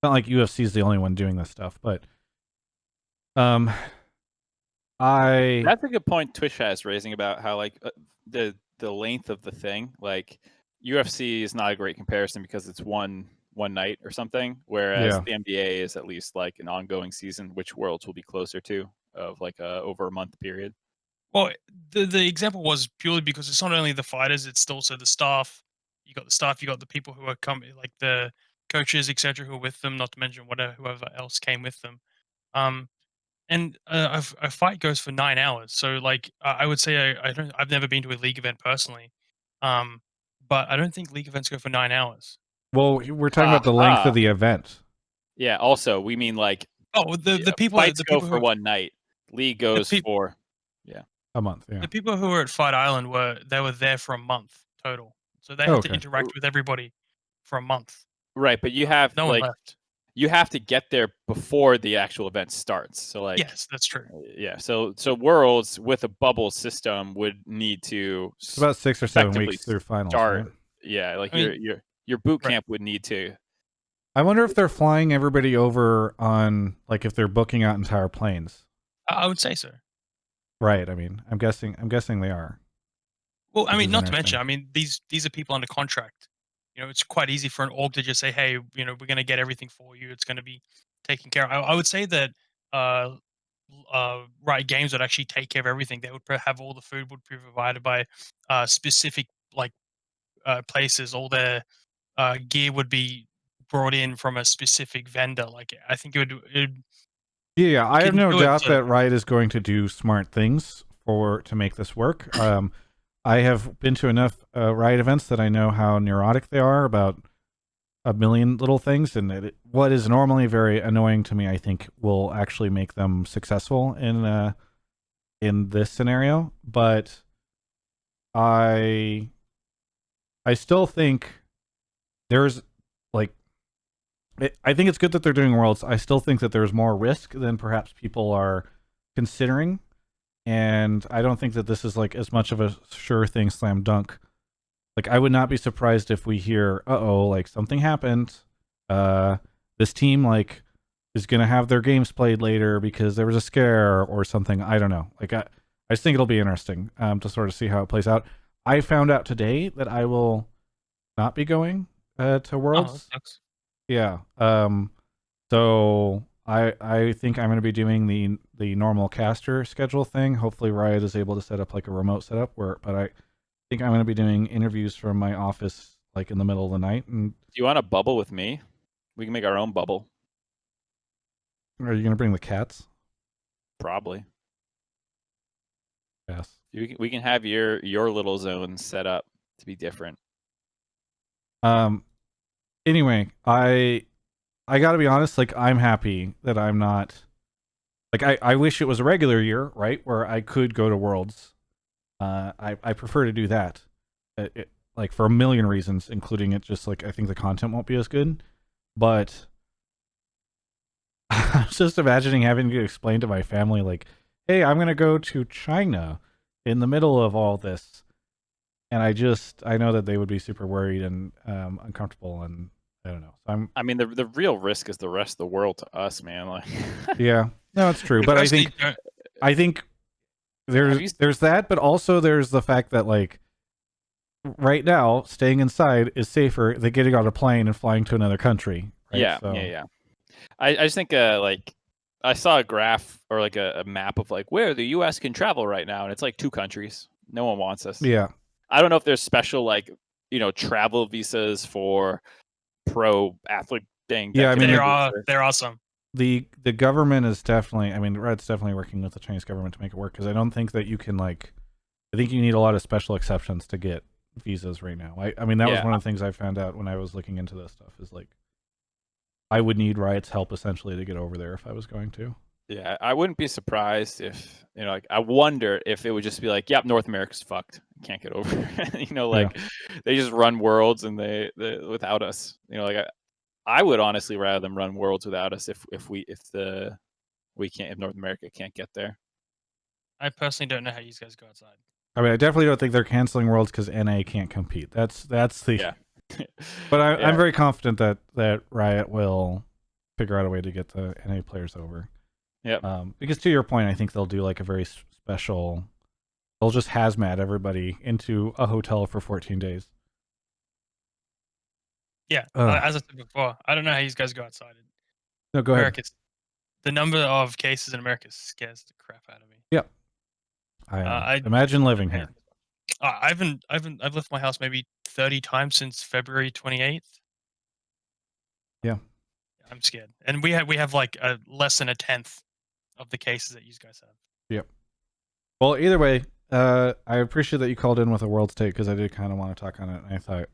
not like UFC is the only one doing this stuff, but that's a good point Twitch has raising about how like the length of the thing. Like UFC is not a great comparison because it's one night or something, whereas Yeah. the NBA is at least like an ongoing season, which Worlds will be closer to of like over a month period. Well, the example was purely because it's not only the fighters; it's also the staff. You got the staff, you got the people who are coming, like the coaches, etc., who are with them. Not to mention whoever else came with them. Um, and a fight goes for 9 hours. So, like, I would say I've never been to a league event personally, um, but I don't think league events go for 9 hours. Well, we're talking about the length of the event. Yeah. Also, we mean like the people fights the go people for who, one night. League goes for A month. Yeah. the people who were at Fight Island were there for a month total. So they Oh, had to okay. interact with everybody for a month. right, but you have No one like left. you have to get there before the actual event starts. So like Yes, that's true. yeah, so Worlds with a bubble system would need to It's about 6 or 7 effectively weeks through finals, start. right? Yeah, like I mean, your boot right. camp would need to. I wonder if they're flying everybody over on, like, if they're booking out entire planes. I would say so. Right. I mean, I'm guessing they are. Well, I Which mean, is not to mention, interesting. I mean, these are people under contract. You know, it's quite easy for an org to just say, "Hey, you know, we're going to get everything for you. It's going to be taken care of." I would say that uh, Riot Games would actually take care of everything. They would have all the food would be provided by specific like places. All their gear would be brought in from a specific vendor. Like, I think Yeah, you I have can no do it doubt to, that Riot is going to do smart things to make this work. I have been to enough Riot events that I know how neurotic they are about a million little things, and what is normally very annoying to me, I think, will actually make them successful in this scenario. But I still think there's like I think it's good that they're doing Worlds. I still think that there's more risk than perhaps people are considering, and I don't think that this is like as much of a sure thing slam dunk. Like, I would not be surprised if we hear, like something happened. This team like is gonna have their games played later because there was a scare or something. I don't know. Like, I just think it'll be interesting to sort of see how it plays out. I found out today that I will not be going to oh, Worlds. that sucks. Yeah. So I think I'm going to be doing the normal caster schedule thing. Hopefully Riot is able to set up like a remote setup but I think I'm going to be doing interviews from my office like in the middle of the night. And Do you want a bubble with me? We can make our own bubble. are you going to bring the cats? Probably. Yes. We can have your little zone set up to be different. Anyway, I got to be honest, like, I'm happy that I'm not like I wish it was a regular year, right, where I could go to Worlds. I prefer to do that. Like, for a million reasons, including it just like I think the content won't be as good. But I was just imagining having to explain to my family, like, hey, I'm gonna go to China in the middle of all this. And I know that they would be super worried and uncomfortable, and I don't know. So I mean, the real risk is the rest of the world to us, man. Like, yeah, no, it's true. But I think there's that, but also there's the fact that, like, right now staying inside is safer than getting on a plane and flying to another country. Right? yeah, So, yeah. I just think like I saw a graph or like a map of like where the U.S. can travel right now, and it's like 2 countries. No one wants us. yeah. I don't know if there's special like travel visas for pro athlete thing. Yeah, I mean, There are some. The government is definitely, I mean, Red's definitely working with the Chinese government to make it work, because I don't think that you can, like, I think you need a lot of special exceptions to get visas right now. I mean, that was one of the things I found out when I was looking into this stuff, is like I would need Riot's help essentially to get over there if I was going to. Yeah, I wouldn't be surprised if like I wonder if it would just be like, yep, North America's fucked, can't get over. Like they just run Worlds and they without us. Like I would honestly rather them run Worlds without us if North America can't get there. I personally don't know how you guys go outside. I mean, I definitely don't think they're canceling Worlds because NA can't compete. That's the. Yeah. But I'm very confident that Riot will figure out a way to get the NA players over. Yeah. Because to your point, I think they'll do like a very special. They'll just hazmat everybody into a hotel for 14 days. Yeah, Ugh. as I said before, I don't know how you guys go outside. No, go ahead. America's the number of cases in America scares the crap out of me. Yep. Imagine living here. I've left my house maybe 30 times since February 28th. Yeah. I'm scared, and we have like less than a tenth of the cases that you guys have. Yep. Well, either way, I appreciate that you called in with a world take because I did kind of want to talk on it. And I thought,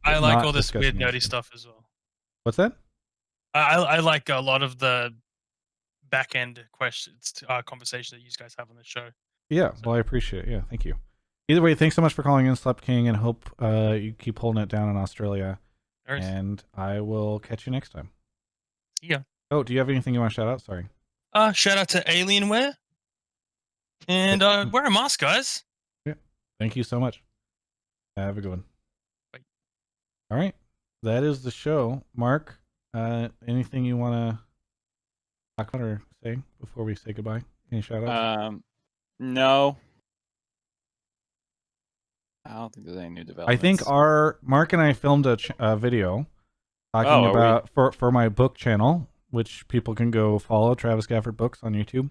I like not all this weird discussing nerdy it. stuff as well. What's that? I like a lot of the back end questions, conversation that you guys have on the show. Yeah. Well, I appreciate it. Yeah. Thank you. Either way, thanks so much for calling in, Slept King, and hope you keep holding it down in Australia. All right. And I will catch you next time. Yeah. Oh, do you have anything you want to shout out? Sorry. Shout out to Alienware. And wear a mask, guys. Yeah. Thank you so much. Have a good one. Bye. All right. That is the show. Mark, anything you want to talk about or say before we say goodbye? Any shout outs? No. I don't think there's any new developments. I think Mark and I filmed a video talking Oh, about for my book channel, which people can go follow, Travis Gafford Books on YouTube.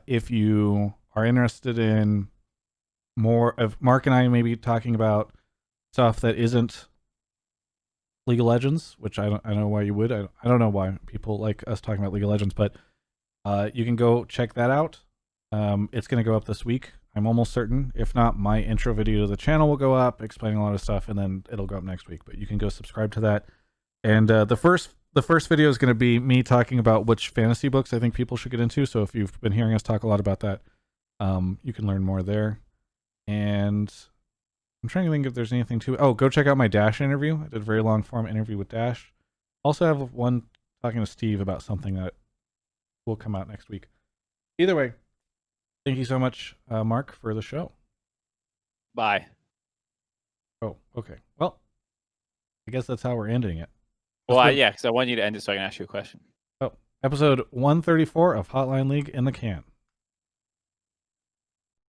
If you are interested in more of Mark and I maybe talking about stuff that isn't League of Legends, which I don't know why you would. I don't know why people like us talking about League of Legends, but you can go check that out. It's going to go up this week. I'm almost certain. If not, my intro video to the channel will go up explaining a lot of stuff, and then it'll go up next week. But you can go subscribe to that. And the first video is going to be me talking about which fantasy books I think people should get into. So if you've been hearing us talk a lot about that, you can learn more there. And I'm trying to think if there's anything to. Oh, go check out my Dash interview. I did a very long form interview with Dash. Also have one talking to Steve about something that will come out next week. Either way, thank you so much, Mark, for the show. Bye. Oh, okay. Well, I guess that's how we're ending it. Well, yeah, because I want you to end it so I can ask you a question. Oh, episode 134 of Hotline League in the can.